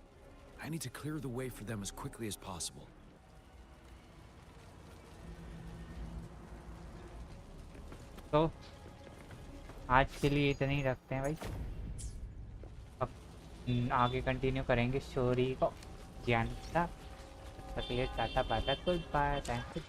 I need to clear the way for them as quickly as possible. तो आज के लिए इतना ही रखते हैं भाई. अब आगे कंटिन्यू करेंगे स्टोरी को. ज्ञान का तक के लिए tata bye bye. Goodbye. Thank you.